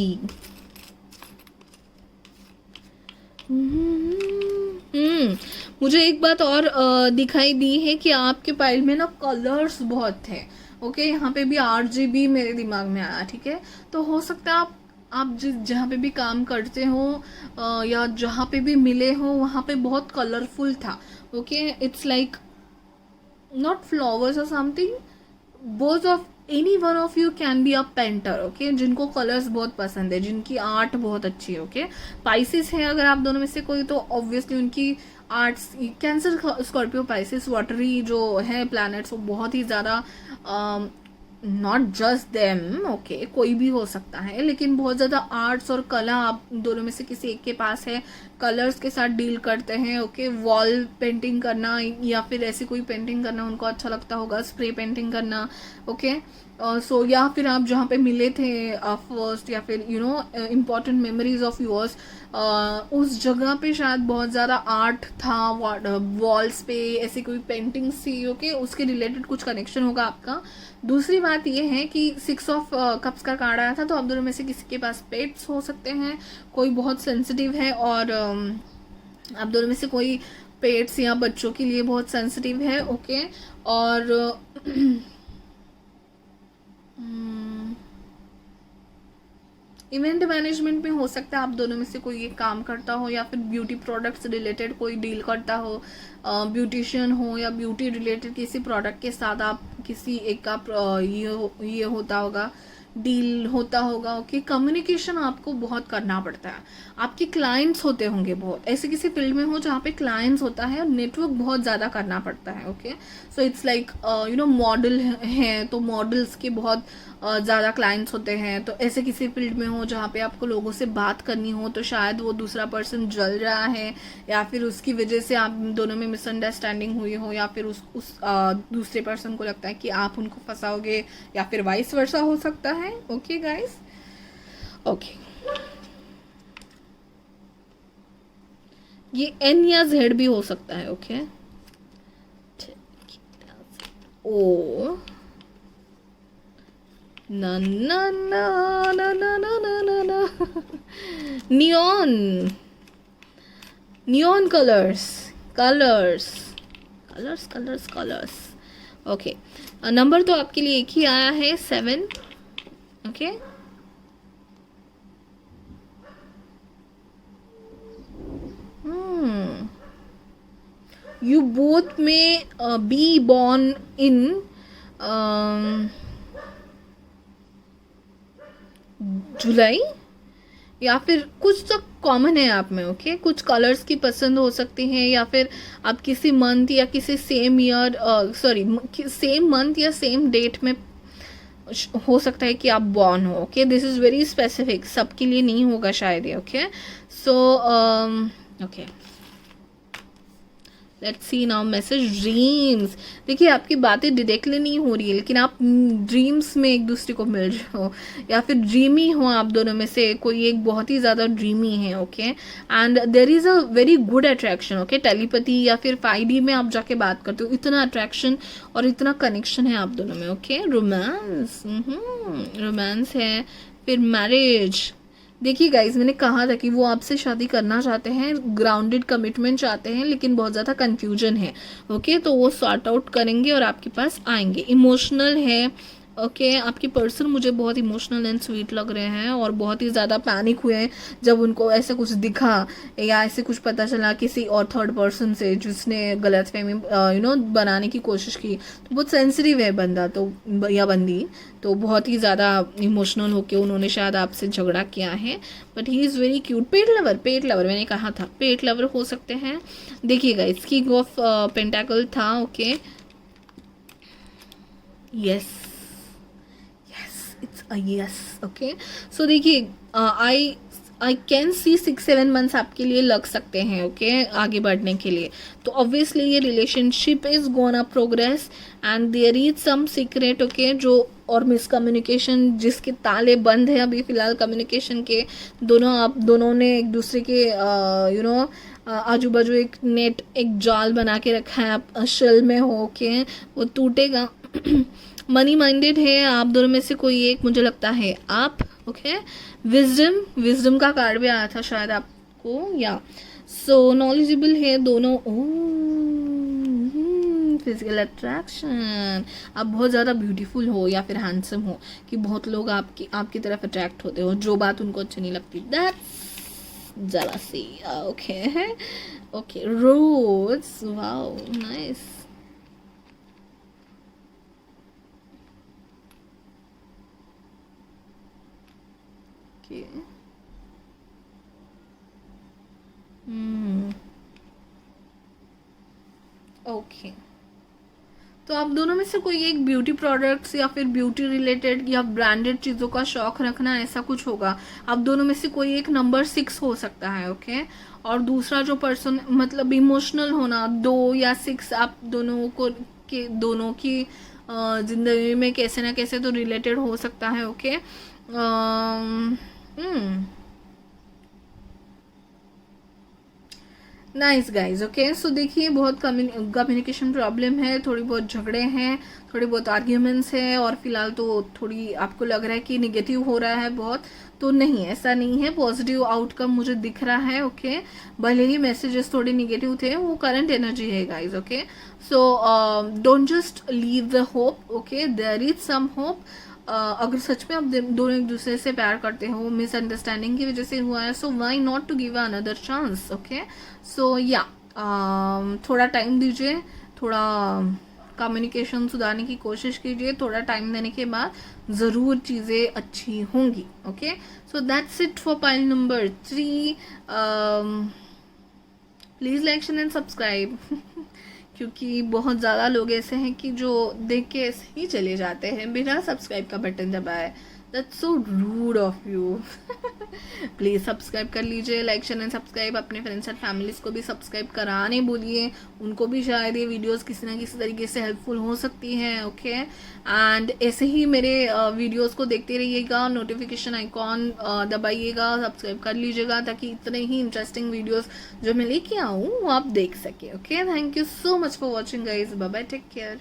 मुझे एक बात और दिखाई दी है कि आपके पाइल में ना कलर्स बहुत थे। ओके, यहाँ पे भी RGB मेरे दिमाग में आया, ठीक है। तो हो सकता है आप जहाँ पे भी काम करते हो या जहाँ पे भी मिले हो वहाँ पे बहुत कलरफुल था। Okay, it's like not flowers और something, both of any one of you can be a painter. Okay, जिनको कलर्स बहुत पसंद है, जिनकी आर्ट बहुत अच्छी है। ओके, पाइसिस है अगर आप दोनों में से कोई, तो ऑब्वियसली उनकी arts, cancer, Scorpio, Pisces, watery जो है प्लैनेट्स, वो बहुत ही ज़्यादा नॉट जस्ट देम, ओके, कोई भी हो सकता है, लेकिन बहुत ज़्यादा आर्ट्स और कला आप दोनों में से किसी एक के पास है, कलर्स के साथ डील करते हैं। ओके, वॉल पेंटिंग करना या फिर ऐसी कोई पेंटिंग करना उनको अच्छा लगता होगा, स्प्रे पेंटिंग करना। ओके, सो या फिर आप जहाँ पे मिले थे फर्स्ट, या फिर you know important memories of yours, उस जगह पे शायद बहुत ज़्यादा आर्ट था, वॉल्स पे ऐसी कोई पेंटिंग्स थी। ओके, उसके रिलेटेड कुछ कनेक्शन होगा आपका। दूसरी बात ये है कि 6 ऑफ कप्स का कार्ड आया था, तो आप दोनों में से किसी के पास पेट्स हो सकते हैं, कोई बहुत सेंसिटिव है, और आप दोनों में से कोई पेट्स या बच्चों के लिए बहुत सेंसिटिव है। ओके, और इवेंट मैनेजमेंट में हो सकता है आप दोनों में से कोई एक काम करता हो, या फिर ब्यूटी प्रोडक्ट्स रिलेटेड कोई डील करता हो, ब्यूटिशियन हो, या ब्यूटी रिलेटेड किसी प्रोडक्ट के साथ आप किसी एक का ये होता होगा, डील होता होगा। ओके, कम्युनिकेशन आपको बहुत करना पड़ता है, आपके क्लाइंट्स होते होंगे बहुत, ऐसे किसी फील्ड में हो जहाँ पे क्लाइंट्स होता है और नेटवर्क बहुत ज़्यादा करना पड़ता है। Okay, so it's like you no model हैं, तो मॉडल्स के बहुत ज़्यादा क्लाइंट्स होते हैं, तो ऐसे किसी फील्ड में हो जहाँ पे आपको लोगों से बात करनी हो, तो शायद वो दूसरा पर्सन जल रहा है, या फिर उसकी वजह से आप दोनों में मिसअंडरस्टैंडिंग हुई हो, या फिर उस दूसरे पर्सन को लगता है कि आप उनको फंसाओगे, या फिर वाइस वर्सा हो सकता है। ओके गाइस, ओके, ये N या Z भी हो सकता है। ओके, ओ ना ना ना ना ना ना ना ना ना neon, neon colours, colours, colours, colours, colours. Okay, number तो आपके लिए एक ही आया है, 7। Okay, you both may be born in जुलाई, या फिर कुछ तो कॉमन है आप में। ओके, कुछ कलर्स की पसंद हो सकती हैं, या फिर आप किसी मंथ या किसी same year, sorry, same month या सेम डेट में हो सकता है कि आप बॉर्न हो। Okay, this is very specific, सबके लिए नहीं होगा शायद ये। Okay, so okay, let's see now message dreams. देखिए, आपकी बातें डायरेक्टली नहीं हो रही है, लेकिन आप ड्रीम्स में एक दूसरे को मिल रहे हो, या फिर ड्रीमी हो आप दोनों में से कोई एक बहुत ही ज़्यादा ड्रीमी है। Okay, and there is a very good attraction. Okay, telepathy या फिर 5D में आप जाके बात करते हो, इतना अट्रैक्शन और इतना कनेक्शन है आप दोनों में। ओके, रोमांस, रोमांस है, फिर मैरिज। देखिए गाइज, मैंने कहा था कि वो आपसे शादी करना चाहते हैं, ग्राउंडेड कमिटमेंट चाहते हैं, लेकिन बहुत ज़्यादा कंफ्यूजन है। ओके, तो वो सॉर्ट आउट करेंगे और आपके पास आएंगे। इमोशनल है। ओके, आपके पर्सन मुझे बहुत इमोशनल एंड स्वीट लग रहे हैं, और बहुत ही ज़्यादा पैनिक हुए हैं जब उनको ऐसे कुछ दिखा, या ऐसे कुछ पता चला किसी और थर्ड पर्सन से जिसने गलतफहमी यू नो बनाने की कोशिश की। तो बहुत सेंसिटिव है बंदा, तो या बंदी, तो बहुत ही ज़्यादा इमोशनल होके उन्होंने शायद आपसे झगड़ा किया है। But he is very cute. Pet lover, pet lover मैंने कहा था, पेट लवर हो सकते हैं। देखिएगा, इस किंग ऑफ पेंटाकल था। Okay, yes, it's a yes. Okay, so देखिए, आई कैन सी 6-7 मंथ्स आपके लिए लग सकते हैं। ओके, आगे बढ़ने के लिए। तो ऑब्वियसली ये relationship is gonna progress, and there is some secret. Okay, जो और मिसकम्युनिकेशन जिसके ताले बंद है अभी फिलहाल कम्युनिकेशन के, आप दोनों ने एक दूसरे के यू नो आजू बाजू एक नेट, एक जाल बना के रखा है, आप शेल में हो। ओके, वो टूटेगा। मनी माइंडेड है आप दोनों में से कोई एक, मुझे लगता है आप। ओके, विजडम, विजडम का कार्ड भी आया था शायद आपको, या सो नॉलेजेबल है दोनों। फिजिकल अट्रैक्शन, आप बहुत ज़्यादा ब्यूटीफुल हो या फिर हैंडसम हो कि बहुत लोग आपकी तरफ अट्रैक्ट होते हो, जो बात उनको अच्छी नहीं लगती, that's jealousy. Okay okay, rose, wow nice. Okay okay, तो आप दोनों में से कोई एक ब्यूटी प्रोडक्ट्स या फिर ब्यूटी रिलेटेड या ब्रांडेड चीज़ों का शौक रखना, ऐसा कुछ होगा। आप दोनों में से कोई एक नंबर 6 हो सकता है, ओके। और दूसरा जो पर्सन, मतलब इमोशनल होना, 2 या 6 आप दोनों को के दोनों की जिंदगी में कैसे ना कैसे तो रिलेटेड हो सकता है, okay. Nice guys, okay. So देखिए, बहुत कम्युनिकेशन प्रॉब्लम है, थोड़ी बहुत झगड़े हैं, थोड़ी बहुत आर्ग्यूमेंट्स है, और फिलहाल तो थोड़ी आपको लग रहा है कि निगेटिव हो रहा है बहुत, तो नहीं, ऐसा नहीं है, पॉजिटिव आउटकम मुझे दिख रहा है, ओके। भले ही मैसेजेस थोड़े निगेटिव थे, वो करंट एनर्जी है guys, okay. So don't just leave the hope, okay, there is some hope. अगर सच में आप दोनों एक दूसरे से प्यार करते हो, मिसअंडरस्टैंडिंग की वजह से हुआ है, so why not to give another chance, okay. So या थोड़ा टाइम दीजिए, थोड़ा कम्युनिकेशन सुधारने की कोशिश कीजिए, थोड़ा टाइम देने के बाद ज़रूर चीज़ें अच्छी होंगी, okay. So that's it for pile number 3। Please like share and subscribe क्योंकि बहुत ज़्यादा लोग ऐसे हैं कि जो देख के ऐसे ही चले जाते हैं बिना सब्सक्राइब का बटन दबाए। That's so root of you. Please subscribe कर लीजिए, लाइक शेयर एंड सब्सक्राइब। अपने फ्रेंड्स एंड फैमिलीज़ को भी सब्सक्राइब कराने बोलिए, उनको भी शायद ये वीडियोस किसी ना किसी तरीके से हेल्पफुल हो सकती हैं, ओके। एंड ऐसे ही मेरे वीडियोस को देखते रहिएगा, नोटिफिकेशन आइकॉन दबाइएगा, सब्सक्राइब कर लीजिएगा, ताकि इतने ही इंटरेस्टिंग वीडियोस जो मैं लेके आऊँ वो आप देख सकें, okay. Thank you so much for watching guys, bye bye, take care.